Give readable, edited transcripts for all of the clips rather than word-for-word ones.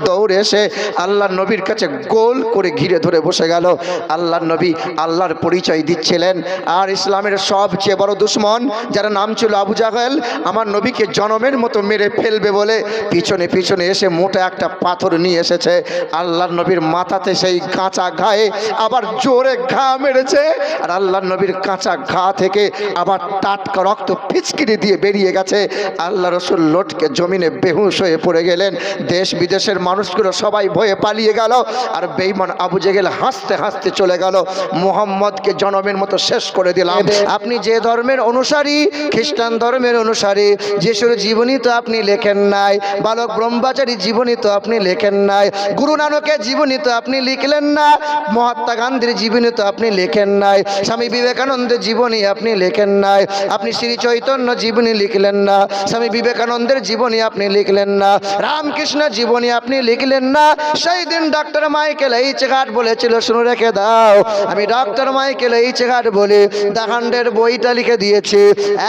দৌড়ে এসে আল্লাহর নবীর কাছে গোল করে ঘিরে ধরে বসে গেল। আল্লাহর নবী আল্লাহর পরিচয় দিচ্ছিলেন, আর ইসলামের সবচেয়ে বড় দুশ্মন যারা নাম ছিল আবু জাহেল, আমার নবীকে জনমের মতো মেরে ফেলবে বলে পিছনে পিছনে এসে মোটা একটা পাথর নিয়ে এসেছে। আল্লাহর নবীর মাথাতে সেই কাঁচা ঘায়ে আবার জোরে ঘা মেরেছে, আর আল্লাহর নবীর কাঁচা ঘা থেকে আবার টাটকা রক্ত পিচকিরি দিয়ে বেরিয়ে গেছে। আল্লাহ রসুল লটকে জমিনে বেহুশ হয়ে পড়ে গেলেন। দেশ বিদেশের মানুষগুলো সবাই ভয়ে পালিয়ে গেল, আর বেঈমান আবু জেহেল হাসতে হাসতে চলে গেল। মুহাম্মদকে জনমের মতো শেষ করে দিলাম। আপনি যে ধর্মের অনুসারী, খ্রিস্টান ধর্মের অনুসারী, যিশুর জীবনী তো আপনি লেখেন নাই, বালক ব্রহ্মচারী জীবনী তো আপনি লেখেন নাই, গুরু নানকের জীবনী তো আপনি লিখলেন না, মহাত্মা গান্ধীর জীবনী তো আপনি লেখেন নাই, স্বামী বিবেকানন্দের জীবনী আপনি লেখেন নাই, আপনি শ্রী চৈতন্য জীবনী লিখলেন না, স্বামী বিবেকানন্দের জীবনী আপনি লিখলেন না, রামকৃষ্ণ জীবনী আপনি লিখলেন না। সেই দিন ডক্টর মাইকেল এইচ হার্ট বলেছিল, শুনে রেখে দাও, আমি ডক্টর মাইকেল এইচ হার্ট বলে দাহান্ডের বইটা লিখে দিয়েছি,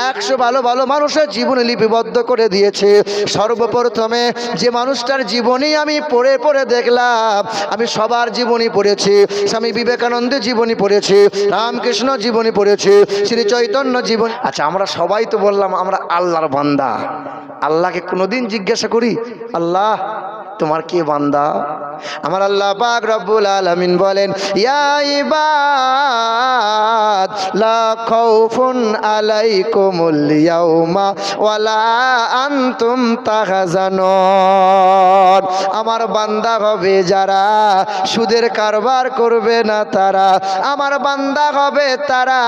100 ভালো ভালো মানুষের জীবনী লিপিবদ্ধ করে দিয়েছে। সর্বপ্রথমে যে মানুষটার জীবনী আমি পড়ে পড়ে দেখলাম, আমি সবার জীবনী পড়েছি, স্বামী বিবেকানন্দের জীবনী পড়েছি, রামকৃষ্ণ জীবনী পড়েছি, শ্রী চৈতন্য জীবনী। আচ্ছা, আমরা সবাই তো বললাম আমরা আল্লাহর বান্দা, আল্লাহকে কোনোদিন জিজ্ঞাসা করি আল্লাহ তোমার কে বান্দা? আমার আল্লাহ পাক রব্বুল আলামিন বলেন, ইয়া ইবাদ লা খাউফুন আলাইকুমুল ইয়াউমা ওয়ালা আনতুম তাহজানুন। আমার বান্দা হবে যারা সুদের কারবার করবে না তারা, আমার বান্দা হবে তারা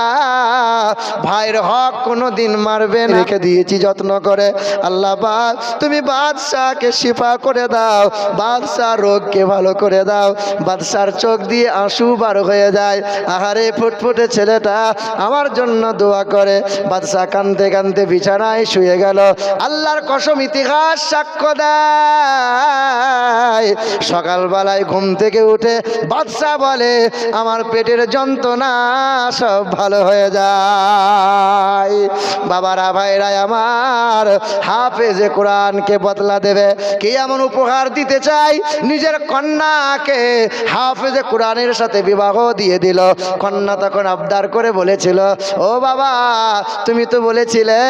ভাইয়ের হক কোনোদিন মারবে না। রেখে দিয়েছি যত্ন করে। আল্লাহ পাক তুমি বাদশাকে শিফা করে দাও, বাদশার রোগকে ভালো করে দাও। বাদশার চোখ দিয়ে আঁসু বার হয়ে যায়, আহারে ফুটফুটে ছেলেটা আমার জন্য দোয়া করে। বাদশা কাঁদতে কাঁদতে বিছানায় শুয়ে গেল। আল্লাহর কসম, ইতিহাস সাক্ষ্য দেয়, সকালবেলায় ঘুম থেকে উঠে বাদশা বলে আমার পেটের যন্ত্রণা সব ভালো হয়ে যায়। বাবারা ভাইরা আমার, হাফেজে কোরআনকে বদলা দেবে। কে এমন উপহার দিতে চাই, নিজের কন্যাকে হাফেজে কোরআনের সাথে বিবাহ দিয়ে দিল। কন্যা তখন আবদার করে বলেছিল, ও বাবা তুমি তো বলেছিলে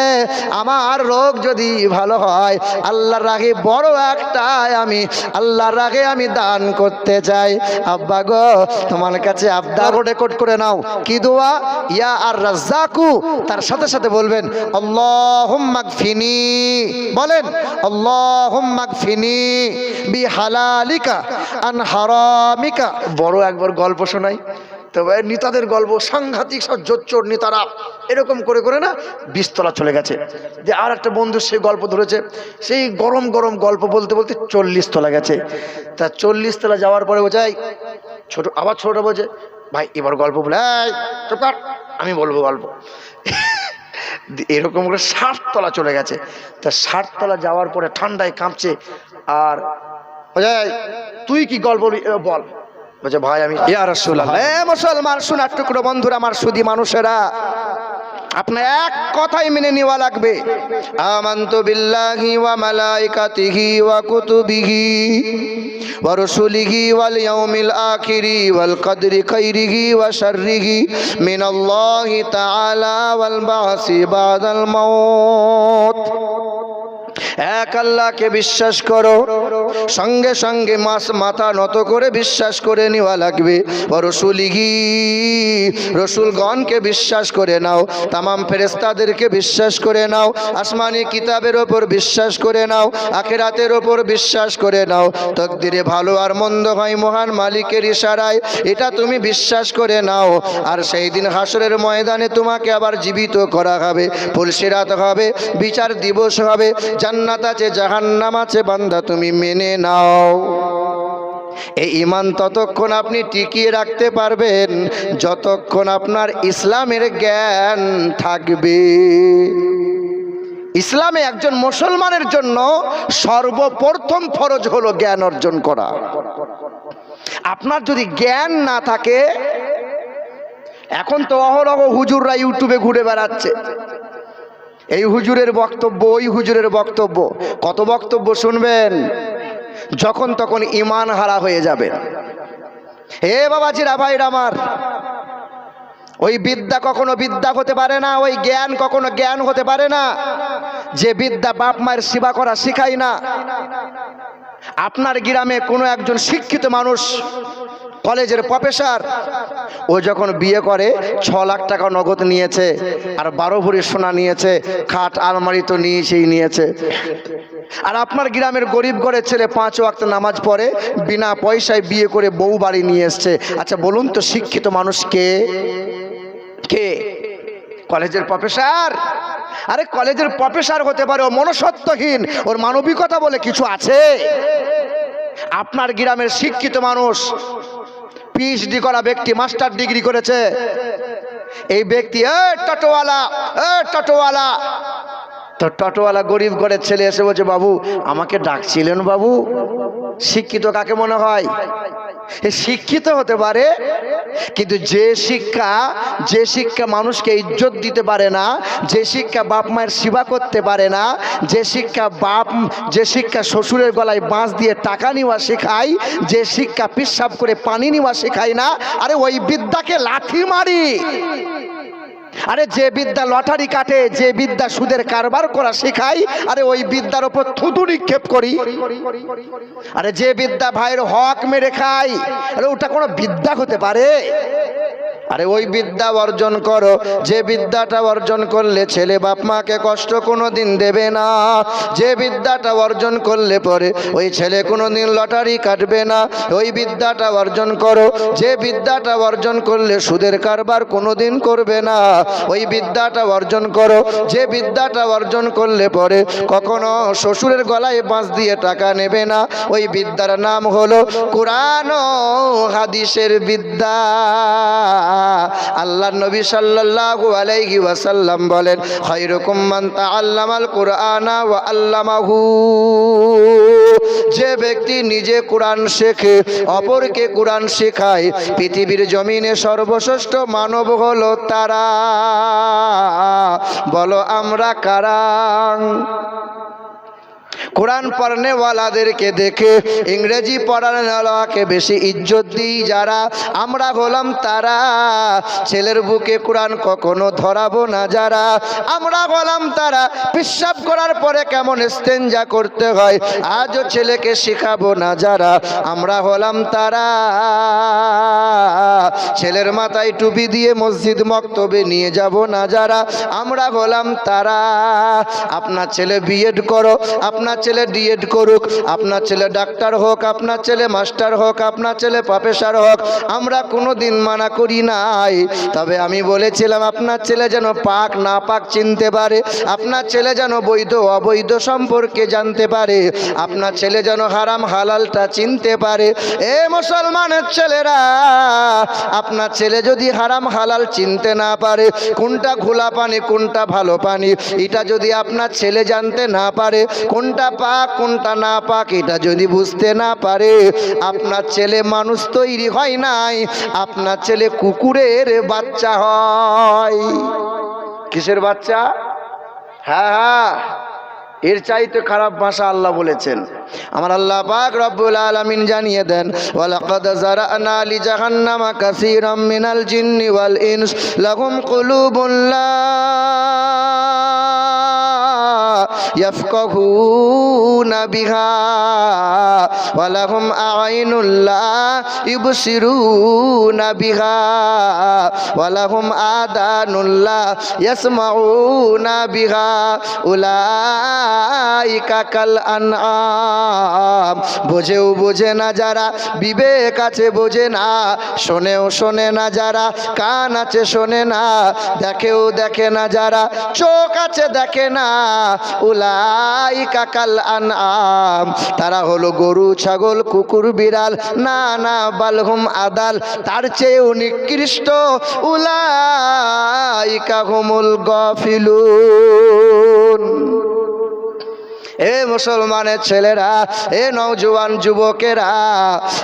আমার রোগ যদি ভালো হয় আল্লাহর রাগে বড় একটা আমি আল্লাহর রাগে আমি দান করতে চাই। আব্বা গো তোমার কাছে আবদার রেকর্ড করে নাও। কি দোয়া? ইয়া আর রাজ্জাকু, তার সাথে সাথে বলবেন আল্লাহুম্মা গফিনি, বলেন আল্লাহুম্মা গফিনি বিহালালিকা আন হারামিকা। বড় একবার গল্প শোনাই, তবে নেতাদের গল্প, সাংঘাতিক সব জোচ্চোর নেতারা এরকম করে করে না 20 তলা চলে গেছে। যে আর একটা বন্ধু সে গল্প ধরেছে, সেই গরম গরম গল্প বলতে বলতে 40 তলা গেছে। তা 40 তলা যাওয়ার পরে বোঝাই ছোট, আবার ছোটটা বলছে ভাই এবার গল্প বলে, আমি বলবো গল্প। এরকম করে 60 তলা চলে গেছে। তা 60 তলা যাওয়ার পরে ঠান্ডায় কাঁপছে, আর তুই কি গল্প বল? বলছে ভাই আমি। ইয়া রাসূলুল্লাহ, মুসলমান শোনার টুকরো বন্ধুরা, আমার সুধী মানুষেরা, আপনার এক কথাই মেনে নেওয়া লাগবে। আমানতু বিল্লাহি ওয়া মালাইকাতিহি ওয়া কুতুবিহি ওয়া রুসুলিহি ওয়াল ইয়াউমিল আখিরি ওয়াল কদরি খাইরিহি ওয়া শাররিহি মিনাল্লাহি তাআলা ওয়াল বাসি বাদাল মাউত। এক আল্লাহকে বিশ্বাস করো, সঙ্গে সঙ্গে মাথা নত করে বিশ্বাস করে নেওয়া লাগবে। রসুলিহি, রসুলগণকে বিশ্বাস করে নাও, তামাম ফেরেশতাদেরকে বিশ্বাস করে নাও, আসমানি কিতাবের ওপর বিশ্বাস করে নাও, আখিরাতের ওপর বিশ্বাস করে নাও, তকদিরে ভালো আর মন্দ হয় মহান মালিকের ইশারায়, এটা তুমি বিশ্বাস করে নাও। আর সেই দিন হাসরের ময়দানে তোমাকে আবার জীবিত করা হবে, ফুলসিরাত হবে, বিচার দিবস হবে, জান্নাত আছে জাহান্নাম আছে, বান্দা তুমি মেনে নাও। এই ঈমান ততক্ষণ আপনি টিকিয়ে রাখতে পারবেন যতক্ষণ আপনার ইসলামের জ্ঞান থাকবে। ইসলামে একজন মুসলমানের জন্য সর্বপ্রথম ফরজ হলো জ্ঞান অর্জন করা। আপনার যদি জ্ঞান না থাকে, এখন তো অহরহ হুজুররা ইউটিউবে ঘুরে বেড়াচ্ছে, এই হুজুরের বক্তব্য, ওই হুজুরের বক্তব্য, কত বক্তব্য শুনবেন? যখন তখন ঈমান হারা হয়ে যাবে। হে বাবাজিরা, ভাইরা আমার, ওই বিদ্যা কখনো বিদ্যা হতে পারে না, ওই জ্ঞান কখনো জ্ঞান হতে পারে না যে বিদ্যা বাপ মায়ের সেবা করা শেখায় না। আপনার গ্রামে কোনো একজন শিক্ষিত মানুষ, কলেজের প্রফেসর, ও যখন বিয়ে করে 6 লাখ টাকা নগদ নিয়েছে, আর 12 ভরি সোনা নিয়েছে, খাট আলমারি তো নিয়েছে। আর আপনার গ্রামের গরিব ঘরের ছেলে 5 ওয়াক্ত নামাজ পড়ে, বিনা পয়সায় বিয়ে করে বউ বাড়ি নিয়ে এসছে। আচ্ছা বলুন তো, শিক্ষিত মানুষ কে? কলেজের প্রফেসর? আরে কলেজের প্রফেসর হতে পারে, ও মনুষ্যত্বহীন, ওর মানবিকতা বলে কিছু আছে? আপনার গ্রামের শিক্ষিত মানুষ, পিএইচডি করা ব্যক্তি, মাস্টার ডিগ্রি করেছে, এই ব্যক্তি টোটোওয়ালা তো টোটোওয়ালা গরিব ঘরের ছেলে এসে বলছে, বাবু আমাকে ডাকছিলেন বাবু। শিক্ষিত কাকে মনে হয়? শিক্ষিত হতে পারে, কিন্তু যে শিক্ষা মানুষকে ইজ্জত দিতে পারে না, যে শিক্ষা বাপ মায়ের সেবা করতে পারে না, যে শিক্ষা শ্বশুরের গলায় বাঁশ দিয়ে টাকা নেওয়া শেখায়, যে শিক্ষা পিশাব করে পানি নেওয়া শেখায় না, আরে ওই বিদ্যাকে লাথি মারি। আরে যে বিদ্যা লটারি কাটে, যে বিদ্যা সুদের কারবার করা শেখায়, আরে ওই বিদ্যার উপর থুতু নিক্ষেপ করি। আরে যে বিদ্যা ভাইয়ের হক মেরে খায়, আরে ওটা কোনো বিদ্যা হতে পারে? আরে ওই বিদ্যা অর্জন করো, যে বিদ্যাটা অর্জন করলে ছেলে বাপ মাকে কষ্ট কোনোদিন দেবে না, যে বিদ্যাটা অর্জন করলে পরে ওই ছেলে কোনোদিন লটারি কাটবে না, ওই বিদ্যাটা অর্জন করো। যে বিদ্যাটা অর্জন করলে সুদের কারবার কোনোদিন করবে না, ওই বিদ্যাটা অর্জন করো। যে বিদ্যাটা অর্জন করলে পরে কখনো শ্বশুরের গলায় বাঁশ দিয়ে টাকা নেবে না, ওই বিদ্যার নাম হলো কোরআন ও হাদিসের বিদ্যা। আল্লাহ নবী সাল্লাল্লাহু আলাইহি ওয়াসাল্লাম বলেন, খায়রুকুম মান তাআল্লামাল কুরআনা ওয়া আল্লামাহু। যে ব্যক্তি নিজে কোরআন শেখে, অপরকে কোরআন শেখায়, পৃথিবীর জমিনে সর্বশ্রেষ্ঠ মানব হলো তারা। বলো আমরা কারা? কোরআন পড়নে ওয়ালাদেরকে দেখে ইংরেজি পড়ানোওয়ালাকে বেশি ইজ্জত দিই যারা, আমরা হলাম তারা। ছেলের বুকে কোরআন কখনো ধরাবো না যারা, আমরা হলাম তারা। পেশাব করার পরে কেমন ইস্তেঞ্জা করতে হয় আজও ছেলেকে শেখাবো না যারা, আমরা হলাম তারা। ছেলের মাথায় টুপি দিয়ে মসজিদ মক্তবে নিয়ে যাব না যারা, আমরা হলাম তারা। আপনার ছেলে বিএড করো, আপনার ছেলে ডিএড করুক, আপনার ছেলে ডাক্তার হোক, আপনার ছেলে মাস্টার হোক, আপনার ছেলে প্রফেসর হোক, আমরা কোনো দিন মানা করি নাই। তবে আমি বলেছিলাম আপনার ছেলে যেন পাক না পাক চিনতে পারে, আপনার ছেলে যেন বৈধ অবৈধ সম্পর্কে জানতে পারে, আপনার ছেলে যেন হারাম হালালটা চিনতে পারে। এ মুসলমানের ছেলেরা, আপনার ছেলে যদি হারাম হালাল চিনতে না পারে, কোনটা ঘোলা পানি কোনটা ভালো পানি এটা যদি আপনার ছেলে জানতে না পারে, কোনটা পাক কোনটা না পাক এটা যদি বুঝতে না পারে, আপনার ছেলে মানুষ তৈরি হয় নাই, আপনার ছেলে কুকুরের বাচ্চা হয়। কিসের বাচ্চা? হ্যাঁ, এর চাইতে খারাপ ভাষা আল্লাহ বলেছেন। আমার আল্লাহ পাক রব্বুল আলামিন জানিয়ে দেন, ওয়ালাকাদ যারানা লি জাহান্নামা কাসীরাম মিনাল জিন্নি ওয়াল ইনস লাহুম কুলুবুন লা ইয়াফকাহুনা বিহা ওয়া লাহুম আ'ইনুন লা ইবসিরুনা বিহা ওয়া লাহুম আদানুন লা ইয়াসমাউনা বিহা উলাইকা কাল আনআম। বোঝেও বোঝে না যারা, বিবেক আছে বোঝে না, শোনেও শোনে না যারা, কান আছে শোনে না, দেখেও দেখে না যারা, চোখ আছে দেখে না, উলাইকা কাল আনআম, তারা হলো গরু ছাগল কুকুর বিড়াল, না না বালহুম আদাল, তার চেয়েও নিকৃষ্ট, উলাইকা হুমুল গাফিলুন। এ মুসলমানের ছেলেরা, এ নওজোয়ান যুবকেরা,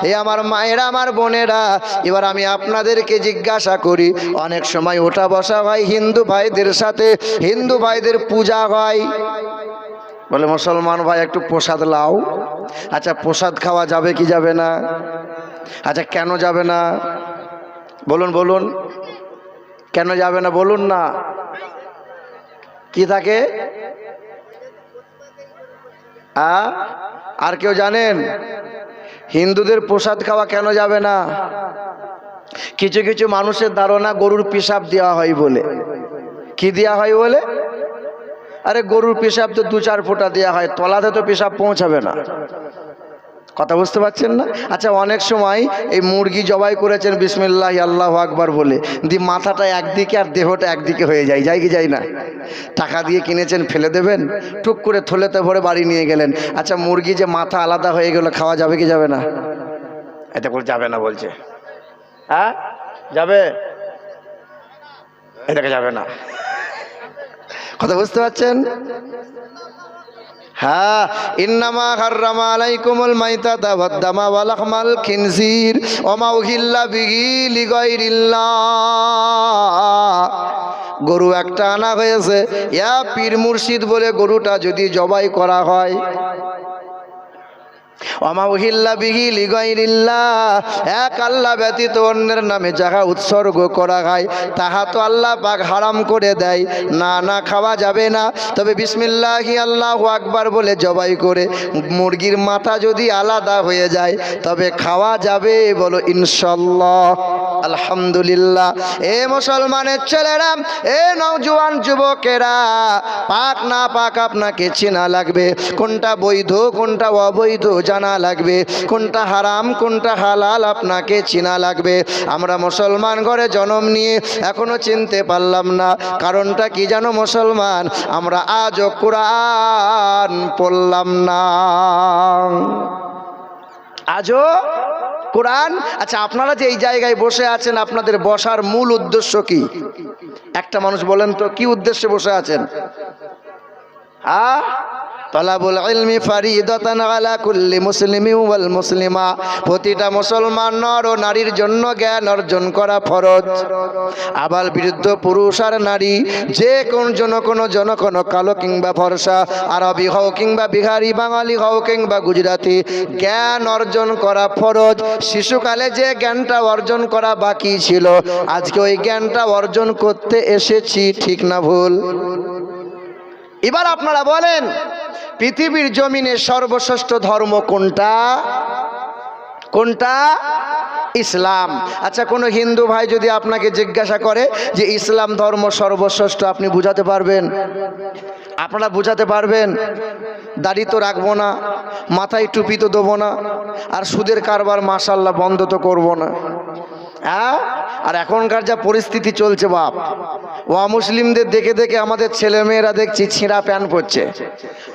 এ আমার মায়েরা, আমার বোনেরা, এবার আমি আপনাদেরকে জিজ্ঞাসা করি, অনেক সময় ওঠা বসা হয় হিন্দু ভাইদের সাথে, হিন্দু ভাইদের পূজা হয়, বলে মুসলমান ভাই একটু প্রসাদ লাও। আচ্ছা প্রসাদ খাওয়া যাবে কি যাবে না? আচ্ছা কেন যাবে না বলুন, বলুন কেন যাবে না বলুন না। কি থাকে? আর কেউ জানেন হিন্দুদের প্রসাদ খাওয়া কেন যাবে না? কিছু কিছু মানুষের ধারণা গরুর পেশাব দেওয়া হয় বলে। কি দেওয়া হয় বলে? আরে গরুর পেশাব তো 2-4 ফোঁটা দেওয়া হয়, তলাতে তো পেশাব পৌঁছাবে না। কথা বুঝতে পারছেন না? আচ্ছা অনেক সময় এই মুরগি জবাই করেছেন বিসমিল্লাহ আল্লাহু আকবার বলে, দি মাথাটা একদিকে আর দেহটা একদিকে হয়ে যায়, যায় কি যায় না? টাকা দিয়ে কিনেছেন, ফেলে দেবেন, টুক করে থলেতে ভরে বাড়ি নিয়ে গেলেন। আচ্ছা মুরগি যে মাথা আলাদা হয়ে গেল, খাওয়া যাবে কি যাবে না? এটা বলে যাবে না বলছে। হ্যাঁ যাবে, এটাকে যাবে না। কথা বুঝতে পারছেন? হ্যাঁ, ইন্নামা হাররামা আলাইকুমুল মাইতাতা ওয়াদ-দামা ওয়া লাহমাল খিনজির ওয়া মা উহিল্লা বিহি লিগাইরিল্লাহ। গরু একটা আনা হয়েছে, ইয়া পীর মুর্শিদ বলে গরুটা যদি জবাই করা হয়, ওমা উহিল্লা বিহি লিগাইরিল্লাহ, এক আল্লাহ ব্যতীত অন্যের নামে যাহা উৎসর্গ করা হয় তাহা তো আল্লাহ পাক হারাম করে দেয়। না না, খাওয়া যাবে না। তবে বিসমিল্লাহি আল্লাহু আকবার বলে জবাই করে মুরগির মাথা যদি আলাদা হয়ে যায় তবে খাওয়া যাবে। বলো ইনশাআল্লাহ, আলহামদুলিল্লাহ। এ মুসলমানের ছেলেরা, এ নওজোয়ান যুবকেরা, পাক না পাক আপনাকে চেনা লাগবে। কোনটা বৈধ কোনটা অবৈধ জানা লাগবে, কোনটা হারাম কোনটা হালাল আপনাকে চেনা লাগবে। আমরা মুসলমান ঘরে জন্ম নিয়ে এখনো চিনতে পারলাম না। কারণটা কি জানো মুসলমান? আমরা আজও কোরআন পড়লাম না, আজও কোরআন। আচ্ছা আপনারা যে এই জায়গায় বসে আছেন, আপনাদের বসার মূল উদ্দেশ্য কি? একটা মানুষ বলেন তো, কি উদ্দেশ্যে বসে আছেন? তলাবুল ইলমি ফারিদাতান আলা কুল্লি মুসলিমিন ওয়াল মুসলিমা। প্রতিটা মুসলমান নর ও নারীর জন্য জ্ঞান অর্জন করা ফরজ। আবাল বিরুদ্ধ পুরুষ আর নারী, যে কোন জন কালো কিংবা ফর্সা, আরবি হও কিংবা বিহারি, বাঙালি হও কিংবা গুজরাটি, জ্ঞান অর্জন করা ফরজ। শিশুকালে যে জ্ঞানটা অর্জন করা বাকি ছিল, আজকে ওই জ্ঞানটা অর্জন করতে এসেছি। ঠিক না ভুল? এবার আপনারা বলেন, পৃথিবীর জমিনে সর্বশ্রেষ্ঠ ধর্ম কোনটা? কোনটা? ইসলাম। আচ্ছা কোনো হিন্দু ভাই যদি আপনাকে জিজ্ঞাসা করে যে ইসলাম ধর্ম সর্বশ্রেষ্ঠ, আপনি বুঝাতে পারবেন? আপনারা বুঝাতে পারবেন? দাড়ি তো রাখবো না, মাথায় টুপি তো দেবো না, আর সুদের কারবার মাশাআল্লাহ বন্ধ তো করবো না। হ্যাঁ, আর এখনকার যা পরিস্থিতি চলছে বাপ, মুসলিমদের দেখে দেখে আমাদের ছেলেমেয়েরা দেখছি ছেঁড়া প্যান্ট পরছে।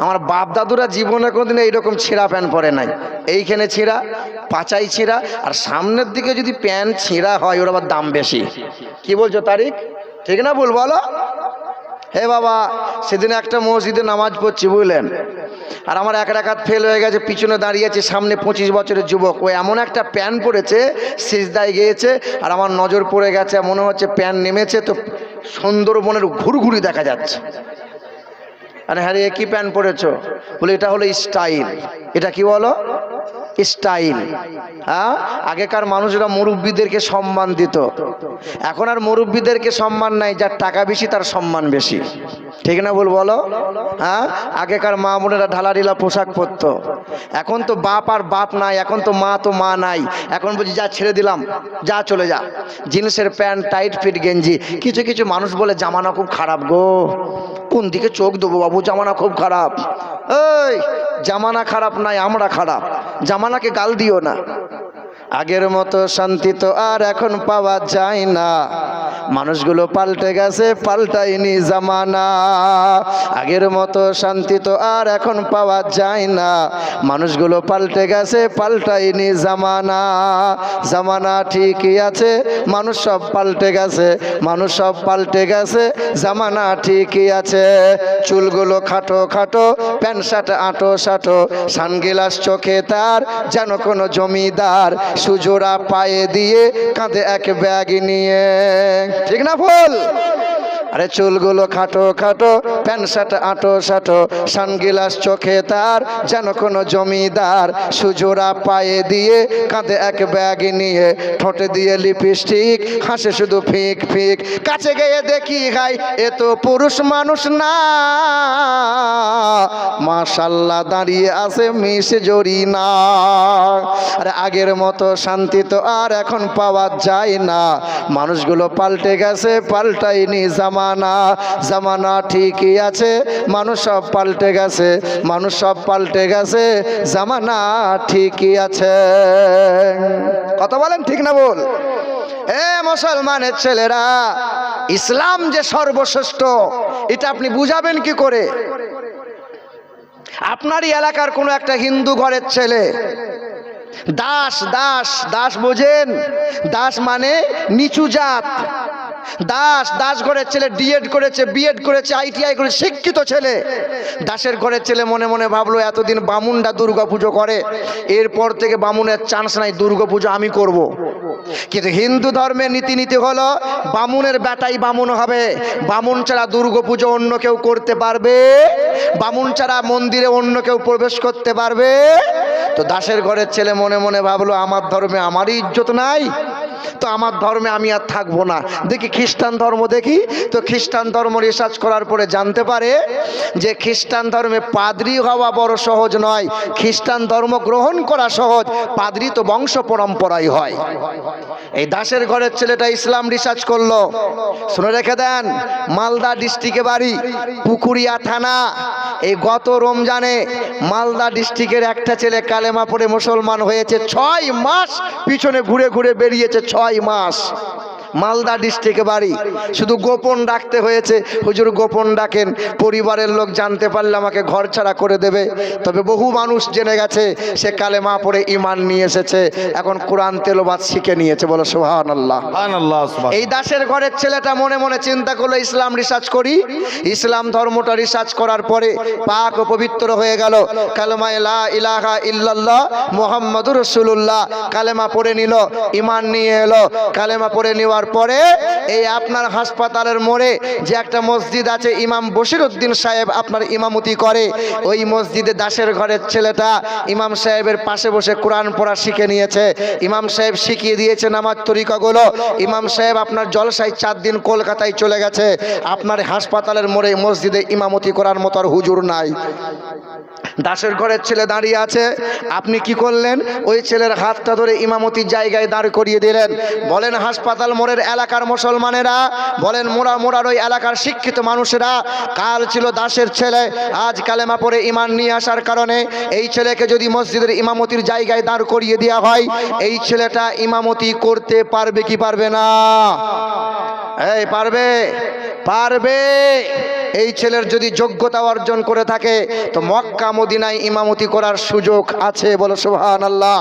আমার বাপ দাদুরা জীবনে কোনোদিন এইরকম ছেঁড়া প্যান্ট পরে নাই। এইখানে ছেঁড়া, পাচাই ছেঁড়া, আর সামনের দিকে যদি প্যান্ট ছেঁড়া হয় ওর আবার দাম বেশি। কি বলছো তারিক? ঠিক না ভুল বলো? হে বাবা, সেদিন একটা মসজিদে নামাজ পড়ছি বুঝলেন, আর আমার এক রাকাত ফেল হয়ে গেছে, পিছনে দাঁড়িয়ে আছে সামনে 25 বছরের যুবক, ও এমন একটা প্যান্ট পরেছে সিজদায় গিয়েছে, আর আমার নজর পড়ে গেছে, মনে হচ্ছে প্যান্ট নেমেছে তো সুন্দরবনের ঘুরঘুরি দেখা যাচ্ছে। আরে হ্যাঁ রে, কি প্যান্ট পরেছো? বলে এটা হলো স্টাইল। এটা কি বলো? স্টাইল। হ্যাঁ, আগেকার মানুষরা মুরব্বীদেরকে সম্মান দিত, এখন আর মুরব্বীদেরকে সম্মান নাই, যার টাকা বেশি তার সম্মান বেশি। ঠিক না ভুল বলো? হ্যাঁ, আগেকার মা বোনেরা ঢালাঢিলা পোশাক পরতো, এখন তো বাপ আর বাপ নাই, এখন তো মা নাই। এখন বলছি যা ছেড়ে দিলাম, যা চলে যা, জিন্সের প্যান্ট, টাইট ফিট গেঞ্জি। কিছু কিছু মানুষ বলে জামানা খুব খারাপ গো। কোন দিকে চোখ দেবো বাবু? জামানা খুব খারাপ। এই জামানা খারাপ নাই, আমরা খারাপ। জামানাকে গাল দিও না। আগের মতো শান্তি তো আর এখন পাওয়া যায় না, মানুষগুলো পাল্টে গেছে, পাল্টায়নি জামানা। আগের মতো শান্তি তো আর এখন পাওয়া যায় না, মানুষগুলো পাল্টে গেছে, পাল্টায়নি জামানা। জামানা ঠিকই আছে, মানুষ সব পাল্টে গেছে, মানুষ সব পাল্টে গেছে, জামানা ঠিকই আছে। চুলগুলো খাটো খাটো, প্যান্ট শার্ট আঁটো সাঁটো, সানগ্লাস চোখে তার যেন কোনো জমিদার, সুজোড়া পায়ে দিয়ে কাঁধে এক ব্যাগ নিয়ে। ঠিক না ভুল? আরে চুলগুলো খাটো খাটো, প্যান্ট শার্ট আটো সাটো, সানগ্লাস চোখে তার যেন কোনো জমিদার, সুজোড়া পায়ে দিয়ে কাঁধে এক ব্যাগ নিয়ে, ঠোঁটে দিয়ে লিপস্টিক, হাসে শুধু ফিক ফিক। কাছে গিয়ে দেখি গাই এ তো পুরুষ মানুষ না, মাশাআল্লাহ দাঁড়িয়ে আছে মিস জরিনা। আরে আগের মতো শান্তি তো আর এখন পাওয়া যায় না, মানুষগুলো পাল্টে গেছে, পাল্টায়নি জামানা। জামানা ঠিকই আছে, মানুষ সব পাল্টে গেছে, মানুষ সব পাল্টে গেছে, জামানা ঠিকই আছে। কথা বলেন ঠিক না বল? এ মুসলমানের ছেলেরা, ইসলাম যে সর্বশ্রেষ্ঠ এটা আপনি বুঝাবেন কি করে? আপনারই এলাকার কোনো একটা হিন্দু ঘরের ছেলে দাস, দাস দাস বোঝেন? দাস মানে নিচু জাত। দাস, দাস ঘরের ছেলে ডিএড করেছে, বিএড করেছে, আইটিআই করেছে, শিক্ষিত ছেলে। দাসের ঘরের ছেলে মনে মনে ভাবলো এতদিন বামুনটা দুর্গা পুজো করে, এরপর থেকে বামুনের চান্স নাই, দুর্গা পুজো আমি করব। কিন্তু হিন্দু ধর্মের নীতি হলো বামুনের বেটাই বামুন হবে, বামুন ছাড়া দুর্গা পুজো অন্য কেউ করতে পারবে, বামুন ছাড়া মন্দিরে অন্য কেউ প্রবেশ করতে পারবে। তো দাসের ঘরের ছেলে মনে মনে ভাবলো আমার ধর্মে আমারই ইজ্জত নাই, তো আমার ধর্মে আমি আর থাকবো না, দেখি খ্রিস্টান ধর্ম দেখি। তো খ্রিস্টান ধর্ম রিসার্চ করার পরে জানতে পারে যে খ্রিস্টান ধর্মে পাদ্রী হওয়া বড় সহজ নয়, খ্রিস্টান ধর্ম গ্রহণ করা সহজ, পাদ্রী তো বংশ পরম্পরাই হয়। এই দাসের ঘরের ছেলেটা ইসলাম রিসার্চ করলো। শুনে রেখে দেন, মালদা ডিস্ট্রিক্টে বাড়ি, পুকুরিয়া থানা। এই গত রমজানে মালদা ডিস্ট্রিক্টের একটা ছেলে কালেমা পড়ে মুসলমান হয়েছে, 6 মাস পিছনে ঘুরে ঘুরে বেরিয়েছে, 6 মাস। মালদা ডিস্ট্রিক্টে বাড়ি, শুধু গোপন ডাকতে হয়েছে, হুজুর গোপন ডাকেন, পরিবারের লোক জানতে পারলে আমাকে ঘর ছাড়া করে দেবে। তবে বহু মানুষ জেনে গেছে সে কালেমা পড়ে ঈমান নিয়ে এসেছে, এখন কোরআন তেলাওয়াত শিখে নিয়েছে, বলো সুবহানাল্লাহ। এই দাসের ঘরের ছেলেটা মনে মনে চিন্তা করলো ইসলাম রিসার্চ করি। ইসলাম ধর্মটা রিসার্চ করার পরে পাক ও পবিত্র হয়ে গেল, কালেমা লা ইলাহা ইল্লাল্লাহ মুহাম্মাদুর রাসূলুল্লাহ কালেমা পড়ে নিল, ঈমান নিয়ে এলো। কালেমা পড়ে নেওয়ার পরে এই আপনার হাসপাতালের মোড়ে যে একটা মসজিদ আছে, ইমাম বশিরউদ্দিন সাহেব আপনার ইমামতি করে, ওই মসজিদে দাসের ঘরের ছেলেটা ইমাম সাহেবের পাশে বসে কোরআন পড়া শিখে নিয়েছে। ইমাম সাহেব শিখিয়ে দিয়েছে নামাজ তরিকাগুলো। ইমাম সাহেব আপনার জলসায় 4 দিন কলকাতায় চলে গেছে, আপনার হাসপাতালের মোড়ে মসজিদে ইমামতি করার মতো আর হুজুর নাই। দাসের ঘরের ছেলে দাঁড়িয়ে আছে, আপনি কি করলেন? ওই ছেলের হাতটা ধরে ইমামতির জায়গায় দাঁড় করিয়ে দিলেন। বলেন হাসপাতাল মোড়ের এলাকার মুসলমানেরা, বলেন মোড়ার ওই এলাকার শিক্ষিত মানুষেরা, কাল ছিল দাসের ছেলে, আজ কালেমা পড়ে ঈমান নিয়ে আসার কারণে এই ছেলেকে যদি মসজিদের ইমামতির জায়গায় দাঁড় করিয়ে দেওয়া হয়, এই ছেলেটা ইমামতি করতে পারবে কি পারবে না? এই পারবে, পারবে। এই ছেলের যদি যোগ্যতা অর্জন করে থাকে তো মক্কা মদিনায় ইমামতি করার সুযোগ আছে, বলো সুবহানাল্লাহ।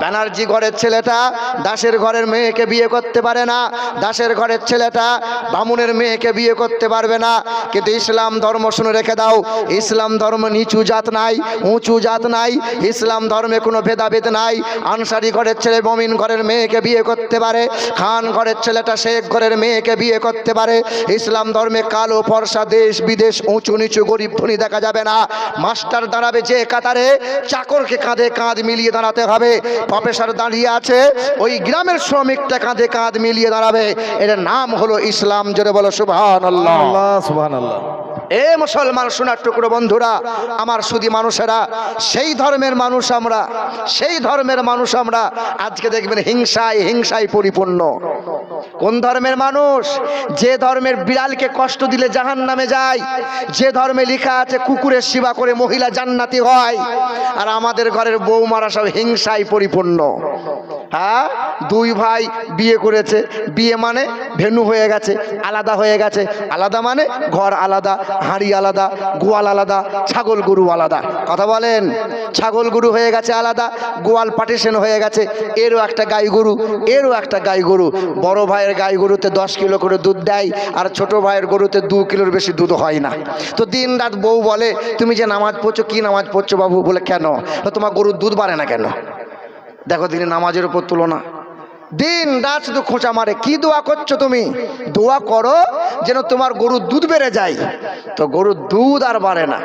ব্যানার্জি ঘরের ছেলেটা দাসের ঘরের মেয়েকে বিয়ে করতে পারে না, দাসের ঘরের ছেলেটা বামুনের মেয়েকে বিয়ে করতে পারবে না। কিন্তু ইসলাম ধর্ম শুনে রেখে দাও, ইসলাম ধর্ম নিচু জাত নাই, উঁচু জাত নাই, ইসলাম ধর্মে কোনো ভেদাভেদ নাই। আনসারি ঘরের ছেলে মমিন ঘরের মেয়েকে বিয়ে করতে পারে, খান ঘরের ছেলেটা শেখ ঘরের মেয়েকে বিয়ে করতে পারে। ইসলাম ধর্মে কালো ফর্সা দেশ বিদেশ উঁচু নিচু গরিব ধনী দেখা যাবে না। মাস্টার দাঁড়াবে যে কাতারে, চাকরকে কাঁধে কাঁধ মিলিয়ে দাঁড়াতে হবে। প্রফেসর দাঁড়িয়ে আছে, ওই গ্রামের শ্রমিকটা কাঁধে কাঁধ মিলিয়ে দাঁড়াবে। এর নাম হলো ইসলাম। জোরে বলো সুবহানাল্লাহ, সুবহানাল্লাহ। এ মুসলমান সোনার টুকরো বন্ধুরা, আমার সুধী মানুষেরা, সেই ধর্মের মানুষ আমরা, সেই ধর্মের মানুষ আমরা। আজকে দেখবেন হিংসায় হিংসায় পরিপূর্ণ। কোন ধর্মের মানুষ? যে ধর্মের বিড়ালকে কষ্ট দিলে জাহান্নামে যায়, যে ধর্মে লেখা আছে কুকুরের সেবা করে মহিলা জান্নাতি হয়। আর আমাদের ঘরের বৌমারা সব হিংসায় পরিপূর্ণ। হ্যাঁ, 2 ভাই বিয়ে করেছে, বিয়ে মানে ভেনু হয়ে গেছে, আলাদা হয়ে গেছে। আলাদা মানে ঘর আলাদা, হাঁড়ি আলাদা, গোয়াল আলাদা, ছাগল গরু আলাদা। কথা বলেন, ছাগল গরু হয়ে গেছে আলাদা, গোয়াল পার্টিশন হয়ে গেছে। এরও একটা গাই গরু, এরও একটা গাই গরু। বড় ভাইয়ের গাই গরুতে 10 কিলো করে দুধ দেয়, আর ছোট ভাইয়ের গরুতে 2 কিলোর বেশি দুধ হয় না। তো দিন রাত বউ বলে, তুমি যে নামাজ পড়ছো, কি নামাজ পড়ছো বাবু? বলে কেন? তোমার গরুর দুধ বাড়ে না কেন? দেখো দিনে নামাজের উপর তুলনা। দিন রাত শুধু খোঁচা মারে। কি দোয়া করছো তুমি? দোয়া করো যেন তোমার গরুর দুধ বেড়ে যায়। তো গরুর দুধ আর বাড়ে না,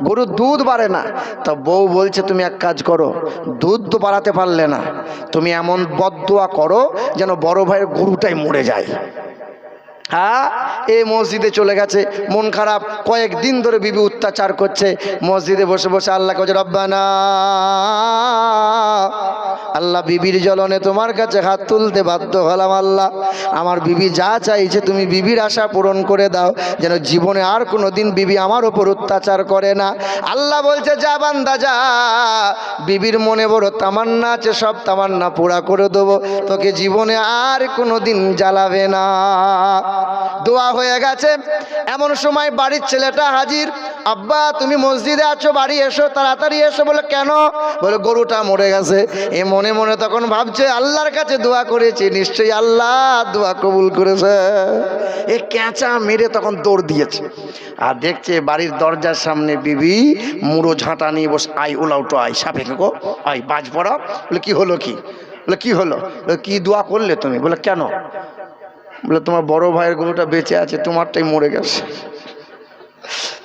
গরুর দুধ বাড়ে না। তো বউ বলছে তুমি এক কাজ করো, দুধ তো বাড়াতে পারলে না, তুমি এমন বদদোয়া করো যেন বড় ভাইয়ের গরুটাই মরে যায়। হ্যাঁ, এই মসজিদে চলে গেছে, মন খারাপ, কয়েকদিন ধরে বিবি অত্যাচার করছে। মসজিদে বসে বসে আল্লাহকে বলছে, রব্বানা, আল্লাহ বিবির জ্বলনে তোমার কাছে হাত তুলতে বাধ্য হলাম। আল্লাহ, আমার বিবি যা চাইছে তুমি বিবির আশা পূরণ করে দাও, যেন জীবনে আর কোনো দিন বিবি আমার ওপর অত্যাচার করে না। আল্লাহ বলছে, যা বান্দা যা, বিবির মনে বড় তামান্না আছে, সব তামান্না পুরা করে দেবো, তোকে জীবনে আর কোনো দিন জ্বালাবে না। দোয়া হয়ে গেছে। এমন সময় বাড়ির ছেলেটা হাজির, আব্বা তুমি মসজিদে আছো, বাড়ি এসো, তাড়াতাড়ি এসো। বলে কেন? বলে গরুটা মরে গেছে। এ মনে মনে তখন ভাবছে আল্লাহর কাছে দোয়া করেছি, নিশ্চয়ই আল্লাহ দোয়া কবুল করেছে। এ ক্যাঁচা মেরে তখন দৌড় দিয়েছে, আর দেখছে বাড়ির দরজার সামনে বিবি মুড়ো ঝাঁটা নিয়ে বসে, আই ওলাউটো আই সাপে গো আই বাজ পড়া। বলে কি হলো? কি বলে কি হলো? কি দোয়া করলে তুমি? বলে কেন? বলে তোমার বড় ভাইয়ের গরুটা বেঁচে আছে, তোমারটাই মরে গেছে।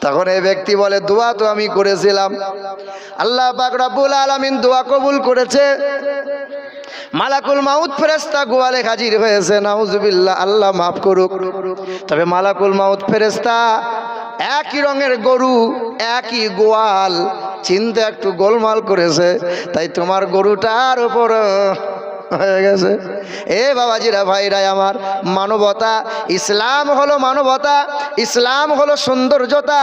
তখন এই ব্যক্তি বলে, দোয়া তো আমি করেছিলাম, আল্লাহ পাক রব্বুল আলামিন দোয়া কবুল করেছে। মালাকুল মাউত ফেরেশতা গোয়ালে হাজির হয়েছে, নাউজুবিল্লাহ, আল্লাহ মাফ করুক। তবে মালাকুল মাউত ফেরেশতা একই রঙের গরু, একই গোয়াল, চিনতে একটু গোলমাল করেছে, তাই তোমার গরুটার উপর হয়ে গেছে। এ বাবাজিরা, ভাইরা আমার, মানবতা, ইসলাম হলো মানবতা, ইসলাম হলো সৌন্দর্যতা।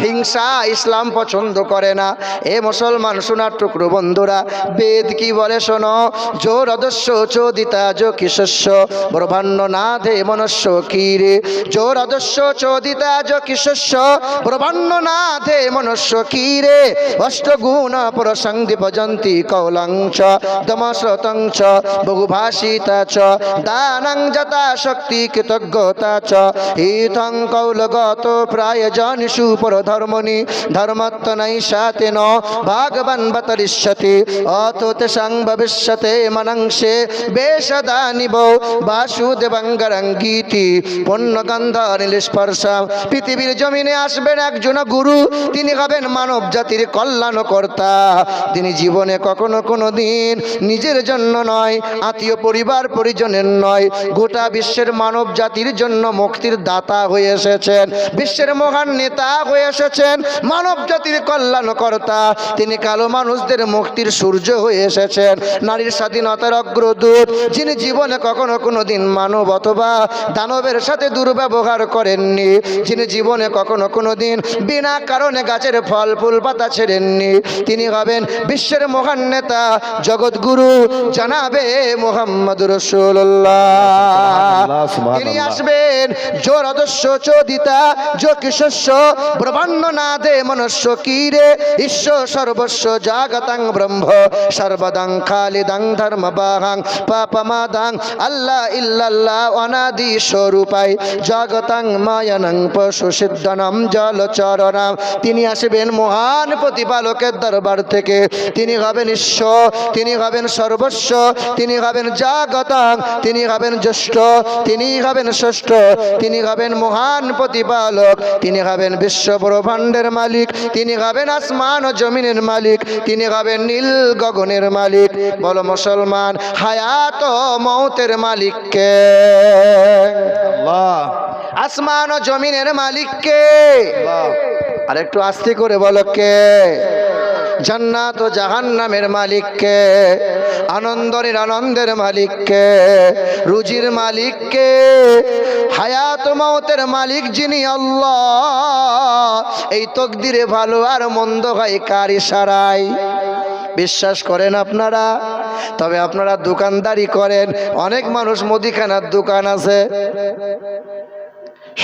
হিংসা ইসলাম পছন্দ করে না। এ মুসলমান সোনার টুকরো বন্ধুরা, বেদ কি বলে শোনো, জো রদস্য চোদিতা জো কিশস্য ব্রহ্মাণ্য নাথে মনস্য কীরে, জো রদস্য চোদিতা জো কিশস্য ব্রহ্মাণ্য নাথে মনস্য কীরে, অষ্টগুণ পরসংদীপ জন্তি কৌলংচ দমশ্রতংচ বহুভাষিতা চ দানং যথা শক্তি কৃতজ্ঞতা চ ইথং কৌলগত প্রায় জনিষু পরধর্মণি ধর্মত্ব নৈষাতে ন ভাগবান বতরিষ্যতি অতো তেষাং ভবিষ্যতে মনংসে বেশদানিব বাসুদেবাঙ্গরঙ্গীতি পুণ্যগন্ধ নীলস্পর্শাম। পৃথিবীর জমিনে আসবেন একজন গুরু, তিনি হবেন মানব জাতির কল্যাণকর্তা। তিনি জীবনে কখনো কোনো দিন নিজের জন্য নয়, আত্মীয় পরিবার পরিজনের নয়, গোটা বিশ্বের মানব জাতির জন্য মুক্তির দাতা হয়ে এসেছেন, বিশ্বের মহান নেতা হয়ে এসেছেন, মানব জাতির কল্যাণকর্তা। তিনি কালো মানুষদের মুক্তির সূর্য হয়ে এসেছেন, নারীর স্বাধীনতার অগ্রদূত, যিনি জীবনে কখনো কোনো দিন মানব অথবা দানবের সাথে দুর্ব্যবহার করেননি, যিনি জীবনে কখনো কোনো দিন বিনা কারণে গাছের ফল ফুল পাতা ছেড়েননি। তিনি হবেন বিশ্বের মহান নেতা, জগৎগুরু জানাবে মুহাম্মদুর রাসূলুল্লাহ। তিনি আসবেন জোর আদর্শ চোদিতা জো কিশস্য ব্রহ্মাণ্য নাদে মনস্য কীরে, ঈশ্বর সর্বস্ব জাগতাং ব্রহ্ম সর্বদাং খালিদাং ধর্মবাহাং পাপমাদাং আল্লাহ ইল্লাল্লাহ অনাদি স্বরূপাই জগতাং মায়ানং পশু সিদ্ধনম জলচরণাম। তিনি আসবেন মহান প্রতিপালকের দরবার থেকে। তিনি হবেন ঈশ্বর, তিনি হবেন সর্বস্ব, তিনি হবেন জাগতাং, তিনি হবেন জ্যেষ্ঠ, তিনি হবেন ষষ্ঠ, তিনি হবেন মহান প্রতিপালক, তিনি হবেন বিশ্ব ব্রহ্মাণ্ডের মালিক, তিনি হবেন আসমান ও জমিনের মালিক, তিনি হবেন নীল গগনের মালিক। বলো মুসলমান, হায়াত ও মৌতের মালিক কে? আল্লাহ। আসমান ও জমিনের মালিক কে? আল্লাহ। আর একটু আস্তে করে বলো কে? জান্নাত ও জাহান্নামের মালিক কে? আনন্দের আনন্দের মালিক কে? রুজির মালিক কে? হায়াত মওতের মালিক যিনি আল্লাহ। এই তকদিরে ভালো আর মন্দ হয় কার ইশারায়? বিশ্বাস করেন আপনারা? তবে আপনারা দোকানদারি করেন, অনেক মানুষ মুদিখানার দোকান আছে,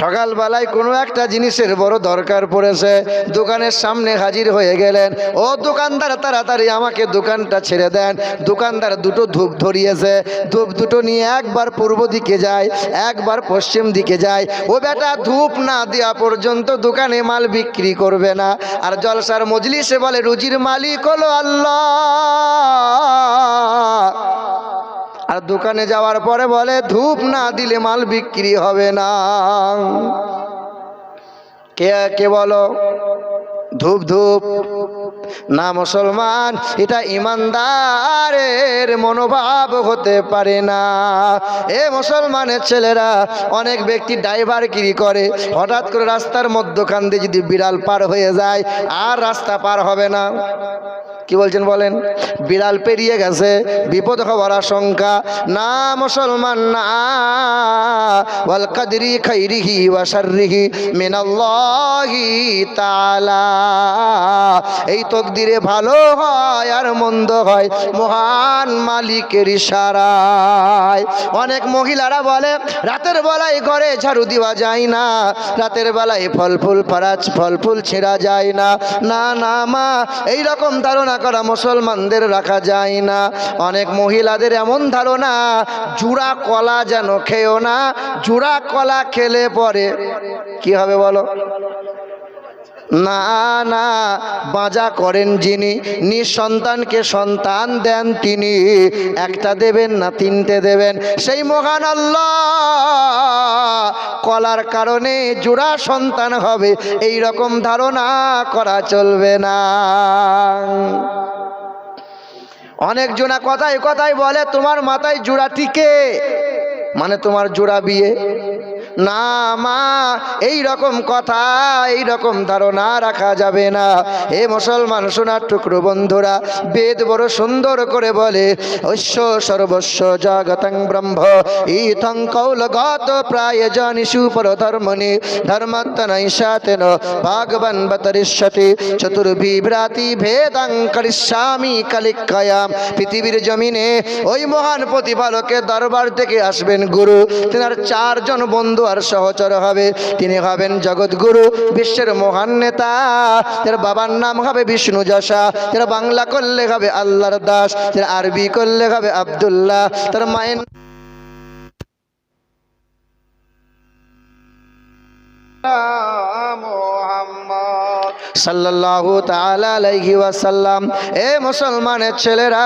সকালবেলায় কোনো একটা জিনিসের বড় দরকার পড়েছে, দোকানের সামনে হাজির হয়ে গেলেন, ও দোকানদার তাড়াতাড়ি আমাকে দোকানটা ছেড়ে দেন। দোকানদার দুটো ধূপ ধরিয়েছে, ধূপ দুটো নিয়ে একবার পূর্ব দিকে যায়, একবার পশ্চিম দিকে যায়। ও বেটা, ধূপ না দেওয়া পর্যন্ত দোকানে মাল বিক্রি করবে না। আর জলসার মজলিসে বলে রুজির মালিক হলো আল্লাহ, আর দোকানে যাওয়ার পরে বলে ধূপ না দিলে মাল বিক্রি হবে না। কে কে বলো? ধূপ ধূপ না মুসলমান, এটা ইমানদারের মনোভাব হতে পারে না। এ মুসলমানের ছেলেরা, অনেক ব্যক্তি ড্রাইভারগিরি করে, হঠাৎ করে রাস্তার মধ্যখান দিয়ে যদি বিড়াল পার হয়ে যায় আর রাস্তা পার হবে না। কি বলছেন বলেন? বিড়াল পেরিয়ে গেছে, বিপদ হওয়ার আশঙ্কা। না মুসলমান না, ওয়াল কাদরি খাইরিহি ওয়া শাররিহি মিনাল্লাহি তাআলা। এই তকদিরে ভালো হয় আর মন্দ হয় মহান মালিকের ইশারায়। অনেক মহিলারা বলে রাতের বেলায় ঘরে ঝাড়ু দেওয়া যায় না, রাতের বেলায় ফল ফুল ছেঁড়া যায় না। না না মা, এইরকম ধারণা করা মুসলমানদের রাখা যায় না। অনেক মহিলাদের এমন ধারণা জুড়া কলা যেন খেও না, জুড়া কলা খেলে পরে কি হবে বলো? না না, বাজা করেন যিনি, নিঃসন্তানকে সন্তান দেন তিনি। একটা দেবেন না তিনটে দেবেন, সেই মহান আল্লাহ। কলার কারণে জোড়া সন্তান হবে, এই রকম ধারণা করা চলবে না। অনেক জনা কথায় কথায় বলে তোমার মাথায় জোড়া টিকে, মানে তোমার জোড়া বিয়ে। না মা, এই রকম কথা, এই রকম ধারণা রাখা যাবে না। হে মুসলমান সোনার টুকরো বন্ধুরা, বেদ বড় সুন্দর করে বলে ঐশ্য সর্বস্ব জগতং ব্রহ্ম ইথং কৌলগত প্রায়জনিষু পরধর্মনি ধর্মত্তনৈষাতেন ভগবান বতরিষ্যতি চতুর্বিভ্রাতি ভেদং করিষ্যামি কালিকায়াম। পৃথিবীর জমিনে ওই মহান প্রতিপালকের দরবার থেকে আসবেন গুরু, তেনার চারজন বন্ধু আর সহচর হবে। তিনি হবেন জগৎগুরু, বিশ্বের মহান নেতা। তার বাবার নাম হবে বিষ্ণু যশা, তার বাংলা করলে হবে আল্লাহর দাস, তার আরবি করলে হবে আব্দুল্লাহ। তার মায়ের সাল্লাল্লাহু তাআলা আলাইহি ওয়াসাল্লাম। এ মুসলমানের ছেলেরা,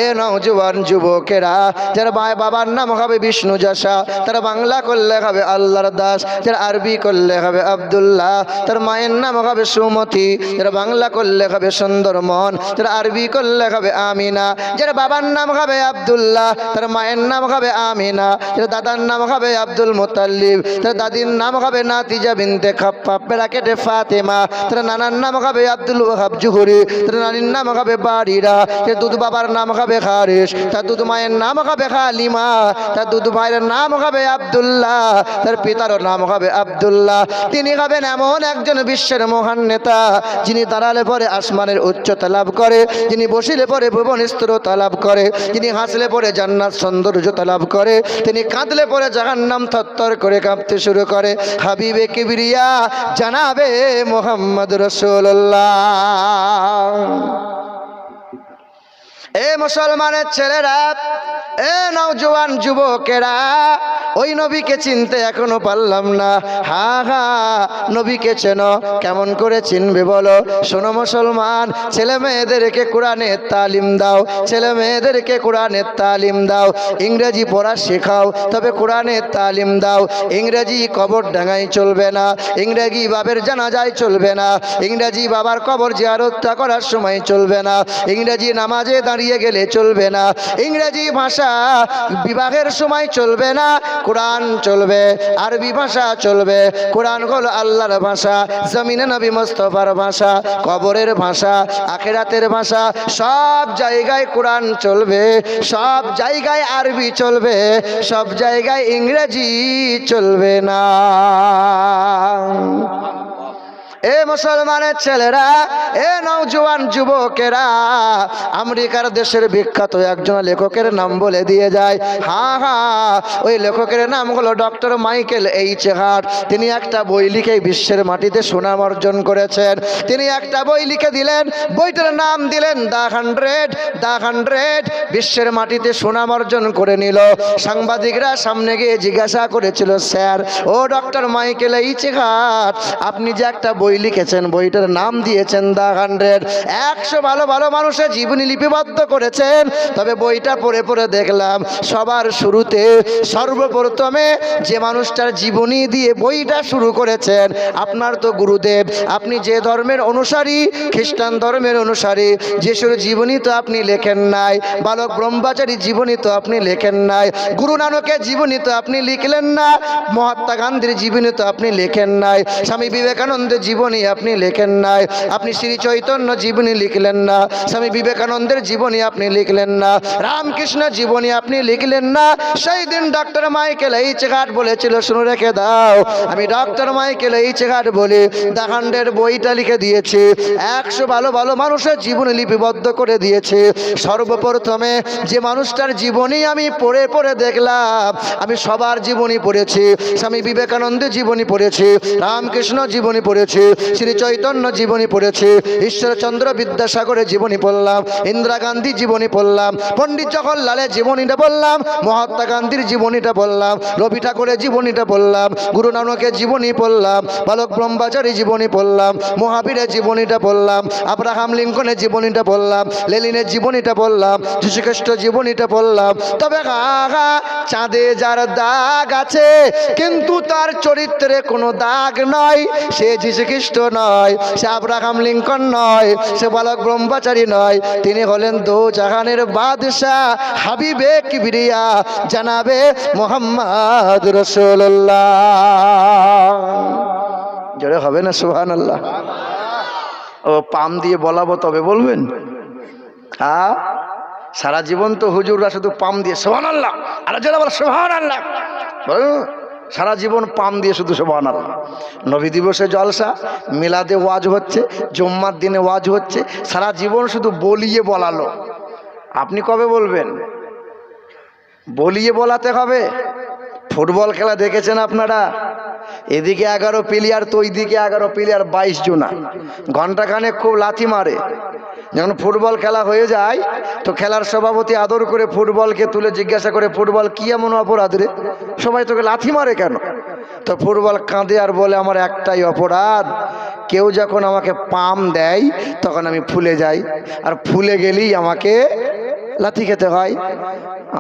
এ নওজোয়ান যুবকেরা, যার বাবার নাম হবে বিষ্ণু যশা, তার বাংলা করলে হবে আল্লাহর দাস, যার আরবি করলে হবে আব্দুল্লাহ। তার মায়ের নাম হবে সুমতি, যার বাংলা করলে হবে সুন্দরমন, যার আরবি করলে হবে আমিনা। যার বাবার নাম হবে আব্দুল্লাহ, তার মায়ের নাম হবে আমিনা, যার দাদার নাম হবে আব্দুল মুতাল্লিব, তার দাদির নাম হবে নাতিজা বিনতে খাপ্পাব ব্র্যাকেটে ফাতেমা, তার নানার নাম হবে আব্দুল ওয়াহাব জুহরি, তার নানির নাম হবে বারিরা, তার দুধ বাবার নাম হবে হারিস, তার দুধ মায়ের নাম হবে হালিমা, তার দুধ ভাইয়ের নাম হবে আব্দুল্লাহ, তার পিতার নাম হবে আব্দুল্লাহ। তিনি হবেন এমন একজন বিশ্বের মহান নেতা, যিনি দাঁড়ালে পরে আসমানের উচ্চতা লাভ করে, যিনি বসিলে পরে ভুবন স্থিরতা লাভ করে, যিনি হাসলে পরে জান্নাত সৌন্দর্যতা লাভ করে, তিনি কাঁদলে পরে জাহান্নাম থরথর করে কাঁপতে শুরু করে। হাবিবে কিবরিয়া জানাবে মুহাম্মদ রাসূলুল্লাহ। এ মুসলমানের ছেলেরা, এ নওজোয়ান যুবকেরা, ওই নবীকে চিনতে এখনো পারলাম না। হা হা, নবীকে চেনো, কেমন করে চিনবে বলো? শোনো মুসলমান, ছেলে মেয়েদেরকে কোরআনের তালিম দাও, ছেলে মেয়েদেরকে কোরআনের তালিম দাও। ইংরেজি পড়া শেখাও, তবে কোরআনের তালিম দাও। ইংরেজি কবর ডাঙায় চলবে না, ইংরেজি বাবের জানাজায় চলবে না, ইংরেজি বাবার কবর জিয়ারতটা করার সময় চলবে না, ইংরেজি নামাজে দাঁড়িয়ে গেলে চলবে না, ইংরেজি ভাষা বিবাহের সময় চলবে না। কোরআন চলবে, আরবি ভাষা চলবে। কোরআন হলো আল্লাহর ভাষা, জমিনে নবী মুস্তাফার ভাষা, কবরের ভাষা, আখিরাতের ভাষা। সব জায়গায় কোরআন চলবে, সব জায়গায় আরবি চলবে, সব জায়গায় ইংরেজি চলবে না। এ মুসলমানের ছেলেরা, এ নওজোয়ান যুবকেরা, আমেরিকার দেশের বিখ্যাত একজন লেখকের নাম বলে দিয়ে যায়। হ্যাঁ হ্যাঁ, ওই লেখকের নাম হলো ডক্টর মাইকেল এইচ হার্ট। তিনি একটা বই লিখে বিশ্বের মাটিতে সুনাম অর্জন করেছেন। তিনি একটা বই লিখে দিলেন, বইটার নাম দিলেন দ্য 100। বিশ্বের মাটিতে সুনাম অর্জন করে নিল। সাংবাদিকরা সামনে গিয়ে জিজ্ঞাসা করেছিল, স্যার ও ডক্টর মাইকেল এইচ হার্ট, আপনি যে একটা বই বই লিখেছেন, বইটার নাম দিয়েছেন দ্য 100। 100 ভালো ভালো মানুষের জীবনী লিপিবদ্ধ করেছেন। তবে বইটা পড়ে পড়ে দেখলাম সবার শুরুতে সর্বপ্রথমে যে মানুষটার জীবনী দিয়ে বইটা শুরু করেছেন, আপনার তো গুরুদেব, আপনি যে ধর্মের অনুসারী, খ্রিস্টান ধর্মের অনুসারী, যিশুর জীবনী তো আপনি লেখেন নাই, বালক ব্রহ্মচারীর জীবনী তো আপনি লেখেন নাই, গুরু নানকের জীবনী তো আপনি লিখলেন না, মহাত্মা গান্ধীর জীবনী তো আপনি লেখেন নাই, স্বামী বিবেকানন্দের জীবনী আপনি লেখেন নাই, আপনি শ্রী চৈতন্য জীবনী লিখলেন না, স্বামী বিবেকানন্দের জীবনী আপনি লিখলেন না, রামকৃষ্ণ জীবনী আপনি লিখলেন না। সেই দিন ডক্টর মাইকেল এইচ হার্ট বলেছিল, শুনে রেখে দাও, আমি ডক্টর মাইকেল এইচ হার্ট বলে দ্য 100 বইটা লিখে দিয়েছি। 100 ভালো ভালো মানুষের জীবনী লিপিবদ্ধ করে দিয়েছে। সর্বপ্রথমে যে মানুষটার জীবনী আমি পড়ে পড়ে দেখলাম, আমি সবার জীবনী পড়েছি, স্বামী বিবেকানন্দের জীবনী পড়েছি, রামকৃষ্ণ জীবনী পড়েছি, শ্রী চৈতন্য জীবনী পড়েছি, ঈশ্বরচন্দ্র বিদ্যাসাগরের জীবনী পড়লাম, ইন্দিরা গান্ধী জীবনী পড়লাম, পণ্ডিত জওহরলালের জীবনীটা বললাম, মহাত্মা গান্ধীর জীবনীটা বললাম, রবি ঠাকুরের জীবনীটা বললাম, গুরু নানকের জীবনী পড়লাম, বালক ব্রহ্মচারী জীবনী পড়লাম, মহাবীরের জীবনীটা বললাম, আব্রাহাম লিঙ্কনের জীবনীটা বললাম, লেনিনের জীবনীটা বললাম, যীশুখ্রিস্ট জীবনীটা বললাম। তবে চাঁদে যার দাগ আছে কিন্তু তার চরিত্রে কোনো দাগ নয়, সে যীশুখ্রিস্ট নয়, সে আব্রাহাম লিঙ্কন নয়, সে বালক ব্রহ্মচারী নয়, তিনি হলেন দো জাহানের বাদশাহ, হাবিবে কিবরিয়া, জানাবে মোহাম্মদ রাসূলুল্লাহ। জোরে হবে না সুবহানাল্লাহ? ও পাম দিয়ে বলাবো তবে বলবেন? হ্যাঁ, সারা জীবন তো হুজুররা শুধু পাম দিয়ে সুবহানাল্লাহ, আর যারা বলে সুবহানাল্লাহ, সারা জীবন পাম দিয়ে শুধু সুবহানাল্লাহ। নবী দিবসে জলসা, মিলাদে ওয়াজ হচ্ছে, জুম্মার দিনে ওয়াজ হচ্ছে, সারা জীবন শুধু বলিয়ে বলালো। আপনি কবে বলবেন? বলিয়ে বলাতে হবে। ফুটবল খেলা দেখেছেন আপনারা? এদিকে 11 প্লেয়ার তো ওইদিকে 11 প্লেয়ার, 22 জনা, ঘন্টাখানেক খুব লাথি মারে। যখন ফুটবল খেলা হয়ে যায় তো খেলার সভাপতি আদর করে ফুটবলকে তুলে জিজ্ঞাসা করে, ফুটবল কি এমন অপরাধ রে, সবাই তোকে লাথি মারে কেন? তো ফুটবল কাঁদে আর বলে, আমার একটাই অপরাধ, কেউ যখন আমাকে পাম দেয় তখন আমি ফুলে যাই, আর ফুলে গেলেই আমাকে লাথি খেতে হয়।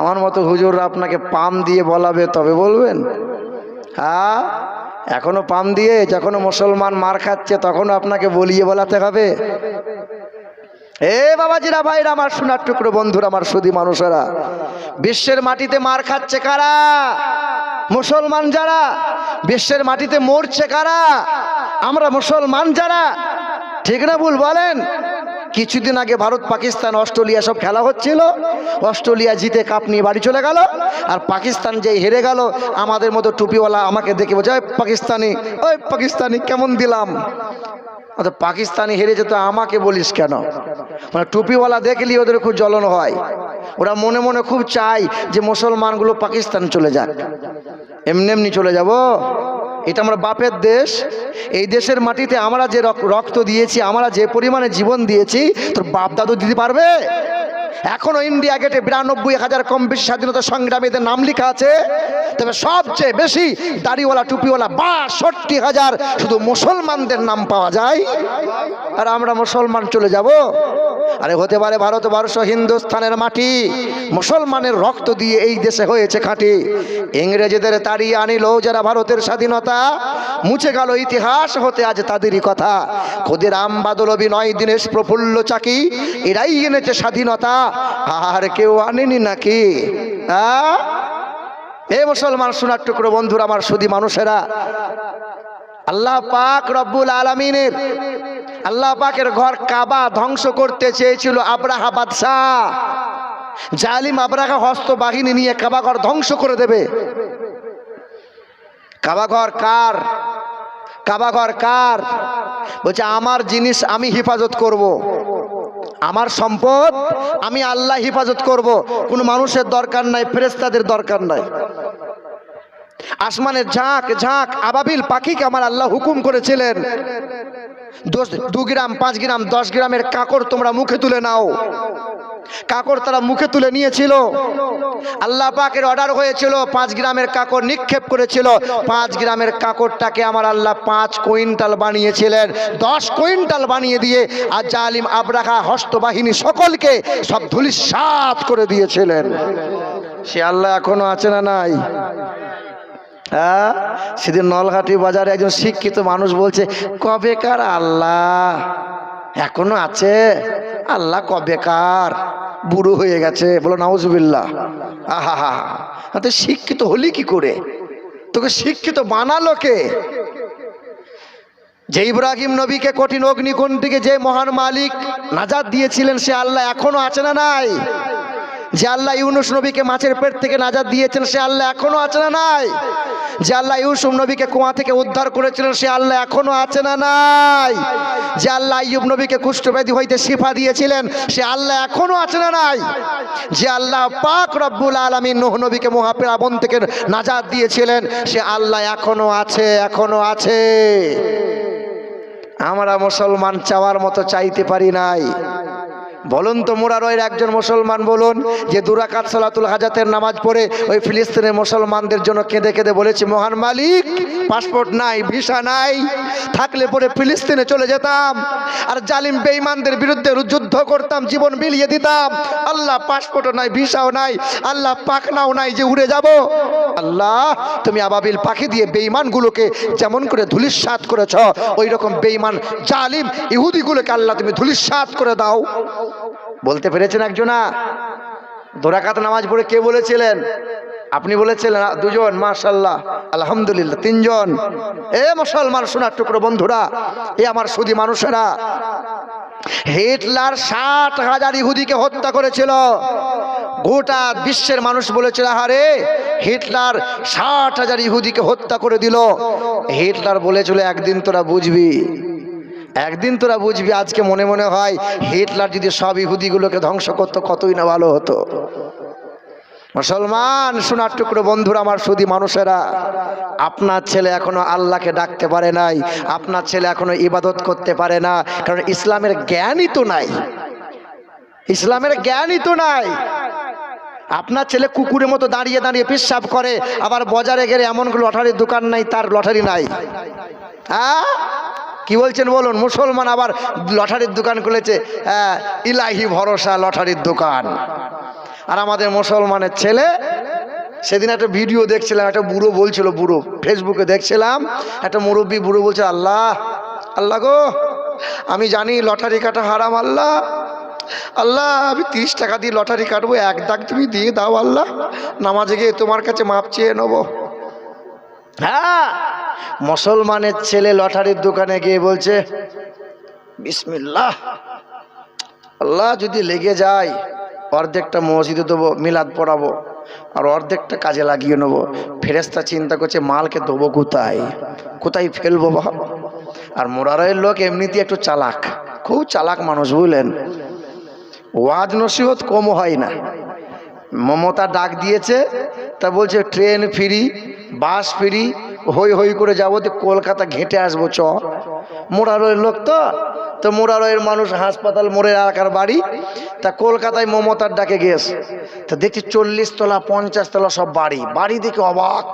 আমার মতো হুজুররা আপনাকে পাম দিয়ে বলাবে তবে বলবেন? হ্যাঁ, এখনো পাম দিয়ে, যখন মুসলমান মার খাচ্ছে তখনও আপনাকে বলিয়ে বলাতে হবে? এ বাবাজিরা, ভাইরা আমার, সোনার টুকরো বন্ধুরা, আমার সুধী মানুষেরা, বিশ্বের মাটিতে মার খাচ্ছে কারা? মুসলমান যারা। বিশ্বের মাটিতে মরছে কারা? আমরা মুসলমান যারা। ঠিক না ভুল বলেন? কিছুদিন আগে ভারত পাকিস্তান অস্ট্রেলিয়া সব খেলা হচ্ছিল, অস্ট্রেলিয়া জিতে কাপ নিয়ে বাড়ি চলে গেল, আর পাকিস্তান যেই হেরে গেল, আমাদের মতো টুপিওয়ালা আমাকে দেখে বলছে, ওই পাকিস্তানি, ওই পাকিস্তানি কেমন দিলাম। অত পাকিস্তানি হেরে যেত, আমাকে বলিস কেন? মানে টুপিওয়ালা দেখলি ওদের খুব জ্বলন হয়, ওরা মনে মনে খুব চায় যে মুসলমানগুলো পাকিস্তান চলে যাক। এমনি এমনি চলে যাব? এটা আমরা বাপের দেশ, এই দেশের মাটিতে আমরা যে রক্ত দিয়েছি, আমরা যে পরিমাণে জীবন দিয়েছি, তোর বাপ দাদু দিতে পারবে? এখনো ইন্ডিয়া গেটে 92,000 কম বেশি স্বাধীনতা সংগ্রামীদের নাম লেখা আছে, তবে সবচেয়ে বেশি দাড়িওয়ালা টুপিওয়ালা 62,000 শুধু মুসলমানদের নাম পাওয়া যায়। আর আমরা মুসলমান চলে যাব? আরে হতে পারে ভারতবর্ষ হিন্দুস্তানের মাটি, মুসলমানের রক্ত দিয়ে এই দেশে হয়েছে খাঁটি। ইংরেজদের তাড়িয়ে আনিল যারা ভারতের স্বাধীনতা, মুছে গেল ইতিহাস হতে আজ তাদেরই কথা। ক্ষুদিরাম বাদলবি, 9 দিনেশ প্রফুল্ল চাকি, এরাই এনেছে স্বাধীনতা, আর কেউ আনেনি নাকি? এ মুসলমান সোনার টুকরো বন্ধুরা, আমার সুধী মানুষেরা, আল্লাহ পাক রব্বুল আলামিনের, আল্লাহ পাকের ঘর কাবা ধ্বংস করতে চেয়েছিল আব্রাহা বাদশাহ। জালিম আব্রাহা হস্ত বাহিনী নিয়ে কাবা ঘর ধ্বংস করে দেবে। কাবা ঘর কার? কাবা ঘর কার? বলছে আমার জিনিস আমি হেফাজত করব, আমার সম্পদ আমি আল্লাহ হেফাজত করব, কোনো মানুষের দরকার নাই, ফেরেশতাদের দরকার নাই। আসমানের ঝাঁক ঝাঁক আবাবিল পাখিকে আমার আল্লাহ হুকুম করেছিলেন, 2 গ্রাম 5 গ্রাম 10 গ্রামের কাকড় তোমরা মুখে তুলে নাও। কাকড় তারা মুখে তুলে নিয়েছিল। আল্লাহ পাকের অর্ডার হয়েছিল, 5 গ্রামের কাকড় নিক্ষেপ করেছিল। 5 গ্রামের কাকড়টাকে আমার আল্লাহ 5 কুইন্টাল বানিয়েছিলেন। 10 কুইন্টাল বানিয়ে দিয়ে আর জালিম আবরাহা হস্তবাহিনী সকলকে সব ধূলিসাৎ করে দিয়েছিলেন। সে আল্লাহ এখনো আছে না নাই? হ্যাঁ, সেদিন নলহাটি বাজারে একজন শিক্ষিত মানুষ বলছে, কবেকার আল্লাহ এখনো আছে? আল্লাহ কবেকার, বুড়ো হয়ে গেছে। বলো নাউজুবিল্লাহ। আহা হা, তো শিক্ষিত হলি কি করে? তোকে শিক্ষিত বানালো কে? যে ইব্রাহিম নবীকে কঠিন অগ্নিকুণ্ড থেকে যে মহান মালিক নাজাত দিয়েছিলেন, সে আল্লাহ এখনো আছে না নাই? যে আল্লাহ ইউনুস নবীকে মাছের পেট থেকে নাজাত দিয়েছেন, সে আল্লাহ এখনো আছে না নাই? যে আল্লাহ ইউসুফ নবীকে কুয়া থেকে উদ্ধার করেছিলেন, সে আল্লাহ এখনো আছে না নাই? যে আল্লাহ আইয়ুব নবীকে কুষ্ঠব্যাধি হইতে শিফা দিয়েছিলেন, সে আল্লাহ এখনো আছে না নাই? যে আল্লাহ পাক রব্বুল আলামিন নূহ নবীকে মহাপ্লাবন থেকে নাজাত দিয়েছিলেন, সে আল্লাহ এখনো আছে, এখনো আছে। আমরা মুসলমান চাওয়ার মতো চাইতে পারি নাই। বলুন তো, মুরারয়ের একজন মুসলমান বলুন যে 2 রাকাত সালাতুল হাজাতের নামাজ পড়ে ওই ফিলিস্তিনের মুসলমানদের জন্য কেঁদে কেঁদে বলেছে, মহান মালিক পাসপোর্ট নাই, ভিসা নাই, থাকলে পরে ফিলিস্তিনে চলে যেতাম আর জালিম বেঈমানদের বিরুদ্ধে যুদ্ধ করতাম, জীবন বিলিয়ে দিতাম। আল্লাহ পাসপোর্টও নাই, ভিসাও নাই, আল্লাহ পাখনাও নাই যে উড়ে যাব। আল্লাহ তুমি আবাবিল পাখি দিয়ে বেঈমানগুলোকে যেমন করে ধূলিসাৎ করেছ, ওই রকম বেঈমান জালিম ইহুদিগুলোকে আল্লাহ তুমি ধূলিসাৎ করে দাও। বলতে পেরেছেন একজনা? 2 রাকাত নামাজ পড়ে কে বলেছিলেন? আপনি বলেছিলেন? 2 জন, মাশাআল্লাহ, আলহামদুলিল্লাহ। 3 জন। এ মুসলমান সোনার টুকরো বন্ধুরা, এ আমার সুধী মানুষেরা, হিটলার 60,000 ইহুদিকে হত্যা করেছিল। গোটা বিশ্বের মানুষ বলেছিল, আরে হিটলার 60,000 ইহুদিকে হত্যা করে দিল। হিটলার বলেছিল, একদিন তোরা বুঝবি, একদিন তোরা বুঝবি। আজকে মনে মনে হয় হিটলার যদি সব ইহুদিগুলোকে ধ্বংস করতো কতই না ভালো হতো। মুসলমান সোনার টুকরো বন্ধুরা, আমার সুধী মানুষেরা, আপনার ছেলে এখনো আল্লাহকে ডাকতে পারে নাই, আপনার ছেলে এখনো ইবাদত করতে পারে না, কারণ ইসলামের জ্ঞানই তো নাই। ইসলামের জ্ঞানই তো নাই। আপনার ছেলে কুকুরের মতো দাঁড়িয়ে দাঁড়িয়ে পেশাব করে, আবার বাজারে গেলে এমন লটারির দোকান নাই, তার লটারি নাই। হ্যাঁ, কি বলছেন বলুন? মুসলমান আবার লটারির দোকান খুলেছে, ইলাহি ভরসা লটারির দোকান। আর আমাদের মুসলমানের ছেলে, সেদিন একটা ভিডিও দেখছিলাম, একটা বুড়ো বলছিল, বুড়ো ফেসবুকে দেখছিলাম, একটা মুরব্বী বুড়ো বলছে, আল্লাহ আল্লাহ গো, আমি জানি লটারি কাটা হারাম, আল্লাহ আল্লাহ আমি 30 টাকা দিয়ে লটারি কাটবো, 1 দাগ তুমি দিয়ে দাও আল্লাহ, নামাজে গিয়ে তোমার কাছে মাপ চেয়ে নেবো। হ্যাঁ, মুসলমানের ছেলে লটারির দোকানে গিয়ে বলছে, বিসমিল্লাহ, আল্লাহ যদি লেগে যায় অর্ধেকটা মসজিদে দেবো, মিলাদ পড়াবো, আর অর্ধেকটা কাজে লাগিয়ে নেবো। ফেরেশতা চিন্তা করছে, মালকে দেবো কোথায়, কোথায় ফেলবো বাবা। আর মুরারয়ের লোক এমনিতে একটু চালাক, খুব চালাক মানুষ, বুঝলেন। ওয়াজ নসিহত কম হয় না। মমতা ডাক দিয়েছে, তা বলছে ট্রেন ফ্রি, বাস ফ্রি, হই হই করে যাবো, তো কলকাতা ঘেঁটে আসবো, চ। মুরারয়ের লোক তো মুরারয়ের মানুষ, হাসপাতাল মোড়ে এলাকার বাড়ি, তা কলকাতায় মমতার ডাকে গেছে। তা দেখছি 40 তলা 50 তলা সব বাড়ি, বাড়ি দেখে অবাক।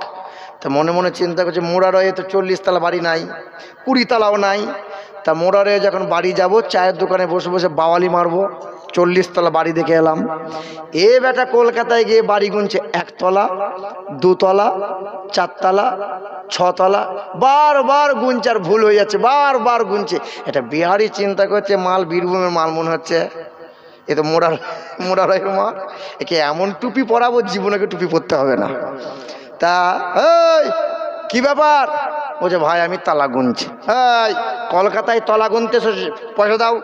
তা মনে মনে চিন্তা করছে, মুরারয়ে তো 40 তলা বাড়ি নাই, 20 তলাও নাই। তা মুরারয়ে যখন বাড়ি যাব, চায়ের দোকানে বসে বসে বাওয়ালি মারবো, 40 তলা বাড়ি দেখে এলাম। এ বেটা কলকাতায় গিয়ে বাড়ি গুনছে 1 তলা, 2 তলা, 4 তলা, 6 তলা, বারবার গুনছে, আর ভুল হয়ে যাচ্ছে, বারবার গুনছে। এটা বিহারি চিন্তা করছে, মাল বীরভূমের মাল মনে হচ্ছে, এ তো মুরারয়ের মাল, একে এমন টুপি পরাবো, জীবনে টুপি পরতে হবে না। তা এই কি ব্যাপার? বলছে, ভাই আমি তালা গুনছি। এই কলকাতায় তলা গুনতে পয়সা দাও,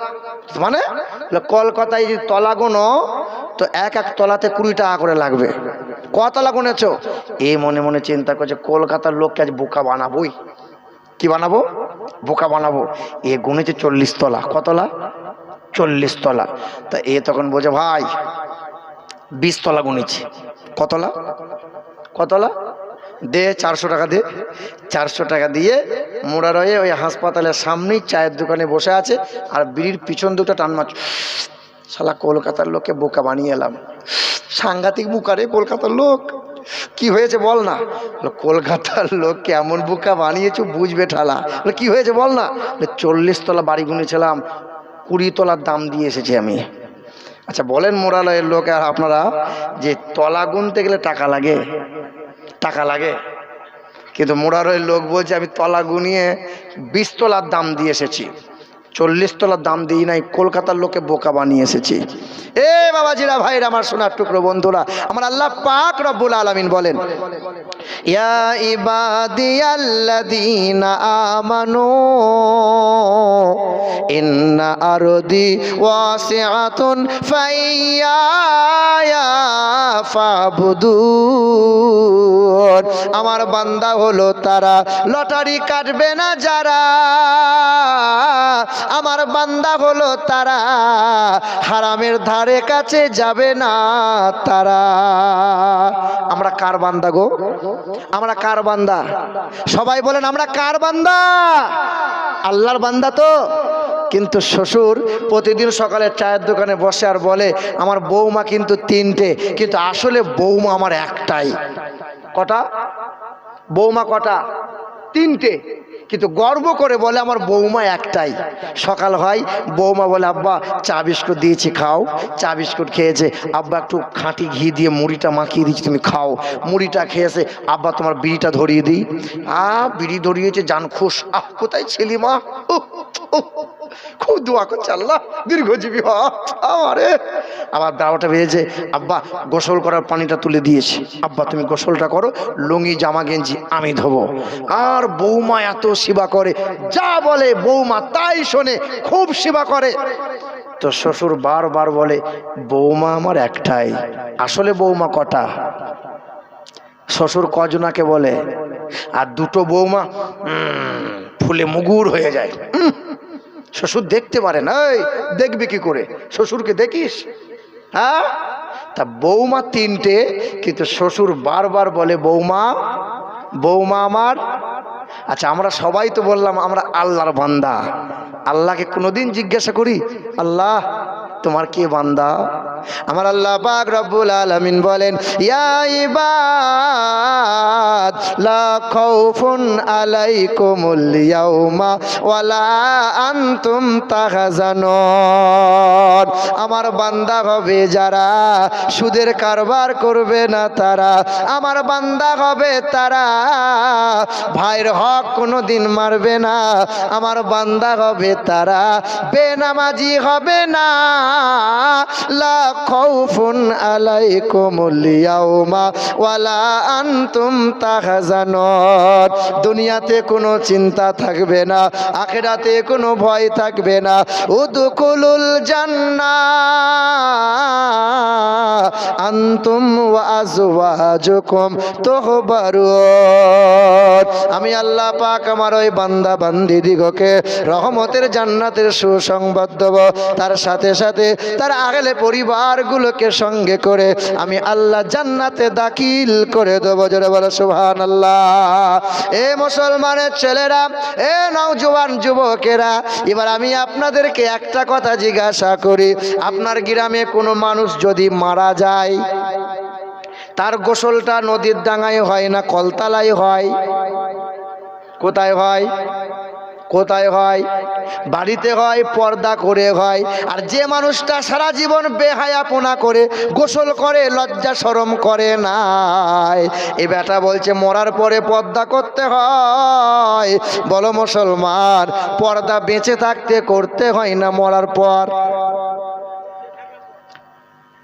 মানে কলকাতায় যদি তলা গুনো তো 1 তলাতে 20 টাকা করে লাগবে। ক তলা গুনেছ? এই মনে মনে চিন্তা করছে, কলকাতার লোককে আজ বোকা বানাবোই। কি বানাবো? বোকা বানাবো। এ গুনেছে 40 তলা। কত তলা? 40 তলা। তা এ তখন বলছে, ভাই 20 তলা গুনেছি। কতলা? কতলা? দে 400 টাকা দে। 400 টাকা দিয়ে মোড়া রয়ে ওই হাসপাতালের সামনেই চায়ের দোকানে বসে আছে আর বিড়ির পিছন দুটো টান মাছ। শালা কলকাতার লোককে বোকা বানিয়ে এলাম। সাংঘাতিক বোকা রে কলকাতার লোক। কি হয়েছে বল না? কলকাতার লোক কেমন বোকা বানিয়েছো বুঝবে ঠালা। কি হয়েছে বল না? 40 তলা বাড়ি গুনেছিলাম, 20 তলার দাম দিয়ে এসেছি আমি। আচ্ছা বলেন মোরালয়ের লোক আর আপনারা, যে তলা গুনতে গেলে টাকা লাগে, টাকা লাগে, কিন্তু মোরালয়ের লোক বলছে আমি তলা গুনিয়ে 20 তলার দাম দিয়ে এসেছি, 40 তলার দাম দিই নাই, কলকাতার লোকে বোকা বানিয়ে এসেছি। এ বাবাজিরা, ভাইরা আমার, সোনার টুকরো বন্ধুরা আমার, আল্লাহ পাক রব্বুল আলামিন বলেন, ইয়া ইবাদিয়াল্লাযীনা আমানু ইন্না আরদি ওয়াসিআতুন ফাইয়া ফাবুদুন। আমার বান্দা হলো তারা, লটারি কাটবে না যারা। আমার বান্দা হলো তারা, হারামের ধারে কাছে যাবে না তারা। আমরা কার বান্দা গো? আমরা কার বান্দা? সবাই বলেন আমরা কার বান্দা? আল্লাহর বান্দা তো। কিন্তু শ্বশুর প্রতিদিন সকালে চায়ের দোকানে বসে আর বলে আমার বৌমা কিন্তু 3টে, কিন্তু আসলে বৌমা আমার একটাই। কটা বৌমা? কটা? 3টে, কিন্তু গর্ব করে বলে আমার বৌমা একটাই। সকাল হয়, বৌমা বলে আব্বা চা বিস্কুট দিয়েছি খাও। চা বিস্কুট খেয়েছে, আব্বা একটু খাঁটি ঘি দিয়ে মুড়িটা মাখিয়ে দিচ্ছি তুমি খাও। মুড়িটা খেয়েছে, আব্বা তোমার বিড়িটা ধরিয়ে দিই। বিড়ি ধরিয়েছে, জান খুশ। কোথায় ছিলি মা? খুব দোয়া করছে আল্লাহ দীর্ঘজীবী হ আমারে। আবার 12টা বেজেছে, আব্বা গোসল করার পানিটা তুলে দিয়েছি, আব্বা তুমি গোসলটা করো, লুঙ্গি জামা গেঞ্জি আমি ধোবো। আর বৌমা এত সেবা করে, যা বলে বৌমা তাই শোনে, খুব সেবা করে। তো শ্বশুর বারবার বলে বৌমা আমার একটাই। আসলে বৌমা কটা? শ্বশুর কজনাকে বলে? আর 2টো বৌমা ফুলে মুগুর হয়ে যায়। শ্বশুর দেখতে পারে না। দেখবে কি করে? শ্বশুরকে দেখিস? হ্যাঁ, তা বৌমা 3টে, কিন্তু শ্বশুর বারবার বলে বৌমা, বৌমা আমার। আচ্ছা আমরা সবাই তো বললাম আমরা আল্লাহর বান্দা। আল্লাহকে কোনোদিন জিজ্ঞাসা করি আল্লাহ তোমার কে বান্দা? আমার আল্লাহ পাক রব্বুল আলামিন বলেন, ইয়া ইবাদ লা খাউফুন আলাইকুমুল ইয়াউমা ওয়ালা আনতুম তাহজানুন। আমার বান্দা হবে যারা, সুদের কারবার করবে না তারা। আমার বান্দা হবে তারা, ভাইয়ের হক কোনোদিন মারবে না। আমার বান্দা হবে তারা, বেনামাজি হবে না। লা খাউফুন আলাইকুমুল ইয়াউমা ওয়ালা আনতুম তাহজানুন। দুনিয়াতে কোনো চিন্তা থাকবে না, আখিরাতে কোনো ভয় থাকবে না। উদখুলুল জান্নাহ আনতুম ওয়া আজওয়াজুকুম তুহবারুন। আমি আল্লাহ পাক আমার ওই বান্দা বান্দীদিগকে রহমতের জান্নাতের সুসংবাদ দেব, তার সাথে সাথে তার আগলে পরিবারগুলোকে সঙ্গে করে আমি আল্লাহ জান্নাতে দাখিল করে দেবো। জোরে বলো সুবহানাল্লাহ। এ মুসলমানের ছেলেরা, এ নওজোয়ান যুবকেরা, এবার আমি আপনাদেরকে একটা কথা জিজ্ঞাসা করি, আপনার গ্রামে কোনো মানুষ যদি মারা যায়, তার গোসলটা নদীর ডাঙায় হয় না কলতলায় হয়? কোথায় হয়? কোথায় হয়? বাড়িতে হয়, পর্দা করে হয়। আর যে মানুষটা সারা জীবন বেহায়াপনা করে গোসল করে, লজ্জা শরম করে না, এ বেটা বলছে মরার পরে পর্দা করতে হয়। বলো মুসলমান, পর্দা বেঁচে থাকতে করতে হয় না মরার পর?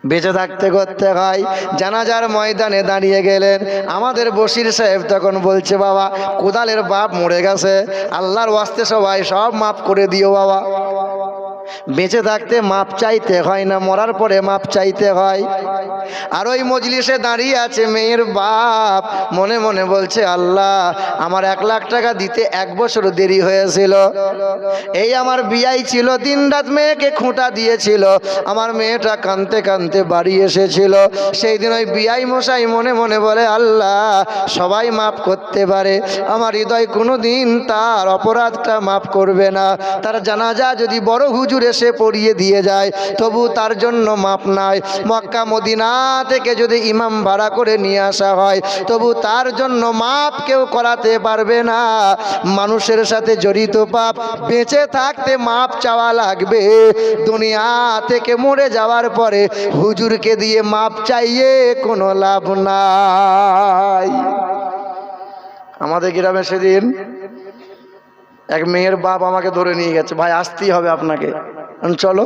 বেঁচে থাকতে করতে হয়। জানাজার ময়দানে দাঁড়িয়ে গেলেন আমাদের বশির সাহেব, তখন বলছে বাবা কোদালের বাপ মরে গেছে, আল্লাহর ওয়াস্তে সবাই সব মাফ করে দিও বাবা। বেঁচে থাকতে মাপ চাইতে হয় না, মরার পরে মাপ চাইতে হয়। আর ওই মজলিসে দাঁড়িয়ে আছে মেয়ের বাপ, মনে মনে বলছে আল্লাহ আমার 1 লাখ টাকা দিতে 1 বছর দেরি হয়েছিল, এই আমার বিয়াই ছিল, দিনরাত মেয়েকে খুঁটা দিয়েছিল, আমার মেয়েটা কাঁদতে কাঁদতে বাড়ি এসেছিল। সেই দিন ওই বিয়াই মশাই মনে মনে বলে আল্লাহ সবাই মাপ করতে পারে, আমার হৃদয় কোনোদিন তার অপরাধটা মাপ করবে না। তার জানাজা যদি বড় হুজুর এসে পড়িয়ে দিয়ে যায় তবু তার জন্য মাপ নাই। মক্কা মদিনা থেকে যদি ইমাম ভাড়া করে নিয়ে আসা হয় তবু তার জন্য মাপ কেউ করাতে পারবে না। মানুষের সাথে জড়িত পাপ বেঁচে থাকতে মাপ চাওয়া লাগবে, দুনিয়া থেকে মরে যাওয়ার পরে হুজুরকে দিয়ে মাপ চাইয়ে কোনো লাভ নাই। আমাদের গ্রামে সেদিন এক মেয়ের বাপ আমাকে ধরে নিয়ে গেছে, ভাই আসতেই হবে আপনাকে, চলো।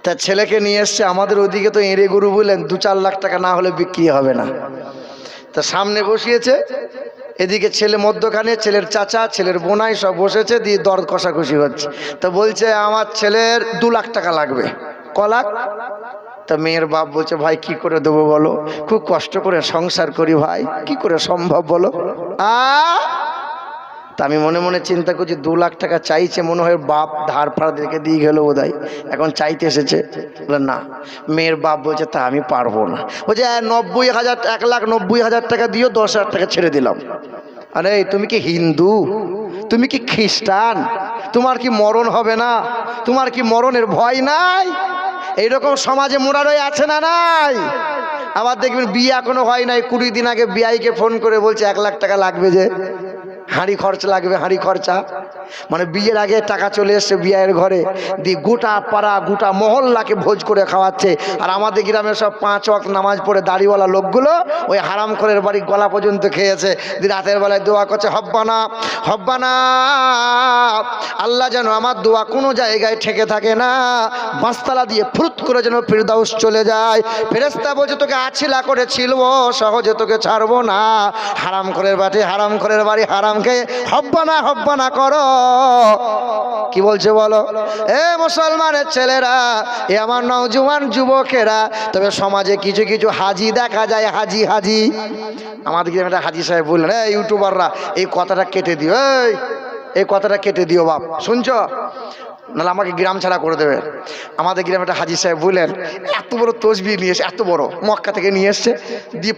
তার ছেলেকে নিয়ে এসছে, আমাদের ওদিকে তো এঁড়ে গরু বললেন 2-4 লাখ টাকা না হলে বিক্রি হবে না। তা সামনে বসিয়েছে, এদিকে ছেলে মধ্যখানে, ছেলের চাচা ছেলের বোনাই সব বসেছে, দিয়ে দর কষাকষি হচ্ছে। তা বলছে আমার ছেলের 2 লাখ টাকা লাগবে। ক লাখ? তা মেয়ের বাপ বলছে ভাই কি করে দেবো বলো, খুব কষ্ট করে সংসার করি ভাই, কি করে সম্ভব বলো। তা আমি মনে মনে চিন্তা করছি 2 লাখ টাকা চাইছে, মনে হয় বাপ ধার ফাড় দেখে দিয়ে গেল বোধহয়, এখন চাইতে এসেছে। না, মেয়ের বাপ বলছে তা আমি পারবো না। বলছে 90,000, 1,90,000 টাকা দিও, 10,000 টাকা ছেড়ে দিলাম। আরে তুমি কি হিন্দু, তুমি কি খ্রিস্টান, তোমার কি মরণ হবে না, তোমার কি মরণের ভয় নাই? এইরকম সমাজে মোড়ারই আছে না নাই? আবার দেখবেন বিয়ে এখনো হয় নাই, 20 দিন আগে বিআইকে ফোন করে বলছে 1 লাখ টাকা লাগবে, যে হাঁড়ি খরচ লাগবে, হাঁড়ি খরচা। মানে বিয়ের আগে টাকা চলে এসছে বিয়ের ঘরে, দিয়ে গোটা পাড়া গোটা মহল্লাকে ভোজ করে খাওয়াচ্ছে। আর আমাদের গ্রামে সব 5 ওয়াক্ত নামাজ পড়ে দাড়িওয়ালা লোকগুলো ওই হারামখোরের বাড়ি গলা পর্যন্ত খেয়েছে, দিয়ে রাতের বেলায় দোয়া করছে হব্বানা হব্বানা, আল্লাহ যেন আমার দোয়া কোনো জায়গায় ঠেকে থাকে না, বাঁশতলা দিয়ে ফুরুত করে যেন ফিরদাউস চলে যায়। ফেরেশতা বলছে তোকে আছিলা করে ছিলবো, সহজে তোকে ছাড়বো না। হারামখোরের বাড়ি হারাম খেয়ে হব্বানা হব্বানা করো। কি বলছে বলো? এ মুসলমানের ছেলেরা, এ আমার নওজোয়ান যুবকেরা, তবে সমাজে কিছু কিছু হাজি দেখা যায়, হাজি হাজি। আমাদের একটা হাজি সাহেব বললেন, ইউটিউবাররা এই কথাটা কেটে দিও, এই কথাটা কেটে দিও বাপ, শুনছো নাহলে আমাকে গ্রাম ছাড়া করে দেবে। আমাদের গ্রামে একটা হাজি সাহেব বললেন, এত বড় তসবিহ নিয়ে এসে, এত বড় মক্কা থেকে নিয়ে এসছে, দিয়ে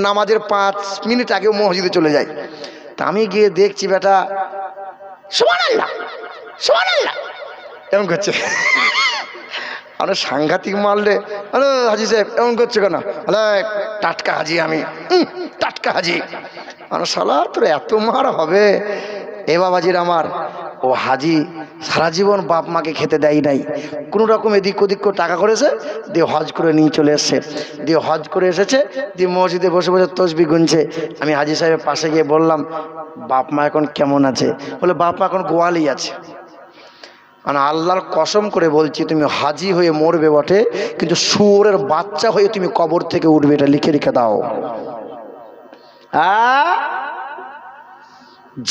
নামাজের 5 মিনিট আগেও মসজিদে চলে যায়। তা আমি গিয়ে দেখছি বেটা সুবহানাল্লাহ সুবহানাল্লাহ এমন করছে। আরে সাংঘাতিক মারলে, আরে হাজি সাহেব এমন করছে কেন? আরে টাটকা হাজি আমি, টাটকা হাজি। মানে শালা তোর এত মার হবে? এ বাবাজির আমার, ও হাজি সারা জীবন বাপ মাকে খেতে দেয় নাই, কোনো রকম এদিক ওদিক করে টাকা করেছে, দিয়ে হজ করে নিয়ে চলে এসছে, দিয়ে হজ করে এসেছে, দিয়ে মসজিদে বসে বসে তসবিহ গুনছে। আমি হাজি সাহেবের পাশে গিয়ে বললাম বাপ মা এখন কেমন আছে? বলে বাপ মা এখন গোয়ালেই আছে। মানে আল্লাহর কসম করে বলছি, তুমি হাজি হয়ে মরবে বটে, কিন্তু শুয়োরের বাচ্চা হয়ে তুমি কবর থেকে উঠবে, এটা লিখে রেখে দাও।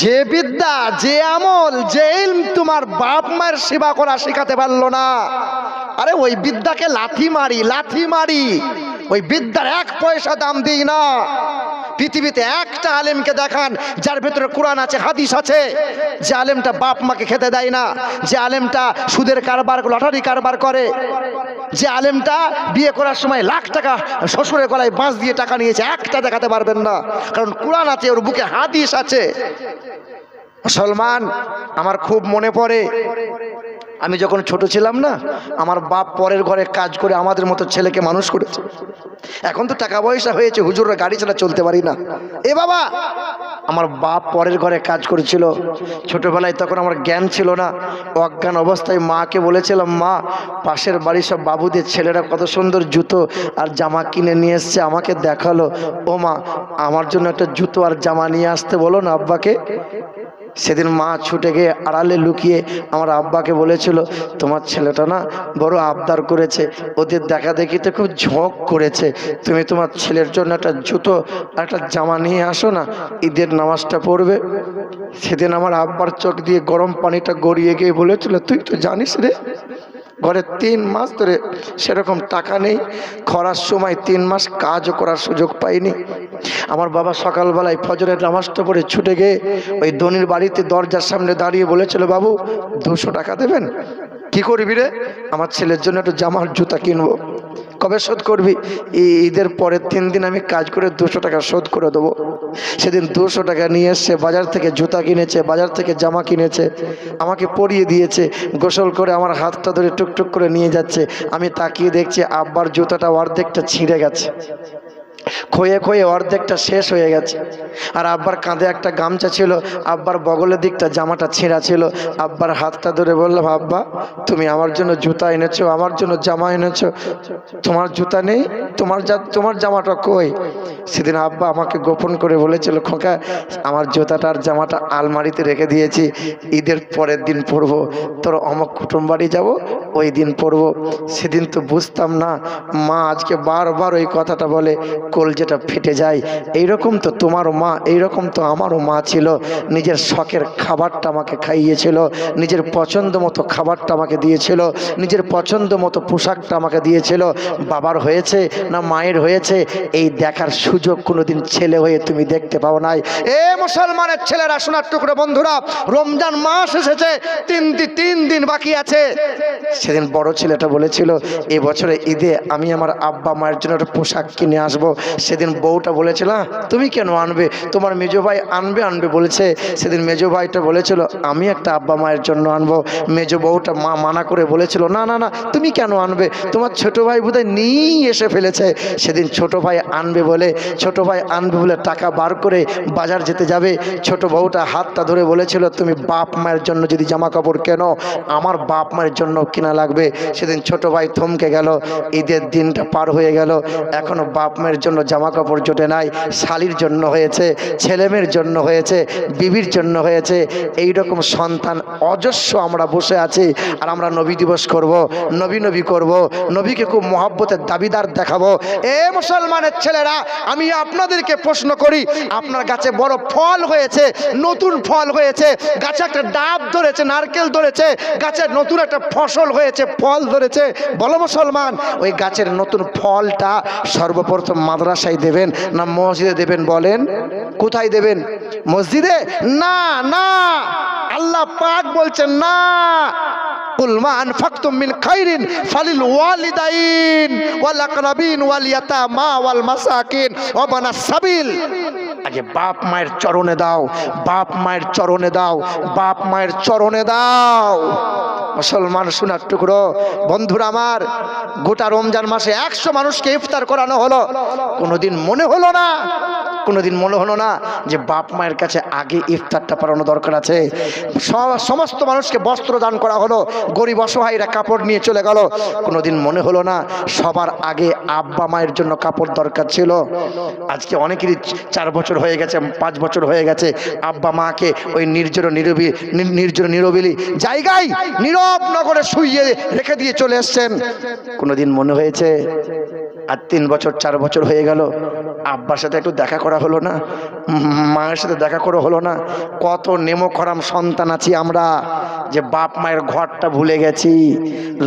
যে বিদ্যা, যে আমল, যে ইলম তোমার বাপ মায়ের সেবা করা শেখাতে পারলো না, আরে ওই বিদ্যাকে লাথি মারি, ওই বিদ্যার 1 পয়সা দাম দিই না। পৃথিবীতে একটা আলেমকে দেখান যার ভেতরে কোরআন আছে, হাদিস আছে, যে আলেমটা বাপ মাকে খেতে দেয় না, যে আলেমটা সুদের কারবার, লটারি কারবার করে, যে আলেমটা বিয়ে করার সময় লাখ টাকা শ্বশুরের গলায় বাঁশ দিয়ে টাকা নিয়েছে, একটা দেখাতে পারবেন না, কারণ কোরআন আছে, ওর বুকে হাদিস আছে। মুসলমান, আমার খুব মনে পড়ে, আমি যখন ছোট ছিলাম না, আমার বাপ পরের ঘরে কাজ করে আমাদের মতো ছেলেকে মানুষ করেছে। এখন তো টাকা পয়সা হয়েছে, হুজুররা গাড়ি চালা চলতে পারি না। এ বাবা, আমার বাপ পরের ঘরে কাজ করেছিল। ছোটবেলায় তখন আমার জ্ঞান ছিল না, অজ্ঞান অবস্থায় মাকে বলেছিলাম, মা পাশের বাড়ির সব বাবুদের ছেলেরা কত সুন্দর জুতো আর জামা কিনে নিয়ে এসছে, আমাকে দেখালো। ও মা, আমার জন্য একটা জুতো আর জামা নিয়ে আসতে বলো না আব্বাকে। সেদিন মা ছুটে গিয়ে আড়ালে লুকিয়ে আমার আব্বাকে বলেছিল, তোমার ছেলেটা না বড় আবদার করেছে, ওদের দেখা দেখিতে খুব ঝোঁক করেছে, তুমি তোমার ছেলের জন্য একটা জুতো আর একটা জামা নিয়ে আসো না, ঈদের নামাজটা পড়বে। সেদিন আমার আব্বার চোখ দিয়ে গরম পানিটা গড়িয়ে গিয়ে বলেছিল, তুই তো জানিস রে, ঘরে 3 মাস ধরে সেরকম টাকা নেই, খরার সময় 3 মাস কাজও করার সুযোগ পাইনি। আমার বাবা সকালবেলায় ফজরের নামাজটা পড়ে ছুটে গিয়ে ওই ধনির বাড়িতে দরজার সামনে দাঁড়িয়ে বলেছিল, বাবু 200 টাকা দেবেন? কি করবি রে? আমার ছেলের জন্য একটু জামার জুতা কিনবো। কবে শোধ করবি? ঈদের পরের 3 দিন আমি কাজ করে 200 টাকা শোধ করে দেবো। সেদিন 200 টাকা নিয়ে এসছে, বাজার থেকে জুতা কিনেছে, বাজার থেকে জামা কিনেছে, আমাকে পরিয়ে দিয়েছে, গোসল করে আমার হাতটা ধরে টুকটুক করে নিয়ে যাচ্ছে। আমি তাকিয়ে দেখছি আব্বার জুতাটা অর্ধেকটা ছিঁড়ে গেছে, ক্ষয়ে ক্ষয়ে অর্ধেকটা শেষ হয়ে গেছে। আর আব্বার কাঁধে একটা গামছা ছিল, আব্বার বগলের দিকটা জামাটা ছেঁড়া ছিল। আব্বার হাতটা ধরে বললাম, আব্বা তুমি আমার জন্য জুতা এনেছো, আমার জন্য জামা এনেছো, তোমার জুতা নেই, তোমার জামাটা কই? সেদিন আব্বা আমাকে গোপন করে বলেছিল, খোকা আমার জুতাটা আর জামাটা আলমারিতে রেখে দিয়েছি, ঈদের পরের দিন পরবো, তোর অমুক কুটুম বাড়ি যাবো ওই দিন পরবো। সেদিন তো বুঝতাম না, মা আজকে বারবার ওই কথাটা বলে, কলজেটা ফেটে যায়। এইরকম তো তোমারও মা, এইরকম তো আমারও মা ছিল, নিজের শখের খাবারটা আমাকে খাইয়েছিল, নিজের পছন্দ মতো খাবারটা আমাকে দিয়েছিল, নিজের পছন্দ মতো পোশাকটা আমাকে দিয়েছিল। বাবার হয়েছে না মায়ের হয়েছে এই দেখার সুযোগ কোনোদিন ছেলে হয়ে তুমি দেখতে পাও নাই। এ মুসলমানের ছেলেরা, সোনার টুকরো বন্ধুরা, রমজান মাস এসেছে, 3 দিন বাকি আছে। সেদিন বড় ছেলেটা বলেছিল, এবছরে ঈদে আমি আমার আব্বা মায়ের জন্য একটা পোশাক কিনে আসবো। সেদিন বউটা বলেছিল, তুমি কেন আনবে, তোমার মেজো ভাই আনবে বলেছে। সেদিন মেজো ভাইটা বলেছিল, আমি একটা আব্বা মায়ের জন্য আনবো। মেজো বউটা মানা করে বলেছিল, না না না তুমি কেন আনবে, তোমার ছোট ভাই বোধহয় নিয়ে এসে ফেলেছে। সেদিন ছোট ভাই আনবে বলে টাকা বার করে বাজার যেতে যাবে। ছোট বউটা হাতটা ধরে বলেছিল, তুমি বাপ মায়ের জন্য যদি জামা কাপড় কেনো, আমার বাপ মায়ের জন্য কিনা লাগবে। সেদিন ছোট ভাই থমকে গেল। ঈদের দিনটা পার হয়ে গেল, এখনো বাপ মায়ের জন্য জামা কাপড় জোটে নাই। শালির জন্য হয়েছে, ছেলেমেয়ের জন্য হয়েছে, বিবির জন্য হয়েছে। এই রকম সন্তান অজস্র আমরা বসে আছি। আর আমরা নবী দিবস করব, নবী করব, নবীকে খুব মহব্বতের দাবিদার দেখাবো। এ মুসলমানের ছেলেরা, আমি আপনাদেরকে প্রশ্ন করি, আপনার গাছে বড় ফল হয়েছে, নতুন ফল হয়েছে, গাছে একটা ডাব ধরেছে, নারকেল ধরেছে, গাছের নতুন একটা ফসল হয়েছে, ফল ধরেছে, বলো মুসলমান, ওই গাছের নতুন ফলটা সর্বপ্রথম মাদ্রাসায় দেবেন না মসজিদে দেবেন? বলেন কোথায় দেবেন? মসজিদে? না না, আল্লাহ পাক বলছেন না, কুল মা আনফাকতুম মিন খাইরিন ফালিল ওয়ালিদাইন ওয়াল আকরাবিন ওয়াল ইয়াতামা ওয়াল মাসাকিন ওয়া বানাস সাবিল। আগে বাপ মায়ের চরণে দাও, বাপ মায়ের চরণে দাও, বাপ মায়ের চরণে দাও। মুসলমান সোনার টুকরো বন্ধুরা আমার, গোটা রমজান মাসে 100 মানুষকে ইফতার করানো হলো, কোনোদিন মনে হলো না যে বাপ মায়ের কাছে আগে ইফতারটা পাঠানো দরকার আছে। সমস্ত মানুষকে বস্ত্র দান করা হলো, গরিব অসহায়রা কাপড় নিয়ে চলে গেল। কোনোদিন মনে হলো না সবার আগে আব্বা মায়ের জন্য কাপড় দরকার ছিল? আজকে অনেকেরই 4 বছর হয়ে গেছে, 5 বছর হয়ে গেছে, আব্বা মাকে ওই নির্জন নিরবিলি জায়গায় নীরব নগরে শুইয়ে রেখে দিয়ে চলে এসছেন। কোনোদিন মনে হয়েছে আর 3 বছর 4 বছর হয়ে গেল, আব্বার সাথে একটু দেখা করা হলো না, মায়ের সাথে দেখা করা হলো না? কত নেমোখরাম সন্তান আছি আমরা যে বাপ মায়ের ঘরটা ভুলে গেছি।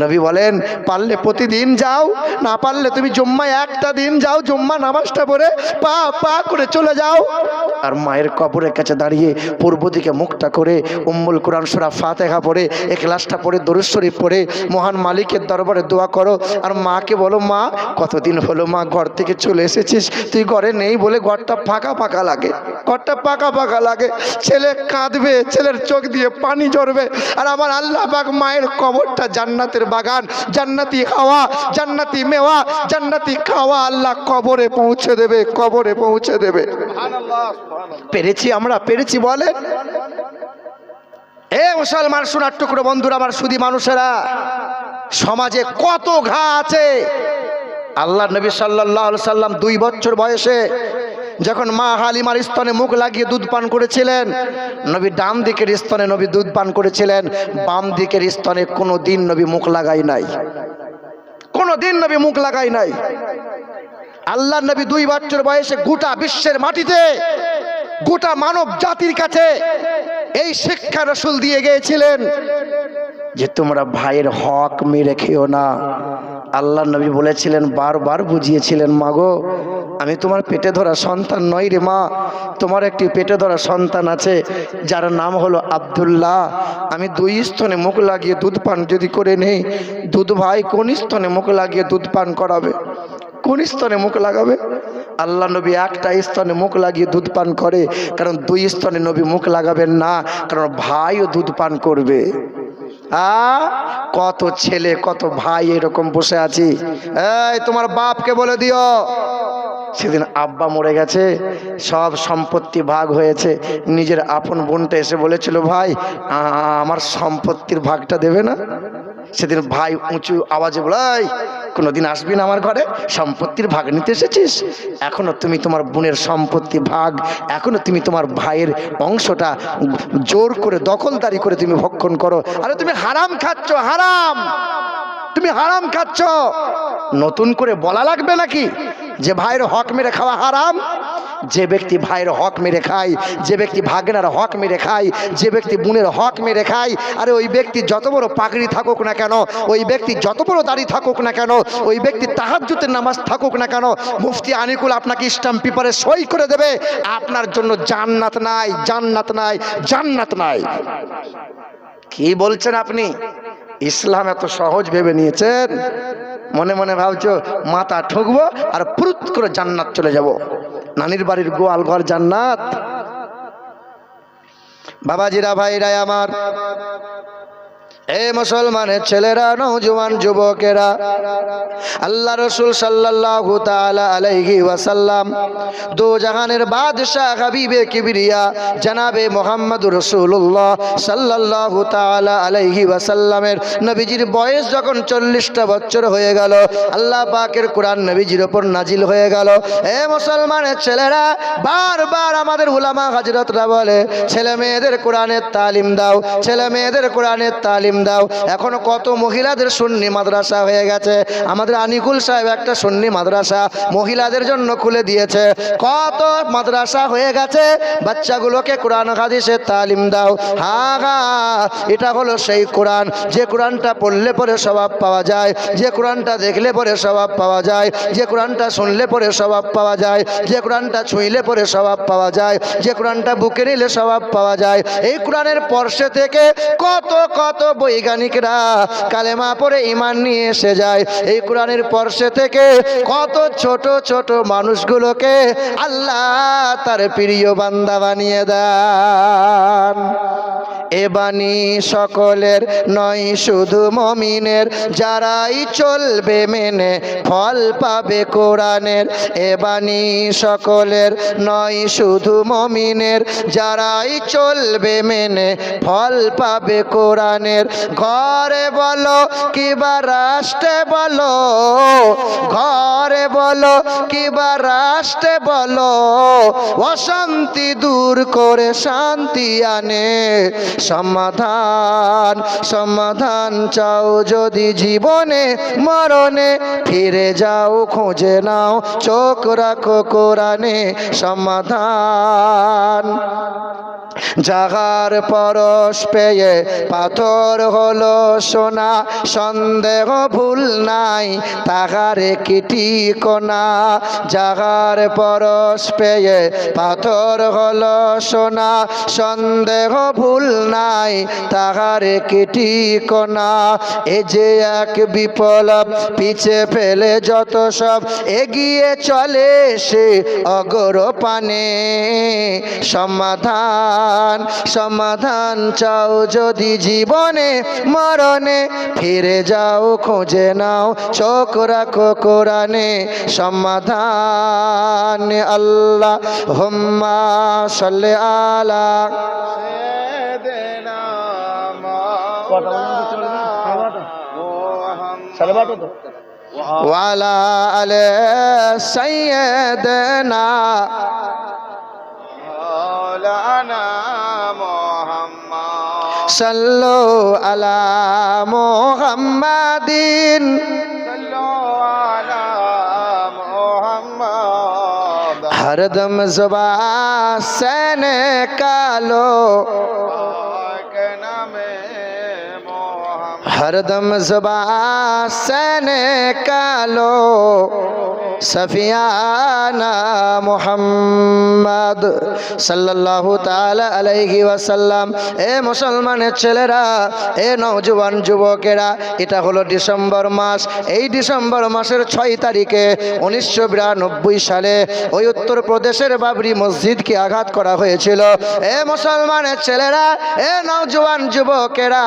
নবী বলেন, পারলে প্রতিদিন যাও, না পারলে তুমি জুম্মায় একটা দিন যাও, জুম্মা নামাজটা পড়ে পা করে চলে যাও। আর মায়ের কবরের কাছে দাঁড়িয়ে পূর্ব দিকে মুখটা করে উম্মুল কোরআন সূরা ফাতিহা পড়ে, ইখলাসটা পড়ে, দরুদ শরীফ পড়ে মহান মালিকের দরবারে দোয়া করো। আর মাকে বলো, মা কতদিন হলো মা ঘর থেকে চলে এসেছিস, তুই ঘরে নেই বলে ঘরটা ফাঁকা ফাঁকা লাগে। ছেলে কাঁদবে, ছেলের চোখ দিয়ে পানি ঝরবে, আর আমার আল্লাহ পাক মায়ের কবরটা জান্নাতের বাগান, জান্নাতি হাওয়া, জান্নাতি মেওয়া, জান্নাতি খাওয়া আল্লাহ কবরে পৌঁছে দেবে। আমরা পেরেছি বলেন? এ মুসলমান সোনার টুকরো বন্ধুরা আমার, সুধী মানুষেরা, সমাজে কত ঘা আছে। আল্লাহ নবী সাল্লাল্লাহু আলাইহি সাল্লাম 2 বছর বয়সে যখন মা হালিমার স্তনে মুখ লাগিয়ে দুধ পান করেছিলেন, নবী ডান দিকের স্তনে নবী দুধ পান করেছিলেন, বাম দিকের স্তনে কোনো দিন নবী মুখ লাগাই নাই, কোনো দিন নবী মুখ লাগাই নাই। আল্লাহর নবী 2 বছর বয়সে গোটা বিশ্বের মাটিতে, গোটা মানব জাতির কাছে এই শিক্ষা রাসূল দিয়ে গিয়েছিলেন যে তোমরা ভাইয়ের হক মেরে খেও না। আল্লাহ নবী বলেছিলেন, বারবার বুঝিয়েছিলেন, মাগো আমি তোমার পেটে ধরা সন্তান নই রে মা, তোমার একটি পেটে ধরা সন্তান আছে যার নাম হলো আব্দুল্লাহ। আমি 2 স্তনে মুখ লাগিয়ে দুধ পান যদি করে নেই, দুধ ভাই কোন স্তনে মুখ লাগিয়ে দুধ পান করাবে, কোন স্তনে মুখ লাগাবে? আল্লাহ নবী একটা স্তনে মুখ লাগিয়ে দুধ পান করে, কারণ 2 স্তনে নবী মুখ লাগাবেন না, কারণ ভাইও দুধ পান করবে। কত ছেলে কত ভাই এরকম বসে আছি, এই তোমার বাপকে বলে দিও, সেদিন আব্বা মরে গেছে, সব সম্পত্তি ভাগ হয়েছে, নিজের আপন বোনটা এসে বলেছিল, ভাই আমার সম্পত্তির ভাগটা দেবে না? সেদিন ভাই উঁচু আওয়াজে বলে, কোনোদিন আসবি না আমার ঘরে, সম্পত্তির ভাগ নিতে এসেছিস? এখনো তুমি তোমার বোনের সম্পত্তি ভাগ, এখনো তুমি তোমার ভাইয়ের অংশটা জোর করে দখলদারি করে তুমি ভক্ষণ করো। আরে তুমি হারাম খাচ্ছ, হারাম, তুমি হারাম খাচ্ছ। নতুন করে বলা লাগবে নাকি যে ভাইয়ের হক মেরে খাওয়া হারাম? যে ব্যক্তি ভাইয়ের হক মেরে খায়, যে ব্যক্তি ভাগনার হক মেরে খায়, যে ব্যক্তি বোনের হক মেরে খায়, আরে ওই ব্যক্তি যত বড় পাগড়ি থাকুক না কেন, ওই ব্যক্তি যত বড় দাড়ি থাকুক না কেন, ওই ব্যক্তি তাহাজ্জুদের নামাজ থাকুক না কেন, মুফতি আনিকুল আপনাকে স্ট্যাম্প পেপারে সই করে দেবে, আপনার জন্য জান্নাত নাই, জান্নাত নাই, জান্নাত নাই। কি বলছেন আপনি? ইসলাম এত সহজ ভেবে নিয়েছেন? মনে মনে ভাবছো মাথা ঠুকবো আর পুরুত করে জান্নাত চলে যাব। নানির বাড়ির গোয়াল ঘর জান্নাত। বাবাজিরা, ভাইরা আমার, এ মুসলমানের ছেলেরা, নওজোয়ান যুবকেরা, আল্লাহ রাসূল সাল্লাল্লাহু তাআলা আলাইহি ওয়াসাল্লাম দো জাহানের বাদশাহ হাবিবে কিবরিয়া জনাবে মুহাম্মদুর রাসূলুল্লাহ সাল্লাল্লাহু তাআলা আলাইহি ওয়াসাল্লামের নবীজির বয়স যখন 40টা বছর হয়ে গেল, আল্লাহ পাকের কোরআন নবীজির উপর নাজিল হয়ে গেল। এ মুসলমানের ছেলেরা, বারবার আমাদের উলামা হযরতরা বলে, ছেলে মেয়েদের কোরআনের তালিম দাও, ছেলে মেয়েদের কোরআনের তালিম দাও। এখন কত মহিলাদের সুন্নি মাদ্রাসা হয়ে গেছে। আমাদের আনিকুল সাহেব একটা সুন্নি মাদ্রাসা মহিলাদের জন্য খুলে দিয়েছে। কত মাদ্রাসা হয়ে গেছে, বাচ্চাগুলোকে কোরআন হাদিসের তালিম দাও। হ্যাঁ, এটা হলো সেই কোরআন, যে কোরআনটা পড়লে পরে স্বভাব পাওয়া যায়, যে কোরআনটা দেখলে পরে স্বভাব পাওয়া যায়, যে কোরআনটা শুনলে পরে স্বভাব পাওয়া যায়, যে কোরআনটা ছুঁইলে পরে স্বভাব পাওয়া যায়, যে কোরআনটা বুকে নিলে স্বভাব পাওয়া যায়। এই কোরআনের পর্শে থেকে কত কত বৈজ্ঞানিকরা কালেমা পড়ে ঈমান নিয়ে এসে যায়। এই কোরআনের পর্শে থেকে কত ছোট ছোট মানুষগুলোকে আল্লাহ তার প্রিয় বান্দা বানিয়ে দেন। এ বাণী সকলের নয়, শুধু মুমিনের, যারাই চলবে মেনে ফল পাবে কোরআনের। এ বাণী সকলের নয়, শুধু মুমিনের, যারাই চলবে মেনে ফল পাবে কোরআনের। ঘরে বলো কিবা রাষ্ট্রে বলো, ঘরে বলো কিবা রাষ্ট্রে বলো, অশান্তি দূর করে শান্তি আনে। সমাধান সমাধান চাও যদি জীবনে মরণে, ফিরে যাও খুঁজে নাও, চোখ রাখো কোরআনে। সমাধান জাগার পরশ পেয়ে পাথর হলো সোনা, সন্দেহ ভুল নাই তাহারে কি ঠিকানা। জাগার পরশ পেয়ে পাথর হলো সোনা, সন্দেহ ভুল নাই তাহারে কি ঠিকানা। এ যে এক বিপ্লব, পিছে ফেলে যত সব এগিয়ে চলে সে অগ্রপানে। সমাধান সমাধান চাও যদি জীবনে মরণে, ফিরে যাও খুঁজে নাও, চোখ রাখো কোরআনে। সমাধান আল্লাহ হুম্মা সাল্লি আলা ওয়ালা আলে সাইয়্যিদিনা সাল্লু আলা মুহাম্মাদিন हरदम ज़ुबान से निकालो हरदम ज़ुबान से निकालो सफियाना मुहम्मद सल्लल्लाहु ताला अलैहि वसल्लम। ए मुसलमाনের ছেলেরা, এ নওজোয়ান যুবকেরা, এটা হলো ডিসেম্বর মাস। এই ডিসেম্বর মাসের 6 তারিখে 1992 সালে ওই উত্তরপ্রদেশের বাবরি মসজিদকে আঘাত করা হয়েছিল। এ মুসলমানের ছেলেরা, এ নওজোয়ান যুবকেরা,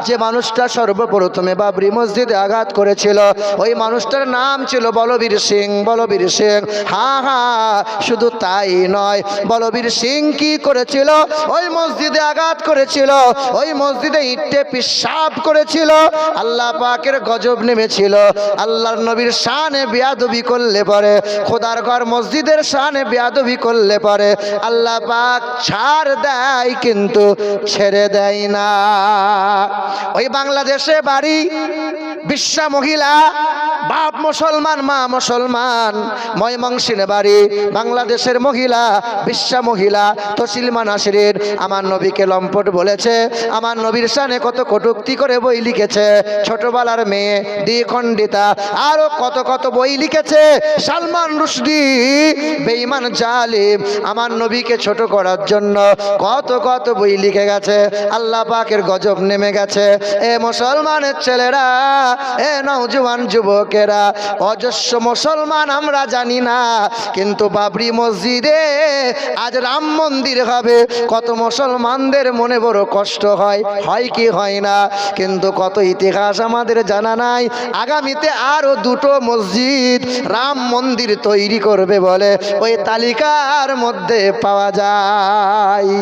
যে মানুষটা সর্বপ্রথমে বাবরি মসজিদে আঘাত করেছিল ওই মানুষটার নাম ছিল বলবীর সিং। বলবীর সিং, হ্যাঁ হ্যাঁ, শুধু তাই নয়, বলবীর সিং কি করেছিল? ওই মসজিদে আঘাত করেছিল, ওই মসজিদে ইটে পেশাব করেছিল। আল্লাহ পাকের গজব নেমেছিল। আল্লাহর নবীর শানে বেয়াদবি করলে পরে, খোদার ঘর মসজিদের শানে বেয়াদবি করলে পরে আল্লাহ পাক ছাড় দেয়, কিন্তু ছেড়ে দেয় না। ওই বাংলাদেশে বাড়ি, বিশ্বা মহিলা, বাপ মুসলমান, মা মুসলমান, ময়মনসিংহে বাড়ি, বাংলাদেশের মহিলা, বিশ্বা মহিলা তসলিমা নাসরিন আমার নবীকে লম্পট বলেছে, আমার নবীর শানে কত কটূক্তি করে বই লিখেছে। ছোটবেলার মেয়ে, দ্বিখণ্ডিতা, আরো কত কত বই লিখেছে। সালমান রুশদি বেঈমান জালিম আমার নবীকে ছোট করার জন্য কত কত বই লিখে গেছে। আল্লাহ পাকের গজব নেমে গেছে। এ মুসলমানের ছেলেরা, এ নওজোয়ান যুবকেরা, অজস্র মুসলমান আমরা জানি না, কিন্তু বাবরি মসজিদে আজ রাম মন্দির হবে। কত মুসলমানদের মনে বড় কষ্ট হয়, হয় কি হয় না? কিন্তু কত ইতিহাস আমাদের জানা নাই। আগামীতে আরো 2টো মসজিদ রাম মন্দির তৈরি করবে বলে ওই তালিকার মধ্যে পাওয়া যায়।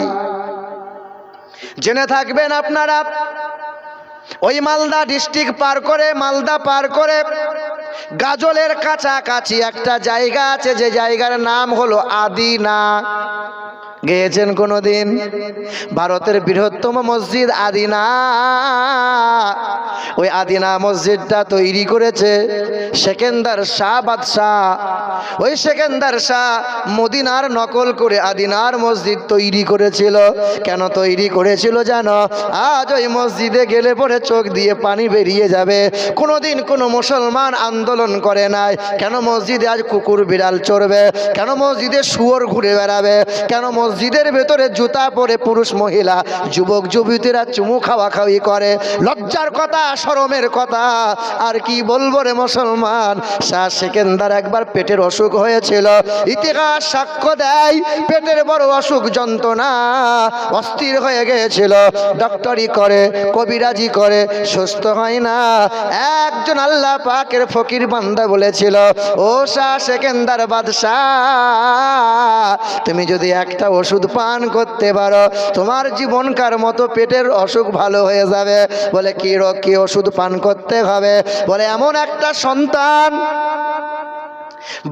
জেনে থাকবেন আপনারা, ওই মালদা ডিস্ট্রিক্ট পার করে, মালদা পার করে গাজলের কাছাকাছি একটা জায়গা আছে, যে জায়গার নাম হলো আদিনা। গিয়েছেন কোনোদিন? ভারতের বৃহত্তম মসজিদ আদিনা। ওই আদিনা মসজিদটা তৈরি করেছে সেকেন্দার শাহ বাদশাহ। ওই সেকেন্দার শাহ মদিনার নকল করে আদিনার মসজিদ তৈরি করেছিল। কেন তৈরি করেছিল জানো? আজ ওই মসজিদে গেলে পরে চোখ দিয়ে পানি বেরিয়ে যাবে। কোনোদিন কোনো মুসলমান আন্দোলন করে নাই। কেন মসজিদে আজ কুকুর বিড়াল চড়বে? কেন মসজিদে শুয়োর ঘুরে বেড়াবে? কেন মসজিদের ভেতরে জুতা পরে পুরুষ মহিলা যুবক যুবতীরা চুমু খাওয়াখাওয়ি করে? লজ্জার কথা, শরমের কথা। আর কি বলবো রে মুসলমান, শাহ সেকেন্দার একবার পেটের অসুখ হয়েছিল। ইতিহাস সাক্ষ্য দেয় পেটের বড় অসুখ, যন্ত্রণা, অস্থির হয়ে গিয়েছিল। ডক্টরি করে, কবিরাজি করে, সুস্থ হয় না। একজন আল্লাহ পাকের ফকির বান্দা বলেছিল, ও শাহ সেকেন্দার বাদশাহ, তুমি যদি একটা ওষুধ পান করতে পারো তোমার জীবনকার মতো পেটের অসুখ ভালো হয়ে যাবে। বলে কি রোগ, কি ওষুধ পান করতে হবে? বলে এমন একটা সন্তান,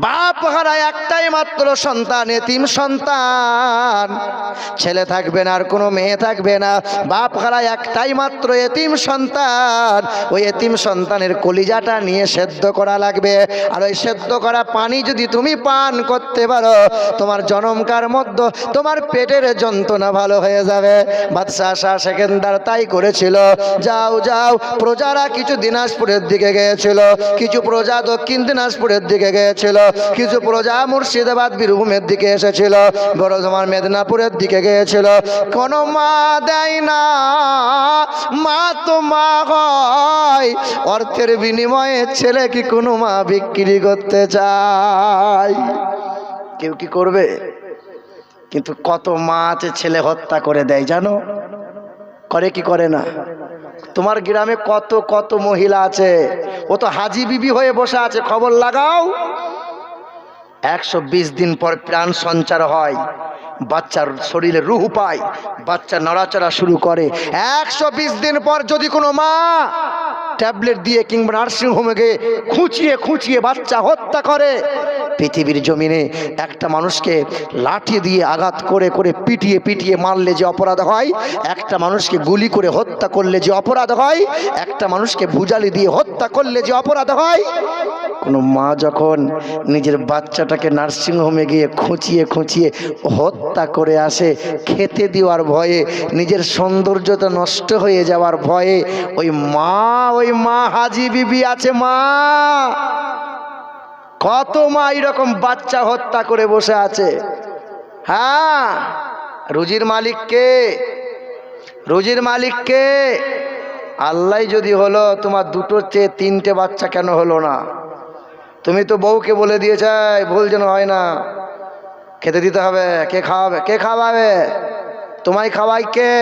বাপ হারায় একটাই মাত্র সন্তান, এতিম সন্তান, ছেলে থাকবে না আর কোনো মেয়ে থাকবে না, বাপ হারায় একটাই মাত্র এতিম সন্তান। ওই এতিম সন্তানের কলিজাটা নিয়ে সেদ্ধ করা লাগবে। আর ওই সেদ্ধ করা পানি যদি তুমি পান করতে পারো তোমার জনমকার মধ্যে তোমার পেটের যন্ত্রণা ভালো হয়ে যাবে। বাদশাহ শাহ সেকেন্দার তাই করেছিল। যাও যাও, প্রজারা কিছু দিনাজপুরের দিকে গিয়েছিল, কিছু প্রজা দক্ষিণ দিনাজপুরের দিকে গিয়েছিল, কিছু প্রজা মুর্শিদাবাদ বীরভূমের দিকে এসেছিল, বর্ধমান মেদিনীপুরের দিকে গিয়েছিল। কোন মা দেয় না, মা তো মা হয়। অর্থের বিনিময়ে ছেলে কি কোনো মা বিক্রি করতে চায়? কেউ কি করবে? কিন্তু কত মা আছে ছেলে হত্যা করে দেয় জানো? করে কি করে না? তোমার গ্রামে কত কত মহিলা আছে, ও তো হাজি বিবি হয়ে বসে আছে। খবর লাগাও, 120 দিন পর প্রাণ সঞ্চার হয়, বাচ্চার শরীরে রুহ পায়, বাচ্চা নড়াচড়া শুরু করে। 120 দিন পর যদি কোনো মা ট্যাবলেট দিয়ে কিংবা নার্সিংহোমে গিয়ে খুঁচিয়ে খুঁচিয়ে বাচ্চা হত্যা করে, পৃথিবীর জমিনে একটা মানুষকে লাঠি দিয়ে আঘাত করে করে পিটিয়ে পিটিয়ে মারলে যে অপরাধ হয়, একটা মানুষকে গুলি করে হত্যা করলে যে অপরাধ হয়, একটা মানুষকে ভুজালি দিয়ে হত্যা করলে যে অপরাধ হয়, কোনো মা যখন নিজের বাচ্চাটাকে নার্সিংহোমে গিয়ে খুঁচিয়ে খুঁচিয়ে হত্যা করে আসে খেতে দেওয়ার ভয়ে, নিজের সৌন্দর্যতা নষ্ট হয়ে যাওয়ার ভয়ে, ওই মা হাজি বিবি আছে, মা কত মা এরকম বাচ্চা হত্যা করে বসে আছে। হ্যাঁ, রুজির মালিক কে? রুজির মালিক কে? আল্লাহ যদি হলো, তোমার দুটোর চেয়ে তিনটে বাচ্চা কেন হলো না? তুমি তো বউকে বলে দিয়েছে ভুল যেন হয় না, খেতে দিতে হবে। কে খাওয়াবে? কে খাওয়াবে? তোমায় খাওয়াই কে?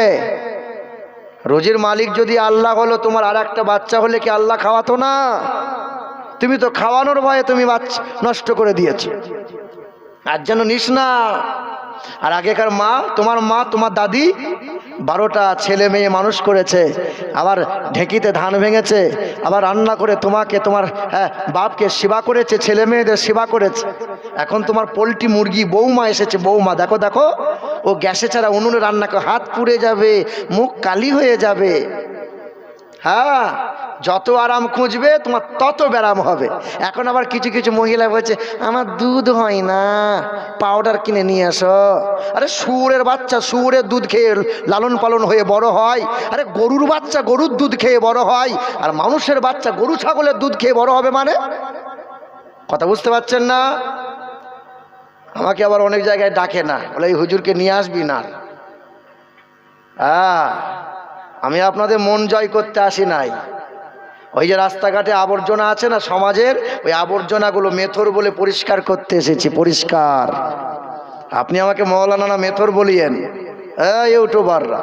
রুজির মালিক যদি আল্লাহ হলো, তোমার আর একটা বাচ্চা হলে কি আল্লাহ খাওয়াতো না? তুমি তো খাওয়ানোর ভয়ে তুমি বাচ্চা নষ্ট করে দিয়েছো, আর যেন নিস না। আর আগেকার মা, তোমার দাদি 12টা ছেলে মেয়ে মানুষ করেছে, আবার ঢেঁকিতে ধান ভেঙেছে, আবার রান্না করে তোমাকে তোমার বাপকে সেবা করেছে, ছেলে মেয়েদের সেবা করেছে। এখন তোমার পোলট্রি মুরগি বৌমা এসেছে, বৌমা দেখো দেখো ও গ্যাসে ছাড়া উনুনে রান্না করে, হাত পুড়ে যাবে, মুখ কালি হয়ে যাবে। হ্যাঁ, যত আরাম খুঁজবে তোমার তত ব্যারাম হবে। এখন আবার কিছু কিছু মহিলা বলছে আমার দুধ হয় না, পাউডার কিনে নিয়ে আসো। আরে শুয়োরের বাচ্চা শুয়োরের দুধ খেয়ে লালন পালন হয়ে বড় হয়, আরে গরুর বাচ্চা গরুর দুধ খেয়ে বড় হয়, আর মানুষের বাচ্চা গরু ছাগলের দুধ খেয়ে বড় হবে। মানে কথা বুঝতে পারছেন না? আমাকে আবার অনেক জায়গায় ডাকে না, বলে এই হুজুরকে নিয়ে আসবি না। হ্যাঁ, আমি আপনাদের মন জয় করতে আসি নাই। ওই যে রাস্তাঘাটে আবর্জনা আছে না সমাজের, ওই আবর্জনাগুলো মেথর বলে পরিষ্কার করতে এসেছি। পরিষ্কার। আপনি আমাকে মৌলানা না মেথর বলিয়েন, ইউটিউবাররা।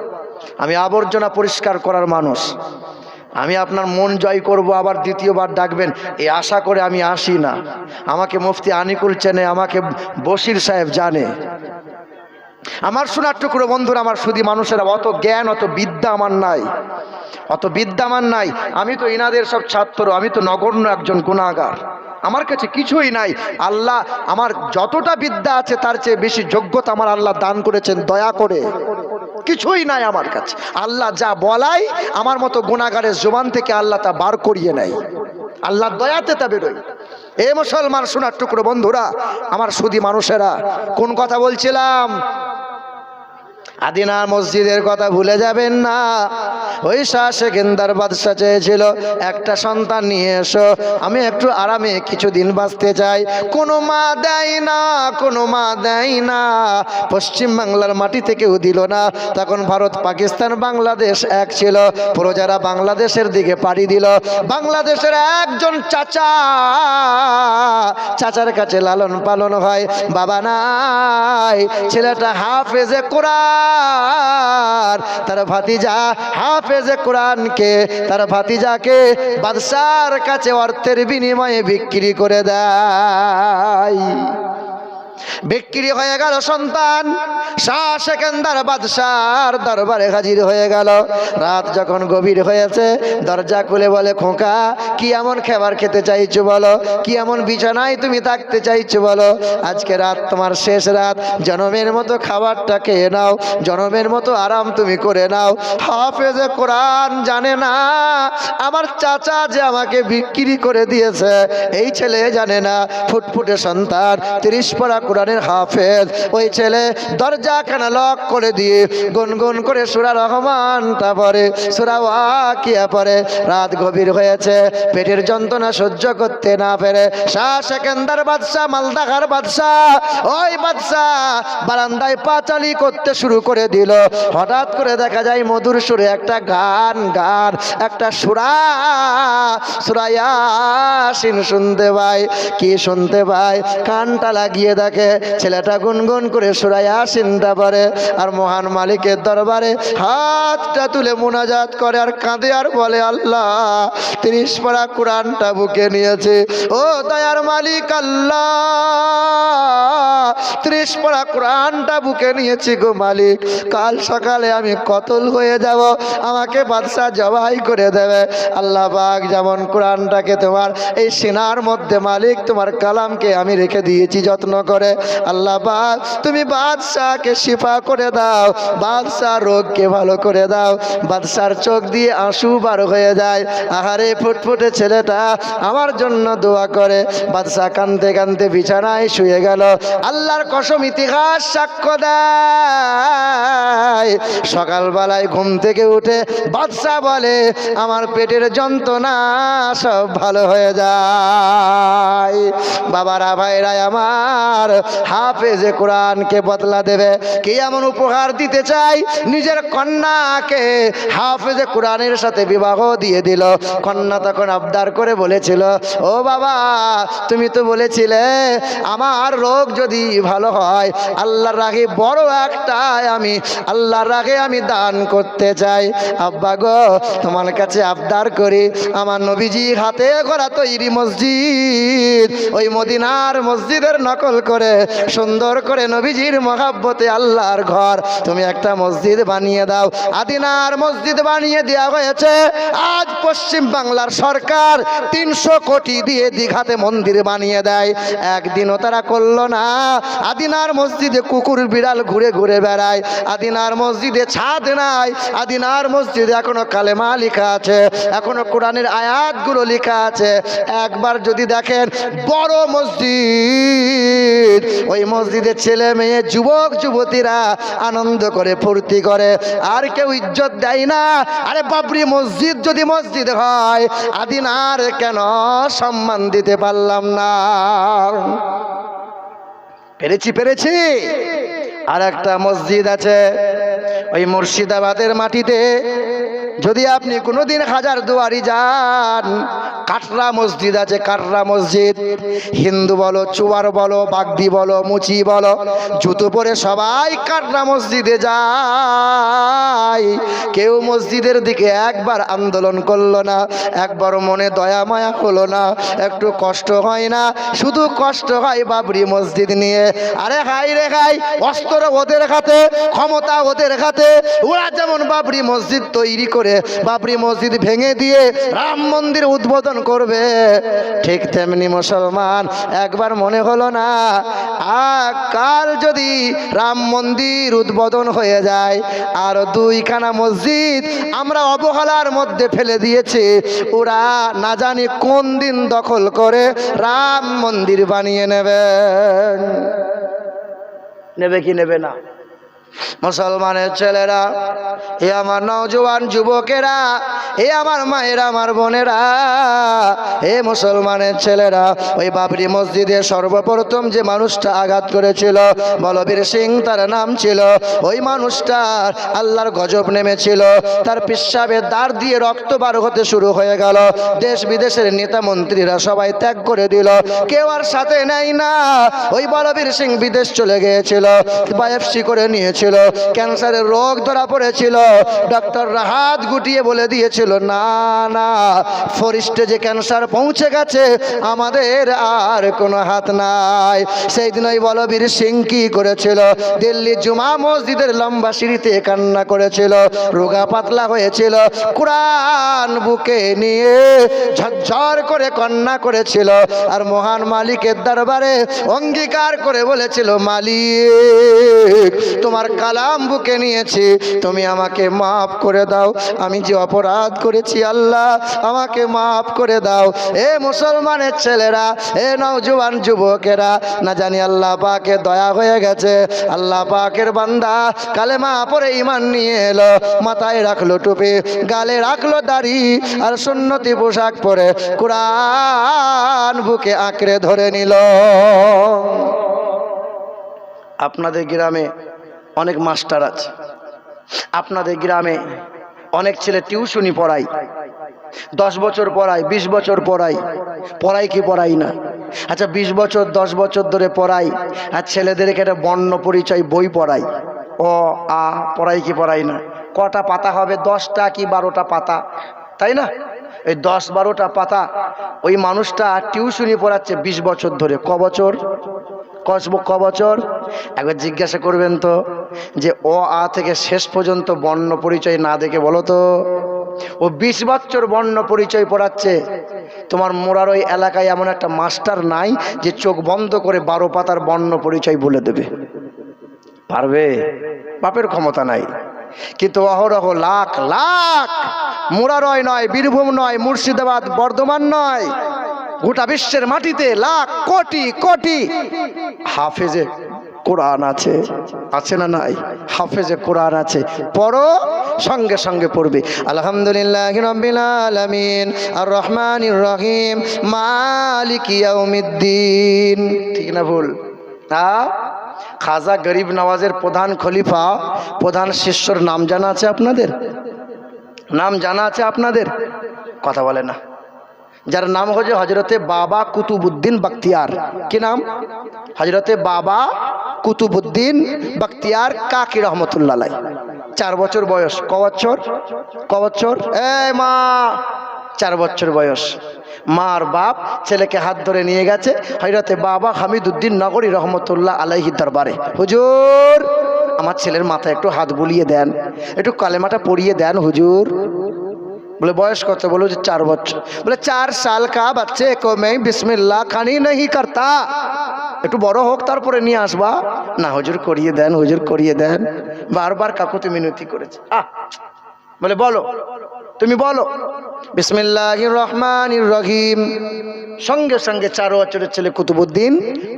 আমি আবর্জনা পরিষ্কার করার মানুষ। আমি আপনার মন জয় করব, আবার দ্বিতীয়বার ডাকবেন এই আশা করে আমি আসি না। আমাকে মুফতি আনিকুল চেনে, আমাকে বশির সাহেব জানে। আমার শোনার টুকরো বন্ধুরা, আমার শুধু মানুষেরা, অত জ্ঞান অত বিদ্যা আমার নাই, অত বিদ্যা আমার নাই। আমি তো ইনাদের সব ছাত্র, আমি তো নগণ্য একজন গুনাহগার, আমার কাছে কিছুই নাই। আল্লাহ আমার যতটা বিদ্যা আছে তার চেয়ে বেশি যোগ্যতা আমার আল্লাহ দান করেছেন দয়া করে। কিছুই নাই আমার কাছে। আল্লাহ যা বলাই আমার মতো গুনাহগারের জবান থেকে আল্লাহ তা বার করিয়ে নেয়, আল্লাহর দয়াতে তা বেরোয়। এ মুসলমান শোনার টুকরো বন্ধুরা, আমার শুধু মানুষেরা, কোন কথা বলছিলাম? আদিনা মসজিদের কথা ভুলে যাবেন না। ওই শাহ সেকেন্দার বাদশাহ চেয়েছিল একটা সন্তান নিয়ে এসো, আমি একটু আরামে কিছুদিন বাঁচতে চাই। কোনো মা দেয় না, কোনো মা দেয় না। পশ্চিম বাংলার মাটি থেকেও দিল না। তখন ভারত পাকিস্তান বাংলাদেশ এক ছিল। প্রজারা বাংলাদেশের দিকে পাড়ি দিল। বাংলাদেশের একজন চাচার কাছে লালন পালন হয়, বাবা নাই, ছেলেটা হাফেজে কোরআন, তার ভাতিজা হাফেজে কোরআনকে, তার ভাতিজাকে বাদশার কাছে অর্থের বিনিময়ে বিক্রি করে দেয়। বিক্রি হয়ে গেল সন্তান, শাহ সেকেন্দার বাদশার দরবারে হাজির হয়ে গেল। রাত যখন গভীর হয়েছে, দরজা খুলে বলে, খোকা কি এমন খাবার খেতে চাইছো বলো, কি এমন বিছানায় তুমি থাকতে চাইছো বলো। আজকে রাত তোমার শেষ রাত, জনমের মতো খাবারটা খেয়ে নাও, জনমের মতো আরাম তুমি করে নাও। হাফেজে কোরআন জানে না আমার চাচা যে আমাকে বিক্রি করে দিয়েছে, এই ছেলে জানে না। ফুটফুটে সন্তান, 30 পারা কোরআনের হাফেজ, ওই ছেলে দরজাখানা লক করে দিয়ে গুনগুন করে সূরা রহমানটা পড়ে, সূরা ওয়াকিয়া পড়ে। রাত গভীর হয়েছে, পেটের যন্ত্রণা সহ্য করতে না পেরে শাহ সেকেন্দার বাদশাহ, মালদাহার বাদশাহ, ওই বাদশাহ বারান্দায় পাঁচালি করতে শুরু করে দিল। হঠাৎ করে দেখা যায় মধুর সুরে একটা গান একটা সূরা ইয়াসিন শুনতে পায়। কি শুনতে পায়? কানটা লাগিয়ে দেখে ছেলেটা গুনগুন করে সূরা ইয়াসিনটা পড়ে, আর মহান মালিকের দরবারে হাতটা তুলে মুনাজাত করে আর কাঁদে আর বলে, আল্লাহ 30 পারা কোরআনটা বুকে নিয়েছে। ও দয়ার মালিক আল্লাহ, 36 পারা কোরআনটা বুকে নিয়েছি গো মালিক, কাল সকালে আমি কতল হয়ে যাব, আমাকে বাদশা জবাই করে দেবে। আল্লাহ পাক যেমন কোরআনটাকে তোমার এই সিনার মধ্যে মালিক তোমার কালামকে আমি রেখে দিয়েছি যত্ন করে, আল্লাহ পাক তুমি বাদশাকে শিফা করে দাও, বাদশার রোগকে ভালো করে দাও। বাদশার চোখ দিয়ে আঁসু বার হয়ে যায়, আহারে ফুটফুটে ছেলেটা আমার জন্য দোয়া করে। বাদশা কাঁদতে কাঁদতে বিছানায় শুয়ে গেল। আল্লাহর কসম ইতিহাস সাক্ষ্য দেয়, সকালবেলায় ঘুম থেকে উঠে বাদশা বলে আমার পেটের যন্ত্রণা সব ভালো হয়ে যায়। বাবারা ভাইরা আমার, হাফেজে কোরআনকে বদলা দেবে কে এমন উপহার দিতে চাই, নিজের কন্যাকে হাফেজে কোরআনের সাথে বিবাহ দিয়ে দিল। কন্যা তখন আবদার করে বলেছিল, ও বাবা তুমি তো বলেছিলে আমার রোগ যদি ভালো হয় আল্লাহর রাগে বড় একটা আমি আল্লাহর রাগে আমি দান করতে চাই। আব্বা গো তোমার কাছে আবদার করি, আমার নবীজি হাতে গড়া তৈরি মসজিদ, ওই মদিনার মসজিদের নকল করে সুন্দর করে নবীজির মহাব্বতে আল্লাহর ঘর তুমি একটা মসজিদ বানিয়ে দাও। আদিনার মসজিদ বানিয়ে দেওয়া হয়েছে। আজ পশ্চিম বাংলার সরকার 300 কোটি দিয়ে দীঘাতে মন্দির বানিয়ে দেয়, একদিনও তারা করলো না। আদিনার মসজিদে কুকুর বিড়াল ঘুরে ঘুরে বেড়ায়, আদিনার মসজিদে ছাদ নাই, আদিনার মসজিদে এখনো কালেমা লেখা আছে, এখনো কোরআনের আয়াতগুলো লেখা আছে। একবার যদি দেখেন বড় মসজিদ, ওই মসজিদের ছেলে মেয়ে যুবক যুবতীরা আনন্দ করে ফুর্তি করে, আর কেউ ইজ্জত দেয় না। আরে বাবরি মসজিদ যদি মসজিদ হয়, আদিনার কেন সম্মান দিতে পারলাম না? পেরেছি। আর একটা মসজিদ আছে ওই মুর্শিদাবাদের মাটিতে, যদি আপনি কোনোদিন হাজারদুয়ারি যান, কাটরা মসজিদ আছে, কাটরা মসজিদ। হিন্দু বলো, চুয়ার বলো, বাগদি বলো, মুচি বলো, জুতো পরে সবাই কাটরা মসজিদে যায়। কেউ মসজিদের দিকে একবার আন্দোলন করলো না, একবার মনে দয়া মায়া হলো না, একটু কষ্ট হয় না? শুধু কষ্ট হয় বাবরি মসজিদ নিয়ে। আরে হাই রে হাই, অস্ত্র ওদের হাতে, ক্ষমতা ওদের হাতে। ওরা যেমন বাবরি মসজিদ তৈরি করে বাবরি মসজিদ ভেঙে দিয়ে রাম মন্দির উদ্বোধন করবে, ঠিক তেমনি মুসলমান একবার মনে হলো না, কাল যদি রাম মন্দির উদ্বোধন হয়ে যায় আর 2খানা মসজিদ আমরা অবহেলার মধ্যে ফেলে দিয়েছি, ওরা না জানি কোন দিন দখল করে রাম মন্দির বানিয়ে নেবে কি নেবে না? মুসলমানের ছেলেরা, এ আমার নওজোয়ান যুবকেরা, এ আমার মায়েরা, আমার বোনেরা, এ মুসলমানের ছেলেরা, ওই বাবরি মসজিদে সর্বপ্রথম যে মানুষটা আঘাত করেছিল বলবীর সিং তার নাম ছিল, ওই মানুষটার আল্লাহর গজব নেমেছিল, তার পেশাবের দ্বার দিয়ে রক্ত বার হতে শুরু হয়ে গেল। দেশ বিদেশের নেতা মন্ত্রীরা সবাই ত্যাগ করে দিল, কেউ আর সাথে নেই না। ওই বলবীর সিং বিদেশ চলে গিয়েছিল, বায়োপসি করে নিয়েছিল, ক্যান্সারের রোগ ধরা পড়েছিল। ডক্টর রাহাত গুটিয়ে বলে দিয়েছিল, না না, ফরিস্টে যে ক্যান্সার পৌঁছে গেছে, আমাদের আর কোনো হাত নাই। সেই দিন ওই বলবীর সিং কি করেছিল? দিল্লি জুমা মসজিদের লম্বা সিঁড়িতে কান্না করেছিল, রোগা পাতলা হয়েছিল, কোরআন বুকে নিয়ে ঝরঝর করে কান্না করেছিল, আর মহান মালিকের দরবারে অঙ্গীকার করে বলেছিল, মালিক তোমার কালাম বুকে নিয়েছি, তুমি আমাকে মাফ করে দাও, আমি যে অপরাধ করেছি আল্লাহ আমাকে মাফ করে দাও। এ মুসলমানের ছেলেরা, এ নওজোয়ান যুবকেরা, না জানি আল্লাহ পাকের দয়া হয়ে গেছে, আল্লাহ পাকের বান্দা কালেমা পড়ে ঈমান নিয়ে এলো, মাথায় রাখলো টুপি, গালে রাখলো দাড়ি, আর সুন্নতি পোশাক পরে কোরআন বুকে আঁকড়ে ধরে নিল। আপনাদের গ্রামে অনেক মাস্টার আছে, আপনাদের গ্রামে অনেক ছেলে টিউশনি পড়ায়, 10 বছর পড়ায়, 20 বছর পড়ায়, পড়াই কি পড়াই না? আচ্ছা 20 বছর 10 বছর ধরে পড়াই, আর ছেলেদেরকে একটা বর্ণ পরিচয় বই পড়াই, অ আ পড়াই কি পড়াই না? কটা পাতা হবে? 10টা কি 12টা পাতা, তাই না? এই 10-12টা পাতা ওই মানুষটা টিউশনি পড়াচ্ছে 20 বছর ধরে। ক বছর? একবার জিজ্ঞাসা করবেন তো যে অ আ থেকে শেষ পর্যন্ত বর্ণ পরিচয় না দেখে বলো তো, ও 20 বছর বর্ণ পরিচয় পড়াচ্ছে। তোমার মোড়ার ওই এলাকায় এমন একটা মাস্টার নাই যে চোখ বন্ধ করে 12 পাতার বর্ণ পরিচয় বলে দেবে? পারবে? বাপের ক্ষমতা নাই। কিন্তু অহরহ লাখ লাখ, মুরারয় নয়, বীরভূম নয়, মুর্শিদাবাদ, বর্ধমান নয়, গোটা বিশ্বের মাটিতে লাখ কোটি কোটি হাফেজে কোরআন আছে। আছে না নাই? হাফেজে কোরআন আছে। পড়ো, সঙ্গে সঙ্গে পড়বে আলহামদুলিল্লাহি রাব্বিল আলামিন আর রহমানির রহিম মালিকি ইয়াউমিদ্দিন। ঠিক না ভুল? খাজা গরিব নওয়াজের প্রধান খলিফা, প্রধান শিষ্যর নাম জানা আছে আপনাদের? নাম জানা আছে আপনাদের? কথা বলে না। যার নাম হচ্ছে হজরতে বাবা কুতুবউদ্দিন বখতিয়ার। কি নাম? হজরতে বাবা কুতুবউদ্দিন বখতিয়ার কাকি রহমতুল্লাহ আলাইহি। 4 বছর বয়স। ক বছর? এই মা, 4 বছর বয়স। মা আর বাপ ছেলেকে হাত ধরে নিয়ে গেছে হযরতে বাবা হামিদউদ্দিন নগরী রহমতুল্লাহ আলাইহি দরবারে। হুজুর, আমার ছেলের মাথায় একটু হাত বুলিয়ে দেন, একটু কালেমাটা পড়িয়ে দেন হুজুর। বলে বয়স কত? বলো যে 4 বছর। বলে 4 সাল কা বাচ্চে কো मैं বিসমিল্লাহ খানি नहीं करता। একটু বড় হোক তারপরে নিয়ে আসবা। না হুজুর করিয়ে দেন, হুজুর করিয়ে দেন। বারবার কাকুতি মিনতি করেছে। বলে বলো, তুমি বলো বিসমিল্লাহির রহমানির রহিম। সঙ্গে সঙ্গে 4 বছরের ছেলে কুতুবউদ্দিন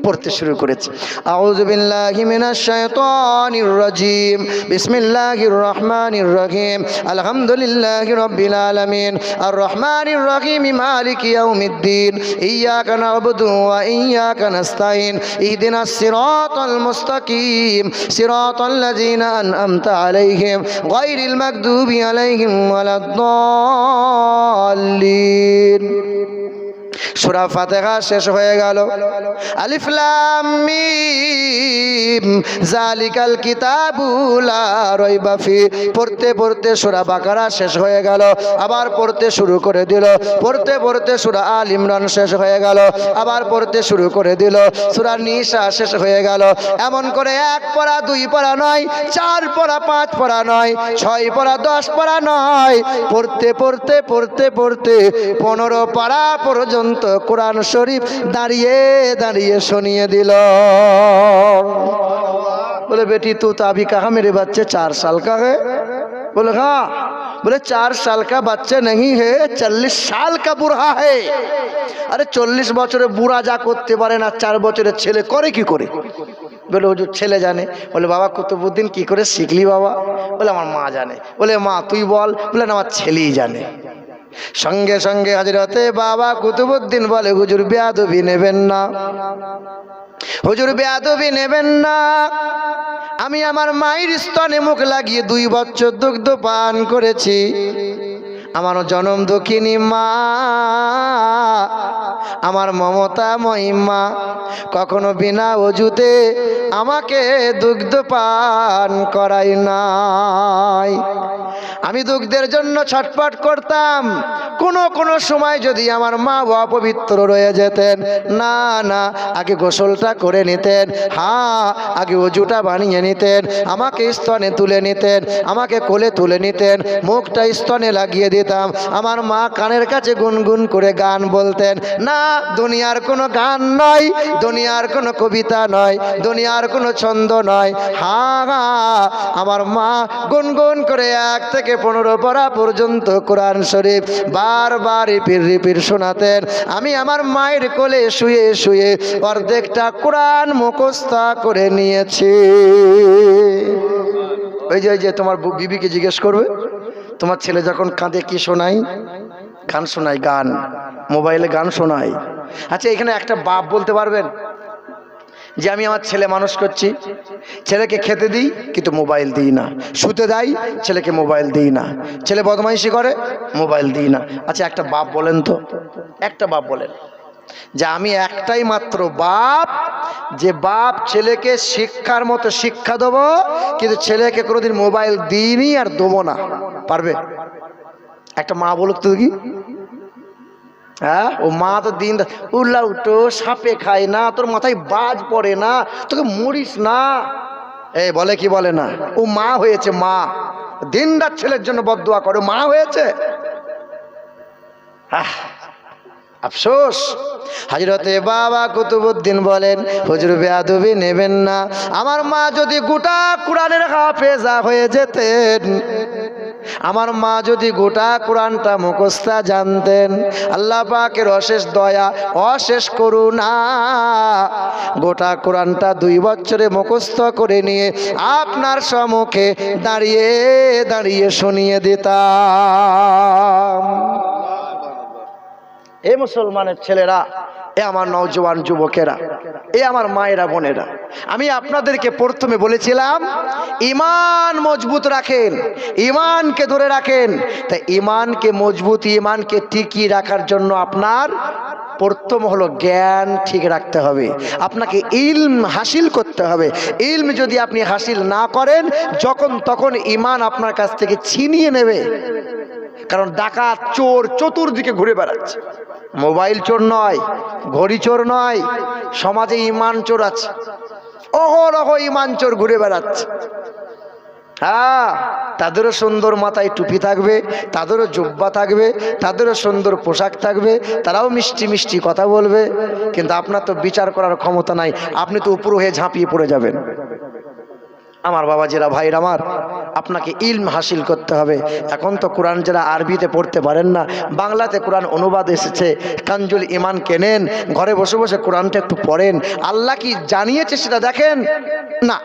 পড়তে শুরু করেছে। আউযু বিল্লাহি মিনাশ শাইতানির রাজিম বিসমিল্লাহির রহমানির রহিম আলহামদুলিল্লাহি রাব্বিল আলামিন আর রহমানির রহিম মালিকি ইয়াউমিদ্দিন ইয়্যাকা না'বুদু ওয়া ইয়্যাকা নাস্তাইন ইহদিনাস সিরাতাল মুস্তাকিম সিরাতাল লাযিনা আন'আমতা আলাইহিম গায়রিল মাগদুবি আলাইহিম ওয়ালাদ-দাল্লিন। সূরা ফাতিহা শেষ হয়ে গেল। আলিফ লাম মিম যালিকাল কিতাবু লা রাইবা ফি। পড়তে পড়তে সূরা বাকারা শেষ হয়ে গেল। আবার পড়তে শুরু করে দিল। পড়তে পড়তে সূরা আল ইমরান শেষ হয়ে গেল। আবার পড়তে শুরু করে দিল। সূরা নিসা শেষ হয়ে গেল। এমন করে 1 পড়া 2 পড়া নয়, 4 পড়া 5 পড়া নয়, 6 পড়া 10 পড়া নয়, পড়তে পড়তে পড়তে পড়তে 15 পড়া পর্যন্ত कुरान शरीफ दाड़िए दाड़िए सुनिए दिल। बोले बेटी तू तो अभी कहा मेरे बच्चे 4 साल का है? बोले हाँ। बोले 4 साल का बच्चा नहीं है, 40 साल का बुढ़ा है। अरे 40 বছরের বুড়া যা করতে পারে না 4 বছরের ছেলে করে কি করে? বলে হুজুর ছেলে জানে। বলে বাবা কুতুবউদ্দিন কি করে শিখলি বাবা? বলে আমার মা জানে। বলে মা তুই বল। বলে না আমার ছেলেই জানে। সঙ্গে সঙ্গে হযরতে বাবা কুতুবউদ্দিন বলে হুজুর বেয়াদবি নেবেন না, হুজুর বেয়াদবি নেবেন না। আমি আমার মায়ের স্তনে মুখ লাগিয়ে 2 বছর দুগ্ধ পান করেছি। আমার জনম দুঃখিনী মা, আমার মমতাময়ী মা কখনো বিনা ওযুতে আমাকে দুগ্ধ পান করাই নাই। আমি দুগ্ধের জন্য ছটফট করতাম। কোন সময় যদি আমার মা অপবিত্র রয়ে যেতেন, না না আগে গোসলটা করে নিতেন, হ্যাঁ আগে ওযুটা বানিয়ে নিতেন, আমাকে স্তনে তুলে নিতেন, আমাকে কোলে তুলে নিতেন, মুখটা স্তনে লাগিয়ে দিতাম। আমার মা কানের কাছে গুনগুন করে গান বলতেন। না দুনিয়ার কোনো গান নয়, দুনিয়ার কোনো কবিতা নয়, দুনিয়ার কোনো ছন্দ নয়, হ্যাঁ আমার মা গুনগুন করে 1 থেকে 15 পড়া পর্যন্ত কোরআন শরীফ বারবার রিপিট শোনাতেন। আমি আমার মায়ের কোলে শুয়ে শুয়ে অর্ধেকটা কোরআন মুখস্থ করে নিয়েছি। ওই যে তোমার বিবিকে জিজ্ঞেস করবে তোমার ছেলে যখন কাঁদে কি শোনাই? গান শোনাই, গান, মোবাইলে গান শোনাই। আচ্ছা এখানে একটা বাপ বলতে পারবেন যে আমি আমার ছেলে মানুষ করছি, ছেলেকে খেতে দিই কিন্তু মোবাইল দিই না, শুতে দেই ছেলেকে মোবাইল দিই না, ছেলে বদমাইশি করে মোবাইল দিই না। আচ্ছা একটা বাপ বলেন তো, একটা বাপ বলেন যে আমি একটাই মাত্র বাপ, যে বাপ ছেলেকে শিক্ষার মতো শিক্ষা দেবো কিন্তু ছেলেকে কোনোদিন মোবাইল দিইনি আর দেবো না। পারবে? একটা মা বলুক তো কি? হ্যাঁ, ও মা তো দিন উল্লা উঠো, সাপে খায় না, তোর মাথায় বাজ পড়ে না, তোকে মরিস না, এই বলে কি বলে না? ও মা হয়েছে, মা দিন রাত ছেলের জন্য বদদুয়া করে, মা হয়েছে। আফসোস। হযরতে বাবা কুতুবউদ্দিন বলেন, হুজুর বেয়াদবি নেবেন না, আমার মা যদি গোটা কোরআনের হাফেজা হয়ে যেতেন, আমার মা যদি গোটা কোরআনটা মুখস্থ জানতেন, আল্লাহ পাকের অশেষ দয়া অশেষ করুণা, গোটা কোরআনটা 2 বছরে মুখস্থ করে নিয়ে আপনার সম্মুখে দাঁড়িয়ে দাঁড়িয়ে শুনিয়ে দিতাম। এ মুসলমানের ছেলেরা, এ আমার নওজোয়ান যুবকেরা, এ আমার মায়েরা বোনেরা, আমি আপনাদেরকে প্রথমে বলেছিলাম ঈমান মজবুত রাখেন, ঈমানকে ধরে রাখেন। তাই ঈমানকে মজবুত, ঈমানকে টিকিয়ে রাখার জন্য আপনার প্রথম হলো জ্ঞান ঠিক রাখতে হবে, আপনাকে ইলম হাসিল করতে হবে। ইলম যদি আপনি হাসিল না করেন, যখন তখন ঈমান আপনার কাছ থেকে ছিনিয়ে নেবে। কারণ ডাকাত চোর চতুর্দিকে ঘুরে বেড়াচ্ছে, মোবাইল চোর নয়, ঘড়ি চোর নয়, সমাজে ঈমান চোর আছে, অহরহ ঈমান চোর ঘুরে বেড়াচ্ছে। হ্যাঁ, তাদেরও সুন্দর মাথায় টুপি থাকবে, তাদেরও জুব্বা থাকবে, তাদেরও সুন্দর পোশাক থাকবে, তারাও মিষ্টি মিষ্টি কথা বলবে, কিন্তু আপনার তো বিচার করার ক্ষমতা নাই, আপনি তো উপর হয়ে ঝাঁপিয়ে পড়ে যাবেন। আমার বাবাজিরা, ভাইরা আমার, আপনাকে ইলম হাসিল করতে হবে। এখন তো কোরআন যারা আরবিতে পড়তে পারেন না, বাংলাতে কোরআন অনুবাদ এসেছে, কানজুল ঈমান কেনেন, ঘরে বসে বসে কোরআনটা একটু পড়েন। আল্লাহ কি জানিয়েছে সেটা দেখেন না।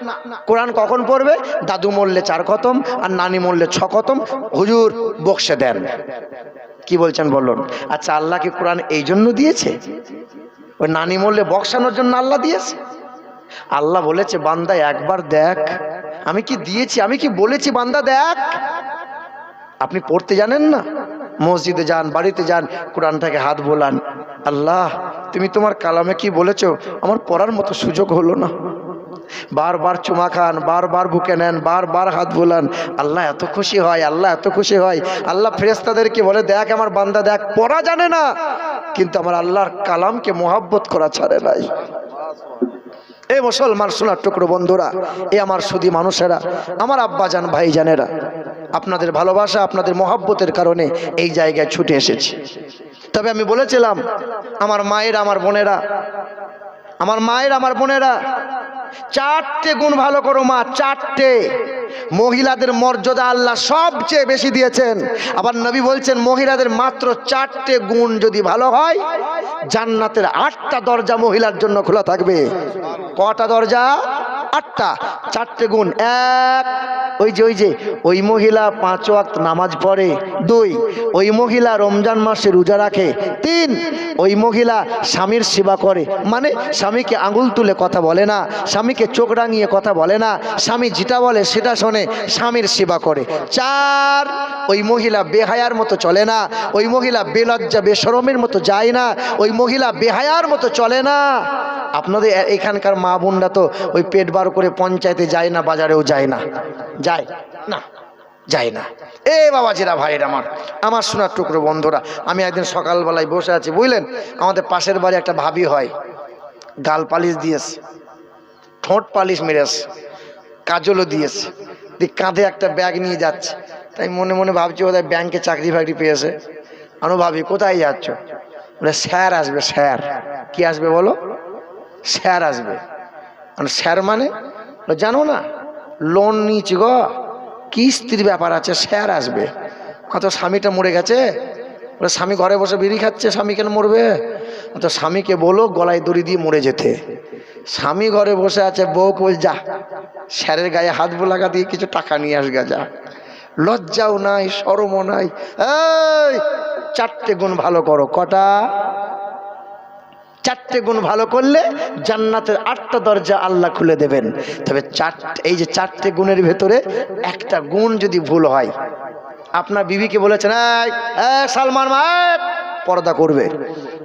কোরআন কখন পড়বে? দাদু মরলে 4 খতম আর নানি মরলে 6 খতম হুজুর বকশে দেন। কি বলছেন বলুন? আচ্ছা, আল্লাহ কি কোরআন এই জন্য দিয়েছে? ওই নানি মরলে বকশানোর জন্য আল্লাহ দিয়েছে? আল্লাহ বলেছে, বান্দা একবার দেখ আমি কি দিয়েছি, আমি কি বলেছি, বান্দা দেখ। আপনি পড়তে জানেন না, মসজিদে যান, বাড়িতে যান, কোরআনটাকে হাত বোলান, আল্লাহ তুমি তোমার কালামে কি বলেছো, আমার পড়ার মতো সুযোগ হলো না। বারবার চুমা খান, বারবার বুকে নেন, বারবার হাত বোলান, আল্লাহ এত খুশি হয়, আল্লাহ এত খুশি হয়। আল্লাহ ফেরেশতাদেরকে বলে, দেখ আমার বান্দা দেখ, পড়া জানে না কিন্তু আমার আল্লাহর কালামকে মোহাব্বত করা ছাড়ে নাই। এই মুসলমান সোনার টুকরো বন্ধুরা, এ আমার সুধী মানুষেরা, আমার আব্বাজান ভাইজানেরা, আপনাদের ভালোবাসা, আপনাদের মহব্বতের কারণে এই জায়গায় ছুটে এসেছি। তবে আমি বলেছিলাম, আমার মায়ের, আমার বোনেরা, আমার মায়ের, আমার বোনেরা, 4টে গুণ ভালো করো মা, 4টে। মহিলাদের মর্যাদা আল্লাহ সবচেয়ে বেশি দিয়েছেন। আবার নবী বলছেন, মহিলাদের মাত্র 4টে গুণ যদি ভালো হয়, জান্নাতের 8টা দরজা মহিলার জন্য খোলা থাকবে। কটা দরজা? 8টা। 4টে গুণ। 1, ওই মহিলা 5 ওয়াক্ত নামাজ পড়ে। 2, ওই মহিলা রমজান মাসে রোজা রাখে। 3, ওই মহিলা স্বামীর সেবা করে, মানে স্বামীকে আঙুল তুলে কথা বলে না, স্বামীকে চোখ রাঙিয়ে কথা বলে না, স্বামী যেটা বলে সেটা শোনে, স্বামীর সেবা করে। 4, ওই মহিলা বেহায়ার মতো চলে না, ওই মহিলা বেলজ্জা বেশরমের মতো যায় না, ওই মহিলা বেহায়ার মতো চলে না। আপনাদের এখানকার মা বোনরা তো ওই পেট বার করে পঞ্চায়েতে যায় না, বাজারেও যায় না, যায় না, যায় না। এ বাবাজিরা, ভাইয়ের আমার সোনার টুকরো বন্ধুরা, আমি একদিন সকালবেলায় বসে আছি, বুঝলেন, আমাদের পাশের বাড়ি একটা ভাবি হয়, গাল পালিশ দিয়েছে, ঠোঁট পালিশ মেরেছে, কাজলও দিয়েছে, কাঁধে একটা ব্যাগ নিয়ে যাচ্ছে। তাই মনে মনে ভাবছি ওদের ব্যাংকে চাকরি ফাকরি পেয়েছে। আমি ভাবি, কোথায় যাচ্ছ? বলে স্যার আসবে। স্যার কি আসবে বলো? স্যার আসবে। স্যার মানে জানো না, লোন নিয়েছি গো, কিস্তির ব্যাপার আছে, স্যার আসবে। তো স্বামীটা মরে গেছে, বলে স্বামী ঘরে বসে বিড়ি খাচ্ছে, স্বামী কেন মরবে? তো স্বামীকে বলো গলায় দড়ি দিয়ে মরে যেতে। স্বামী ঘরে বসে আছে, বউকে বল, যা স্যারের গায়ে হাত বোলাগা দিয়ে কিছু টাকা নিয়ে আসগা, যা। লজ্জাও নাই, শরমও নাই। এই 4টে গুণ ভালো করো। কটা? 4টে গুণ ভালো করলে জান্নাতের 8টা দরজা আল্লাহ খুলে দেবেন। তবে এই যে 4টে গুণের ভেতরে একটা গুণ যদি ভুল হয়, আপনার বিবিকে বলেছেন, সালমান মা পর্দা করবে,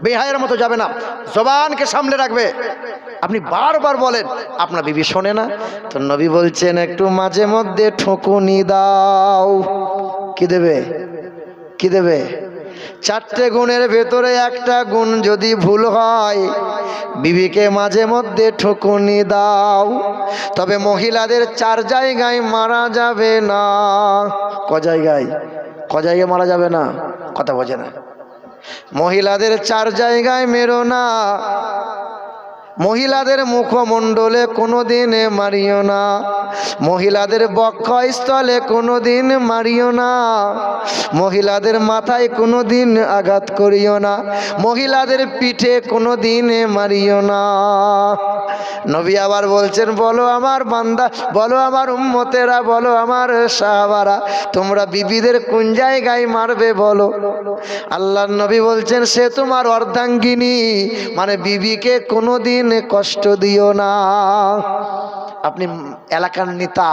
বেহায়ের মতো যাবে না, জবানকে সামলে রাখবে, আপনি বারবার বলেন, আপনার বিবি শোনে না, তো নবী বলছেন একটু মাঝে মধ্যে ঠুকুনি দাও। কি দেবে? কি দেবে? চারটে গুণের ভেতরে একটা গুণ যদি ভুল হয়, বিবিকে মাঝে মধ্যে ঠুকুনি দাও। তবে মহিলাদের 4 জায়গায় মারা যাবে না। ক জায়গায় মারা যাবে না? কথা বোঝে না। মহিলাদের 4 জায়গায় মেরো না। মহিলাদের মুখমণ্ডলে কোনোদিন মারিও না। মহিলাদের বক্ষস্থলে কোনোদিন মারিও না। মহিলাদের মাথায় কোনোদিন আঘাত করিও না। মহিলাদের পিঠে কোনোদিন মারিও না। নবী আবার বলছেন, বলো আমার বান্দা, বলো আমার উম্মতেরা, বলো আমার সাহাবারা, তোমরা বিবিদের কোন জায়গায় মারবে বলো। আল্লাহর নবী বলছেন, সে তোমার অর্ধাঙ্গিনী, মানে বিবিকে কোনোদিন কষ্ট দিও না। আপনি এলাকার নেতা,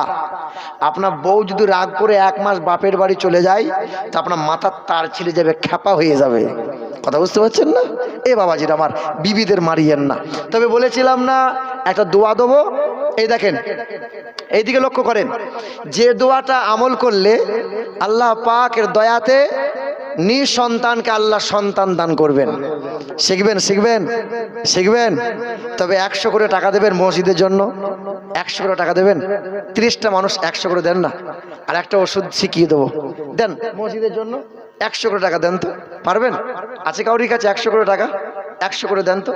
আপনার বউ যদি রাগ করে 1 মাস বাপের বাড়ি চলে যায়, তা আপনার মাথার তার ছিঁড়ে যাবে, খ্যাপা হয়ে যাবে। কথা বুঝতে পারছেন না? এ বাবাজির আমার, বিবিদের মারিয়েন না। তবে বলেছিলাম না একটা দোয়া দেবো, এই দেখেন, এইদিকে লক্ষ্য করেন, যে দোয়াটা আমল করলে আল্লাহ পাকের দয়াতে নিঃসন্তানকে আল্লাহ সন্তান দান করবেন। শিখবেন। তবে 100 করে টাকা দেবেন মসজিদের জন্য। 100 করে টাকা দেবেন। 30টা মানুষ 100 করে দেন না? আর একটা ওষুধ শিখিয়ে দেবো, দেন মসজিদের জন্য। 100 করে টাকা দেন তো, পারবেন? আছে কাউরির কাছে 100 করে টাকা? 100 করে দেন তো।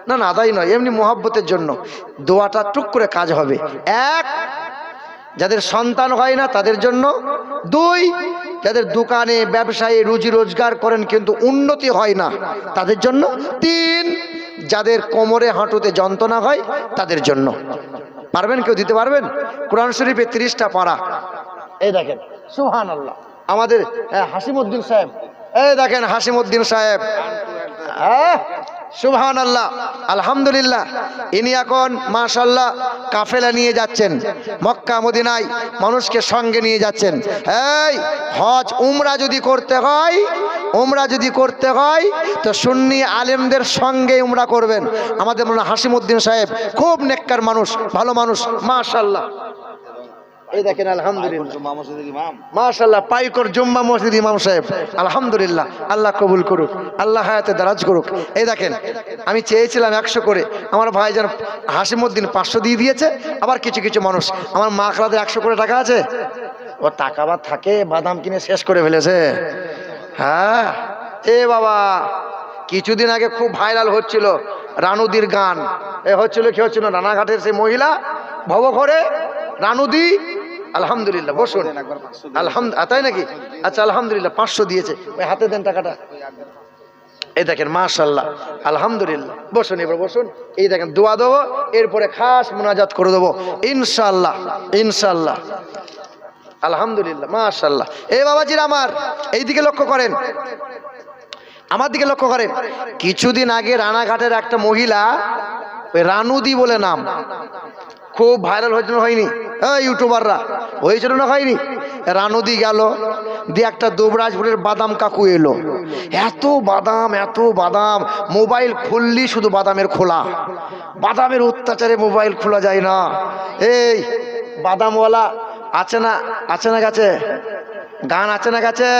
না আদায় নয়, এমনি মোহাব্বতের জন্য দোয়াটা টুক করে কাজ হবে। 1, যাদের সন্তান হয় না তাদের জন্য। 2, যাদের দোকানে ব্যবসায়ে রুজি রোজগার করেন কিন্তু উন্নতি হয় না তাদের জন্য। 3, যাদের কোমরে হাঁটুতে যন্ত্রণা হয় তাদের জন্য। পারবেন? কেউ দিতে পারবেন? কোরআন শরীফে 30টা পারা। এই দেখেন, সুবহানাল্লাহ, আমাদের হাসিমউদ্দিন সাহেব, এই দেখেন হাসিমউদ্দিন সাহেব, সুবহানাল্লাহ, আলহামদুলিল্লাহ। ইনি এখন মাশাআল্লাহ কাফেলা নিয়ে যাচ্ছেন মক্কা মদিনায়, মানুষকে সঙ্গে নিয়ে যাচ্ছেন। এই হজ উমরা যদি করতে হয় তো সুন্নি আলেমদের সঙ্গে উমরা করবেন। আমাদের মনে হাসিমউদ্দিন সাহেব খুব নেককার মানুষ, ভালো মানুষ, মাশাআল্লাহ। এই দেখেন আলহামদুলিল্লাহ, মাশাআল্লাহ, পাইকর জুম্মা মসজিদ ইমাম সাহেব, আলহামদুলিল্লাহ। আল্লাহ কবুল করুক, আল্লাহ হায়াতে দারাজ করুক। এই দেখেন, আমি চেয়েছিলাম 100 করে, আমার ভাইজান হাসিমউদ্দিন 500 দিয়ে দিয়েছে। আবার কিছু মানুষ, আমার মা খালাদের 100 করে টাকা আছে, ও টাকা বা থাকে, বাদাম কিনে শেষ করে ফেলেছে। হ্যাঁ, এ বাবা, কিছুদিন আগে খুব ভাইরাল হচ্ছিল রানুদির গান। এ হচ্ছিল কি হচ্ছিল, রানাঘাটের সেই মহিলা ভবঘরে রানুদি। আলহামদুলিল্লাহ, বসুন। আলহামদুলিল্লাহ, তাই নাকি? আচ্ছা, আলহামদুলিল্লাহ, 500 দিয়েছে। ওই হাতে দেন টাকাটা। এই দেখেন, মাশাআল্লাহ, আলহামদুলিল্লাহ। বসুন, এবার বসুন। এই দেখেন, দোয়া দেবো, এরপরে খাস মুনাজাত করে দেবো ইনশাআল্লাহ। আলহামদুলিল্লাহ, মাশাআল্লাহ। এই বাবাজির আমার, এই দিকে লক্ষ্য করেন, আমার দিকে লক্ষ্য করেন। কিছুদিন আগে রানাঘাটের একটা মহিলা, ওই রানুদি বলে নাম, খুব ভাইরাল হয়েছিল, হয়নি? ইউটিউবাররা হয়েছিল না, হয়নি? রানুদি গেল, দিয়ে একটা দুবরাজপুরের বাদাম কাকু এলো। এত বাদাম, মোবাইল খুললি শুধু বাদামের খোলা। বাদামের অত্যাচারে মোবাইল খোলা যায় না। এই বাদামওয়ালা আছে না গাছে? গান আছে না গাছে?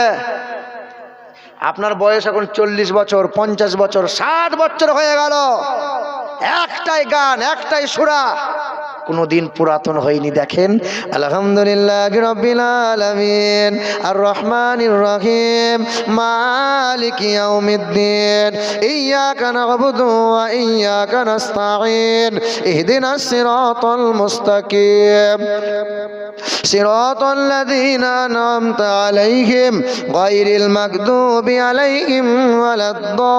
আপনার বয়স এখন 40 বছর, 50 বছর, 60 বছর হয়ে গেল, একটাই গান, একটাই সুরা, কোনদিন পুরাতন হয়নি। দেখেন, আলহামদুলিল্লাহি রাব্বিল আলামিন, আর রহমানির রহিম, মালিকি ইয়াউমিদ্দিন, ইয়্যাকা না'বুদু ওয়া ইয়্যাকা নাস্তাঈন, ইহদিনাস সিরাতাল মুস্তাকিম, সিরাতাল লাযীনা আন'আমতা আলাইহিম গায়রিল মাগদুবি আলাইহিম ওয়ালাদ-দাল্লিন।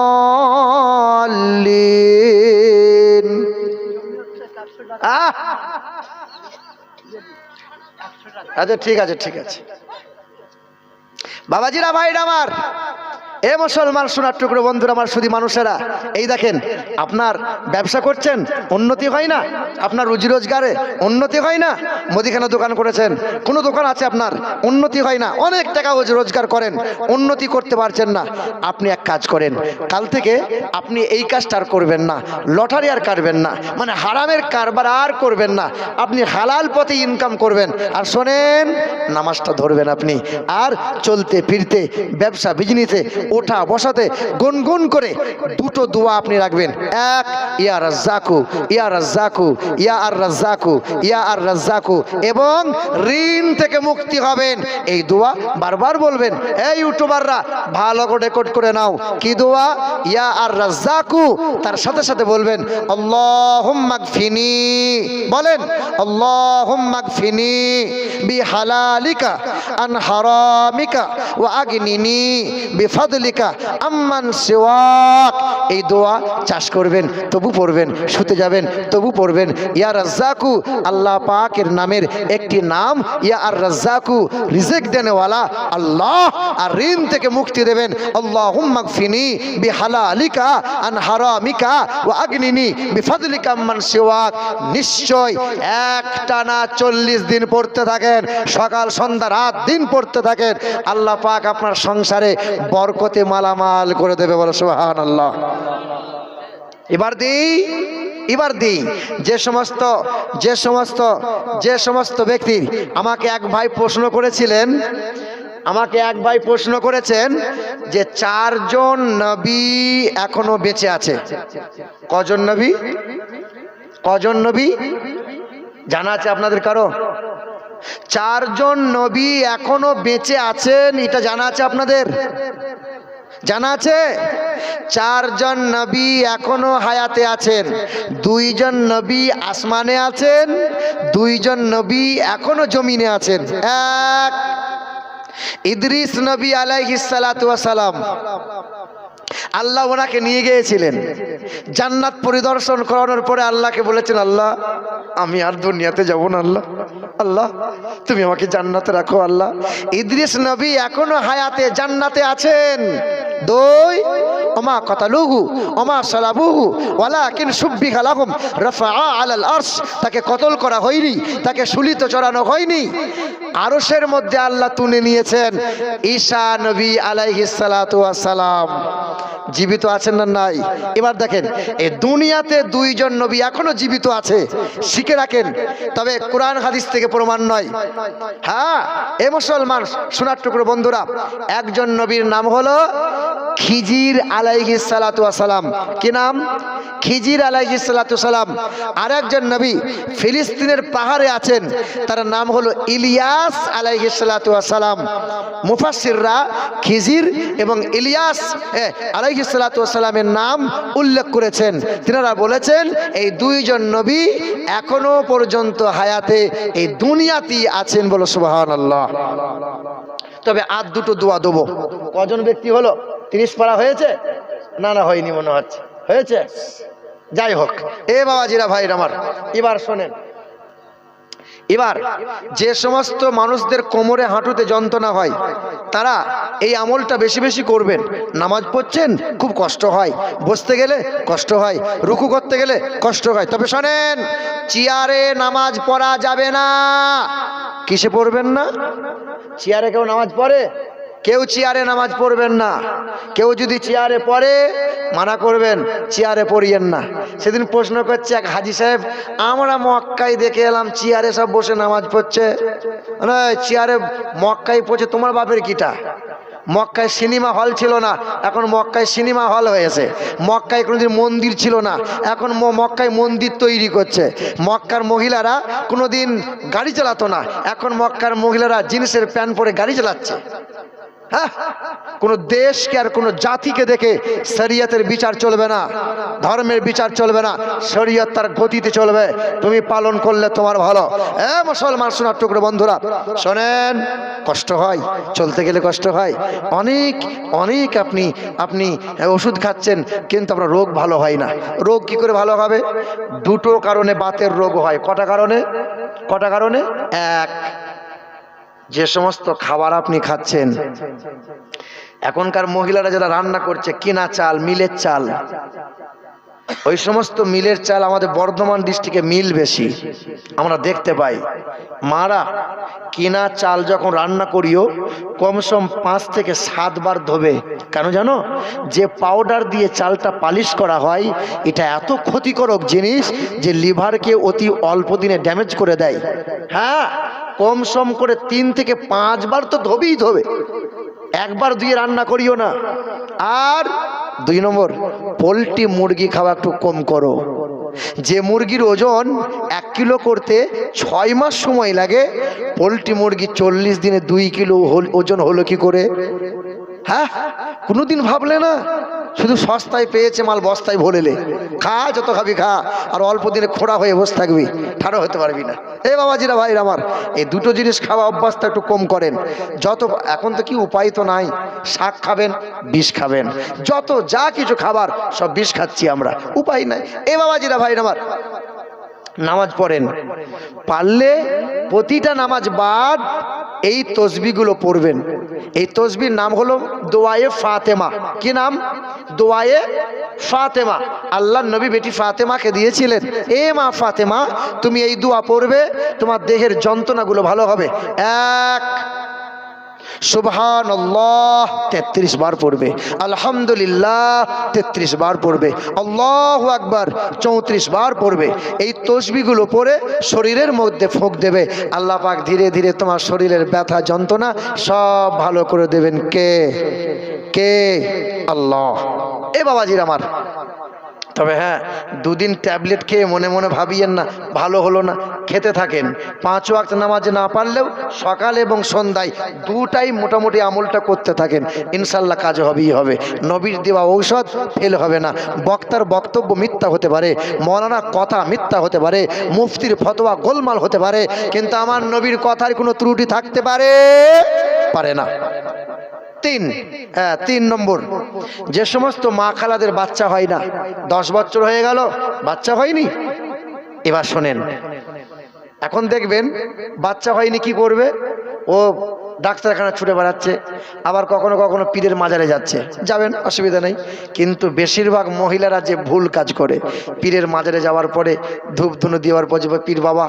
আচ্ছা, ঠিক আছে বাবাজিরা, ভাইরা আমার, এ মুসলমান সোনার টুকরো বন্ধুরা আমার, শুধু মানুষেরা, এই দেখেন, আপনার ব্যবসা করছেন, উন্নতি হয় না, আপনার রুজি রোজগারে উন্নতি হয় না, মুদিখানা দোকান করেছেন, কোনো দোকান আছে আপনার, উন্নতি হয় না, অনেক টাকা রোজগার করেন, উন্নতি করতে পারছেন না। আপনি এক কাজ করেন, কাল থেকে আপনি এই কাজটা আর করবেন না, লটারি আর কাটবেন না, মানে হারামের কারবার আর করবেন না, আপনি হালাল পথে ইনকাম করবেন। আর শোনেন, নামাজটা ধরবেন আপনি, আর চলতে ফিরতে ব্যবসা বিজনেসে ওঠা বসাতে গুনগুন করে দুটো দোয়া আপনি রাখবেন। এক, ইয়া রাজ্জাকু, ইয়া রাজ্জাকু, ইয়া আর রাজ্জাকু, ইয়া আর রাজ্জাকু, এবং ঋণ থেকে মুক্তি হবেন। এই দোয়া বারবার বলবেন। এই ইউটিউবাররা ভালো করে রেকর্ড করে নাও। কি দোয়া? ইয়া আর রাজ্জাকু, তার সাথে সাথে বলবেন আল্লাহুম্মা গফিনি, বলেন আল্লাহুম্মা গফিনি বিহালালিকা আন হারামিকা ওয়া আগনিনি বিফাদলিকা আম্মান সিওয়াক। এই দোয়া চাষ করবেন তবু পড়বেন, শুতে যাবেন তবু পড়বেন। ইয়া রাজ্জাকু, আল্লাহ পাকের নামের একটি নাম ইয়া আর রাজ্জাকু, রিজিক দেনেওয়ালা আল্লাহ, আর ঋণ থেকে মুক্তি দেবেন। আল্লাহুম্মা গফিনি বিহালালিকা আন হারামিকা ওয়া আগনিনি বিফাদলিকা আম্মান সিওয়াক। নিশ্চয় একটানা 40 দিন পড়তে থাকেন, সকাল সন্ধ্যা রাত দিন পড়তে থাকেন, আল্লাহ পাক আপনার সংসারে বরকতে মালামাল করে দেবে। বলো সুবহানাল্লাহ। এবার দিই যে সমস্ত ব্যক্তি আমাকে এক ভাই প্রশ্ন করেছেন যে 4 জন নবী এখনো বেঁচে আছে। কজন নবী জানা আছে আপনাদের কারো? 4 জন নবী এখনো বেঁচে আছেন, এটা জানা আছে আপনাদের? জানা আছে? 4 জন নবী এখনো হায়াতে আছেন। 2 জন নবী আসমানে আছেন, 2 জন নবী এখনো জমিনে আছেন। এক, ইদ্রিস নবী আলাইহিস সালাতু ওয়াস সালাম, আল্লাহ ওনাকে নিয়ে গিয়েছিলেন। জান্নাত পরিদর্শন করানোর পরে আল্লাহকে বলেছেন, আল্লাহ আমি আর দুনিয়াতে যাব না, আল্লাহ তুমি আমাকে জান্নাতে রাখো। আল্লাহ, ইদ্রিস নবী এখনো হায়াতে জান্নাতে আছেন। 2, ওমা কাতালুহু ওমা সালাবুহু ওয়ালাকিন সুব্বিহা লাহুম রাফাআ আলাল আরশ, তাকে কতল করা হয়নি, তাকে শুলিত চড়ানো হয়নি, আরশের মধ্যে আল্লাহ তুলে নিয়েছেন। ঈসা নবী আলাইহিস সালাতু ওয়াস সালাম জীবিত আছেন না নাই? এবার দেখেন, এই দুনিয়াতে 2 জন নবী এখনো জীবিত আছে, শিখে রাখেন। তবে কোরআন হাদিস থেকে প্রমাণ নয়। হ্যাঁ, এ মুসলমান শোনার টুকরো বন্ধুরা, একজন নবীর নাম হলো খিজির আলাইহিস সালাতু ওয়াস সালাম। কি নাম? খিজির আলাইহিস সালাতু ওয়াস সালাম। আর একজন নবী ফিলিস্তিনের পাহাড়ে আছেন, তার নাম হলো ইলিয়াস আলাইহিস সালাতু ওয়াস সালাম। মুফাসসিররা খিজির এবং ইলিয়াস আলাইহিস সালাতু ওয়াস সালামের নাম উল্লেখ করেছেন। তিনারা বলেছেন এই 2 জন নবী এখনো পর্যন্ত হায়াতে এই দুনিয়াতেই আছেন। বলো সুবহানাল্লাহ। তবে আর 2টো দোয়া দেবো। কজন ব্যক্তি হলো? 30 পারা হয়েছে? না হয়নি মনে হচ্ছে। হয়েছে? যাই হোক, এ বাবাজিরা ভাইর আমার, এবার শোনেন। এবার যে সমস্ত মানুষদের কোমরে হাঁটুতে যন্ত্রণা হয়, তারা এই আমলটা বেশি বেশি করবেন। নামাজ পড়ছেন, খুব কষ্ট হয়, বসতে গেলে কষ্ট হয়, রুকু করতে গেলে কষ্ট হয়। তবে শোনেন, চেয়ারে নামাজ পড়া যাবে না। কিসে পড়বেন না? চেয়ারে কেউ নামাজ পড়ে? কেউ চেয়ারে নামাজ পড়বেন না। কেউ যদি চেয়ারে পড়ে, মানা করবেন চেয়ারে পড়িয়েন না। সেদিন প্রশ্ন করছে এক হাজি সাহেব, আমরা মক্কায় দেখে এলাম চেয়ারে সব বসে নামাজ পড়ছে। চেয়ারে মক্কায় পড়ছে, তোমার বাপের কিটা? মক্কায় সিনেমা হল ছিল না, এখন মক্কায় সিনেমা হল হয়েছে। মক্কায় কোনোদিন মন্দির ছিল না, এখন মক্কায় মন্দির তৈরি করছে। মক্কার মহিলারা কোনোদিন গাড়ি চালাতো না, এখন মক্কার মহিলারা জিন্সের প্যান্ট পরে গাড়ি চালাচ্ছে। হ্যাঁ, কোনো দেশকে আর কোনো জাতিকে দেখে শরীয়তের বিচার চলবে না, ধর্মের বিচার চলবে না। শরীয়ত তার গতিতে চলবে, তুমি পালন করলে তোমার ভালো। মুসলমান শোনার টুকরো বন্ধুরা শোনেন, কষ্ট হয়, চলতে গেলে কষ্ট হয়, অনেক আপনি ওষুধ খাচ্ছেন, কিন্তু আপনার রোগ ভালো হয় না। রোগ কি করে ভালো হবে? 2টো কারণে বাতের রোগ হয়। কটা কারণে? 1, যে সমস্ত খাবার আপনি খাচ্ছেন, এখনকার মহিলারা যারা রান্না করছে কিনা চাল, মিলের চাল, ওই সমস্ত মিলের চাল আমাদের বর্ধমান ডিস্ট্রিক্টে মিল বেশি, আমরা দেখতে পাই। মারা কিনা চাল যখন রান্না করিও, কমসম 5 থেকে 7 বার ধোবে। কেন জানো? যে পাউডার দিয়ে চালটা পালিশ করা হয়, এটা এত ক্ষতিকারক জিনিস যে লিভারকে অতি অল্প দিনে ড্যামেজ করে দেয়। হ্যাঁ, কমসম করে 3 থেকে 5 বার তো ধোবে। একবার দুইয়ে রান্না করিও না। আর 2 নম্বর, পোলট্রি মুরগি খাওয়া একটু কম করো। যে মুরগির ওজন 1 কিলো করতে 6 মাস সময় লাগে, পোলট্রি মুরগি 40 দিনে 2 কিলো ওজন হলো কি করে? হ্যাঁ, কোনোদিন ভাবলে না? শুধু সস্তায় পেয়েছে মাল বস্তায় ভরেলে। খা, যত খাবি খা, আর অল্প দিনে খোঁড়া হয়ে বসে থাকবি, ঠাড়ো হতে পারবি না। এই বাবাজিরা ভাইরা আমার, এই দুটো জিনিস খাওয়া অভ্যাসটা একটু কম করেন। যত এখন তো কি উপায় তো নাই, শাক খাবেন, বিষ খাবেন, যত যা কিছু খাবার সব বিষ খাচ্ছি আমরা, উপায় নাই। এই বাবাজিরা ভাইরা আমার, নামাজ পড়েন, পারলে প্রতিটা নামাজ বাদ এই তসবিহগুলো পড়বেন। এই তসবির নাম হলো দোয়ায়ে ফাতেমা। কি নাম? দোয়ায়ে ফাতেমা। আল্লাহর নবী বেটি ফাতেমাকে দিয়েছিলেন, এ মা ফাতেমা, তুমি এই দোয়া পড়বে, তোমার দেহের যন্ত্রণাগুলো ভালো হবে। 1 সুবহানাল্লাহ 33 বার পড়বে, আলহামদুলিল্লাহ 33 বার পড়বে, আল্লাহু আকবার 34 বার পড়বে। এই তসবিহগুলো পড়ে শরীরের মধ্যে ফুঁক দেবে। আল্লাহ পাক ধীরে ধীরে তোমার শরীরের ব্যথা যন্ত্রণা সব ভালো করে দেবেন। কে? কে? আল্লাহ। এ বাবাজির আমার, তবে হ্যাঁ, 2 দিন ট্যাবলেট খেয়ে মনে মনে ভাবিয়েন না ভালো হলো না, খেতে থাকেন। 5 ওয়াক্ত নামাজ না পারলেও সকাল এবং সন্ধ্যায় 2 টাইম মোটামুটি আমলটা করতে থাকেন, ইনশাল্লাহ কাজ হবেই হবে। নবীর দেওয়া ঔষধ ফেল হবে না। বক্তার বক্তব্য মিথ্যা হতে পারে, মৌলানার কথা মিথ্যা হতে পারে, মুফতির ফতোয়া গোলমাল হতে পারে, কিন্তু আমার নবীর কথার কোনো ত্রুটি থাকতে পারে না। 3 নম্বর, যে সমস্ত মা খালাদের বাচ্চা হয় না, 10 বছর হয়ে গেল বাচ্চা হয়নি, এবার শোনেন, এখন দেখবেন বাচ্চা হয়নি কি করবে? ও ডাক্তারখানা ছুটে বেড়াচ্ছে, আবার কখনো কখনো পীরের মাজারে যাচ্ছে, যাবেন, অসুবিধা নেই। কিন্তু বেশিরভাগ মহিলারা যে ভুল কাজ করে, পীরের মাজারে যাওয়ার পরে ধূপ ধুনো দেওয়ার পর যে, পীর বাবা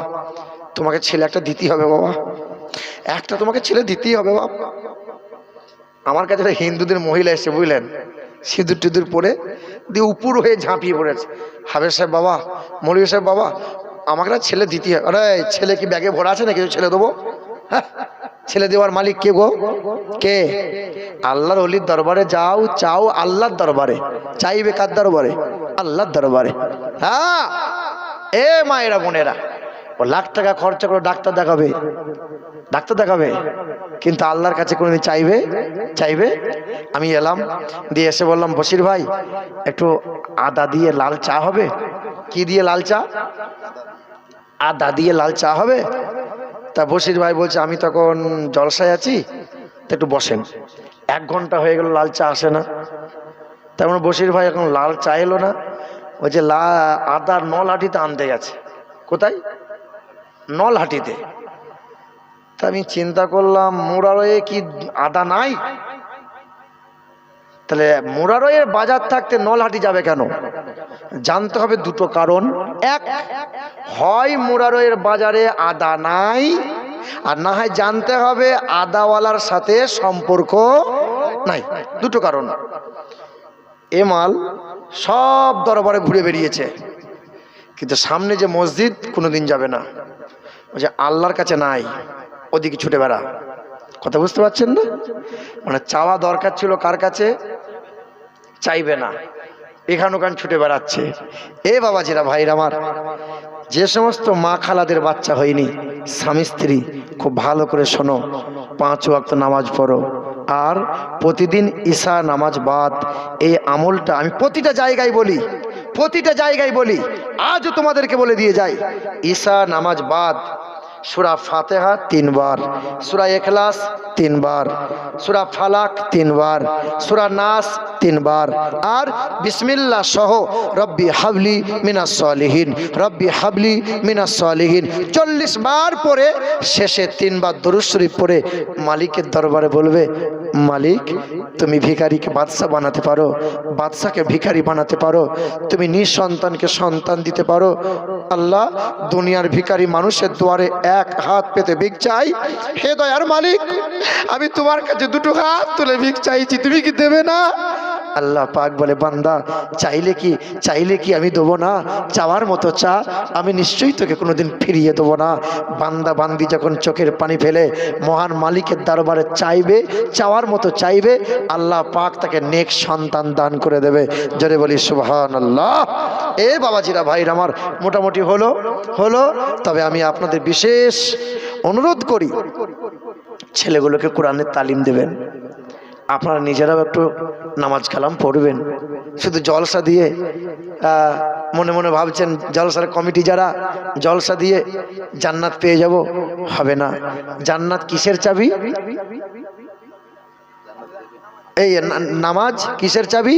তোমাকে ছেলে একটা দিতেই হবে বাবা, একটা তোমাকে ছেলে দিতেই হবে বাবা। আমার কাছে হিন্দুদের মহিলা এসে, বুঝলেন, সিঁদুর টিঁদুর পরে দিয়ে উপর হয়ে ঝাঁপিয়ে পড়েছে, হাবের সাহেব বাবা, মৌলভী সাহেব বাবা, আমাকে না ছেলে দিতে হয়। আরে ছেলে কি ব্যাগে ভরা আছে নাকি ছেলে দেবো? হ্যাঁ, ছেলে দেওয়ার মালিক কে গো? কে? আল্লাহর ওলির দরবারে যাও, চাও আল্লাহর দরবারে, চাইবে কার দরবারে? আল্লাহর দরবারে। হ্যাঁ, এ মায়েরা বোনেরা, ও লাখ টাকা খরচা করে ডাক্তার দেখাবে, কিন্তু আল্লাহর কাছে কোনোদিন চাইবে? আমি এলাম, দিয়ে এসে বললাম, বশির ভাই একটু আদা দিয়ে লাল চা হবে? কি দিয়ে লাল চা? আদা দিয়ে লাল চা হবে? তা বশির ভাই বলছে, আমি তখন জলসায় আছি, তা একটু বসেন। 1 ঘন্টা হয়ে গেল লাল চা আসে না। তার মানে বশির ভাই এখন লাল চা এলো না, ওই যে আদার নলহাটিতে আনতে গেছে। কোথায়? নলহাটিতে। তা আমি চিন্তা করলাম, মুরারয়ে কি আদা নাই? তাহলে মুরারয়ের বাজার থাকতে নলহাটি যাবে কেন? জানতে হবে 2টো কারণ। 1, হয় মুরারয়ের বাজারে আদা নাই, আর না হয় জানতে হবে আদাওয়ালার সাথে সম্পর্ক নাই। 2টো কারণ। এ মাল সব দরবারে ঘুরে বেরিয়েছে, কিন্তু সামনে যে মসজিদ কোনোদিন যাবে না, ওই যে আল্লাহর কাছে নাই, ওদিকে ছুটে বেড়া। কথা বুঝতে পারছেন না? মানে চাওয়া দরকার ছিল কার কাছে? চাইবে না, এখান ওখান ছুটে বেড়াচ্ছে। এ বাবাজিরা ভাইরা আমার, যে সমস্ত মা খালাদের বাচ্চা হয়নি, স্বামী স্ত্রী খুব ভালো করে শোনো, 5 ওয়াক্ত নামাজ পড়ো, আর প্রতিদিন ঈশা নামাজ বাদ এই আমলটা আমি প্রতিটা জায়গায় বলি, আজও তোমাদেরকে বলে দিয়ে যাই। ঈশা নামাজ বাদ সূরা ফাতিহা 3 বার, সূরা ইখলাস 3 বার, সূরা ফালাক 3 বার, সূরা নাস 3 বার, আর বিসমিল্লাহ সহ রব্বি হাবলি মিনাস সলিহিন, রব্বি হাবলি মিনাস সলিহিন 40 বার পরে শেষে 3 বার দরুদ শরীফ পড়ে মালিকের দরবারে বলবে, মালিক তুমি ভিখারিকে বাদশা বানাতে পারো, বাদশাকে ভিখারি বানাতে পারো, তুমি নিঃসন্তানকে সন্তান দিতে পারো। আল্লাহ, দুনিয়ার ভিখারি মানুষের দুয়ারে 1 হাত পেতে ভিক চাই, হে দয়ার মালিক, আমি তোমার কাছে 2টো হাত তুলে ভিক চাইছি, তুমি কি দেবে না? আল্লাহ পাক বলে বান্দা চাইলে কি আমি দেবো না? চাওয়ার মতো চা, আমি নিশ্চয়ই তোকে কোনোদিন ফিরিয়ে দেবো না। বান্দা বান্দি যখন চোখের পানি ফেলে মহান মালিকের দরবারে চাইবে, চাওয়ার মতো চাইবে, আল্লাহ পাক তাকে নেক সন্তান দান করে দেবে। জোরে বলি সুবহানাল্লাহ। এ বাবাজিরা ভাইরা আমার, মোটামুটি হলো। তবে আমি আপনাদের বিশেষ অনুরোধ করি, ছেলেগুলোকে কোরআনের তালিম দেবেন। আপনারা নিজেরাও একটু নামাজ কালাম পড়বেন। শুধু জলসা দিয়ে মনে মনে ভাবছেন জলসার কমিটি যারা, জলসা দিয়ে জান্নাত পেয়ে যাব, হবে না। জান্নাত কিসের চাবি? এই নামাজ কিসের চাবি?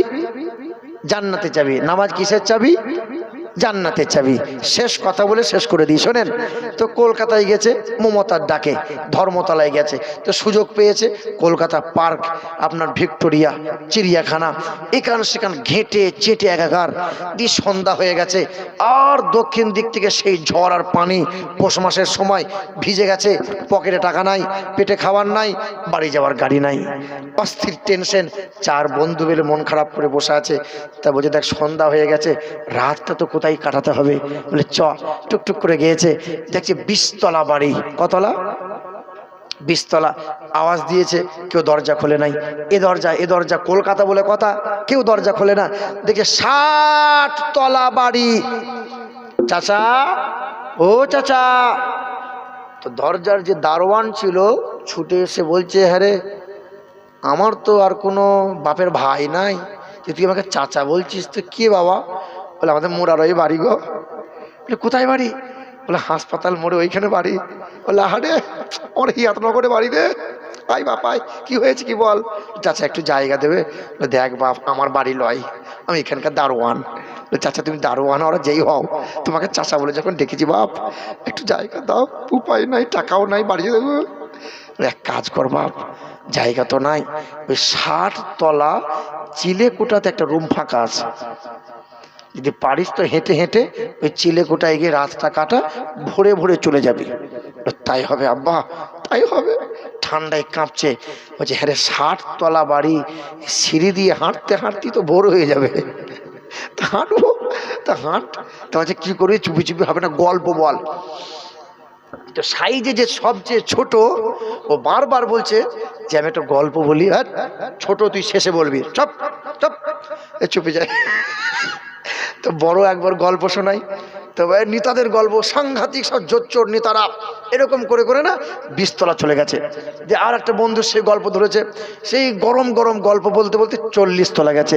জান্নাতের চাবি। নামাজ কিসের চাবি? জান্নাতের চাবি। শেষ কথা বলে শেষ করে দিই, শোনেন। তো কলকাতায় গেছে মমতার ডাকে, ধর্মতলায় গেছে, তো সুযোগ পেয়েছে কলকাতা পার্ক, আপনার ভিক্টোরিয়া, চিড়িয়াখানা, এখান সেখান ঘেঁটে চেটে একাকার দিয়ে সন্ধ্যা হয়ে গেছে। আর দক্ষিণ দিক থেকে সেই ঝড় আর পানি, পৌষ মাসের সময় ভিজে গেছে, পকেটে টাকা নাই, পেটে খাবার নাই, বাড়ি যাওয়ার গাড়ি নাই, অস্থির টেনশন। চার বন্ধু মিলে মন খারাপ করে বসে আছে। তা বলছে দেখ সন্ধ্যা হয়ে গেছে, রাতটা তো কোথায় কাটাতে হবে, বলে চ। টুকটুক করে গিয়েছে, দেখছে 20 তলা বাড়ি। কতলা? 20 তলা। আওয়াজ দিয়েছে, কেউ দরজা খোলে নাই। এ দরজা কলকাতা বলে কথা, কেউ দরজা খোলে না। দেখে 60 তলা বাড়ি। চাচা, ও চাচা। তো দরজার যে দারোয়ান ছিল ছুটে এসে বলছে, হ্যাঁ রে, আমার তো আর কোনো বাপের ভাই নাই, তুই আমাকে চাচা বলছিস? তো কে বাবা? বলে আমাদের মোড়ার ওই বাড়ি গো। বলে কোথায় বাড়ি? বলে হাসপাতাল মোড়ে ওইখানে বাড়ি। বলে আরে আমার হিয়াতনগরে বাড়ি রে। আই বাপাই, কি হয়েছে কি বল? চাচা একটু জায়গা দেবে? দেখ বাপ, আমার বাড়ি লয়, আমি এখানকার দারোয়ান। চাচা তুমি দারোয়ান, ওরা যেই হও, তোমাকে চাচা বলে যখন ডেকেছি বাপ, একটু জায়গা দাও। উপায় নাই, টাকাও নাই, বাড়িয়ে দেবো। এক কাজ কর বাপ, জায়গা তো নাই, ওই 60 তলা চিলেকোঠাতে একটা রুম ফাঁকা আছে, যদি পারিস তো হেঁটে হেঁটে ওই চিলেকোঠায় গিয়ে রাতটা কাটা, ভোরে ভোরে চলে যাবি। তাই হবে আব্বা, তাই হবে। ঠান্ডায় কাঁপছে, বলছে হ্যাঁ রে, 60 তলা বাড়ি, সিঁড়ি দিয়ে হাঁটতে হাঁটতেই তো ভোর হয়ে যাবে। তা হাঁটবো, তা হাঁট। তা বলছে কি করবি? চুপি চুপি হবে না, গল্প বল। তো সাইজে যে সবচেয়ে ছোট, ও বারবার বলছে যে আমি একটা গল্প বলি। হ্যাঁ ছোট, তুই শেষে বলবি, চপ চপ, চুপে যায়। তো বড় একবার গল্প শোনাই। তো নেতাদের গল্প, সাংঘাতিক সব জোচ্চোর নেতারা এরকম করে করে না 20 তলা চলে গেছে। যে আর একটা বন্ধু সেই গল্প ধরেছে, সেই গরম গরম গল্প বলতে বলতে 40 তলা গেছে।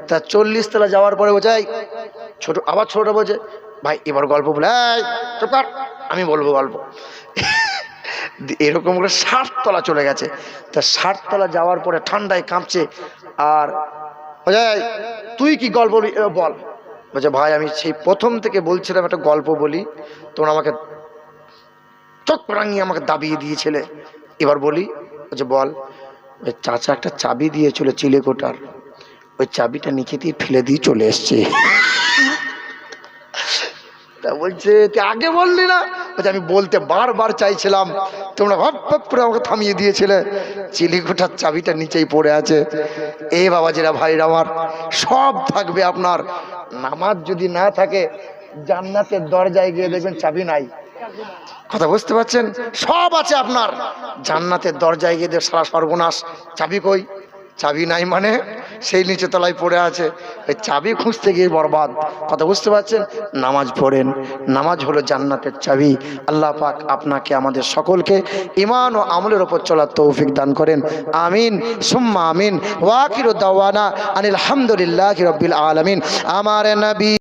তা 40 তলা যাওয়ার পরে বোঝাই ছোট, আবার ছোটটা বলছে ভাই এবার গল্প বলে, চুপ কর, আমি বলবো গল্প। এরকম করে 60 তলা চলে গেছে। তা 60 তলা যাওয়ার পরে ঠান্ডায় কাঁপছে। আর তুই কি গল্প বল? বলছে ভাই আমি সেই প্রথম থেকে বলছিলাম একটা গল্প বলি, তোমরা আমাকে চোখ রাঙিয়ে আমাকে দাবিয়ে দিয়েছিলে, এবার বলি। বলছে বল। ওই চাচা একটা চাবি দিয়েছিল চিলেকোঠার, ওই চাবিটা নিচে দিয়ে ফেলে দিয়ে চলে এসছে। তা বলছে তুই আগে বললি না? বলছে আমি বলতে বারবার চাইছিলাম, তোমরা ভাব ভাব করে আমাকে থামিয়ে দিয়েছিলে। চিলেকোঠার চাবিটা নিচেই পড়ে আছে। এ বাবাজিরা ভাইরা আমার, সব থাকবে আপনার। নামাজ যদি না থাকে, জান্নাতের দরজায় গিয়ে দেখবেন চাবি নাই। কথা বুঝতে পারছেন? সব আছে আপনার, জান্নাতের দরজায় গিয়ে দেখ সারা সর্বনাশ, চাবি কই? চাবি নাই মানে সেই নিচে তলায় পড়ে আছে, ওই চাবি খুঁজতে গিয়ে বরবাদ। কথা বুঝতে পারছেন? নামাজ পড়েন, নামাজ হলো জান্নাতের চাবি। আল্লাহ পাক আপনাকে আমাদের সকলকে ঈমান ও আমলের ওপর চলার তৌফিক দান করেন। আমিন সুম্মা আমিন। ওয়া আখিরু দাওয়ানা আনিল হামদুলিল্লাহি রাব্বিল আলামিন। আমার নবী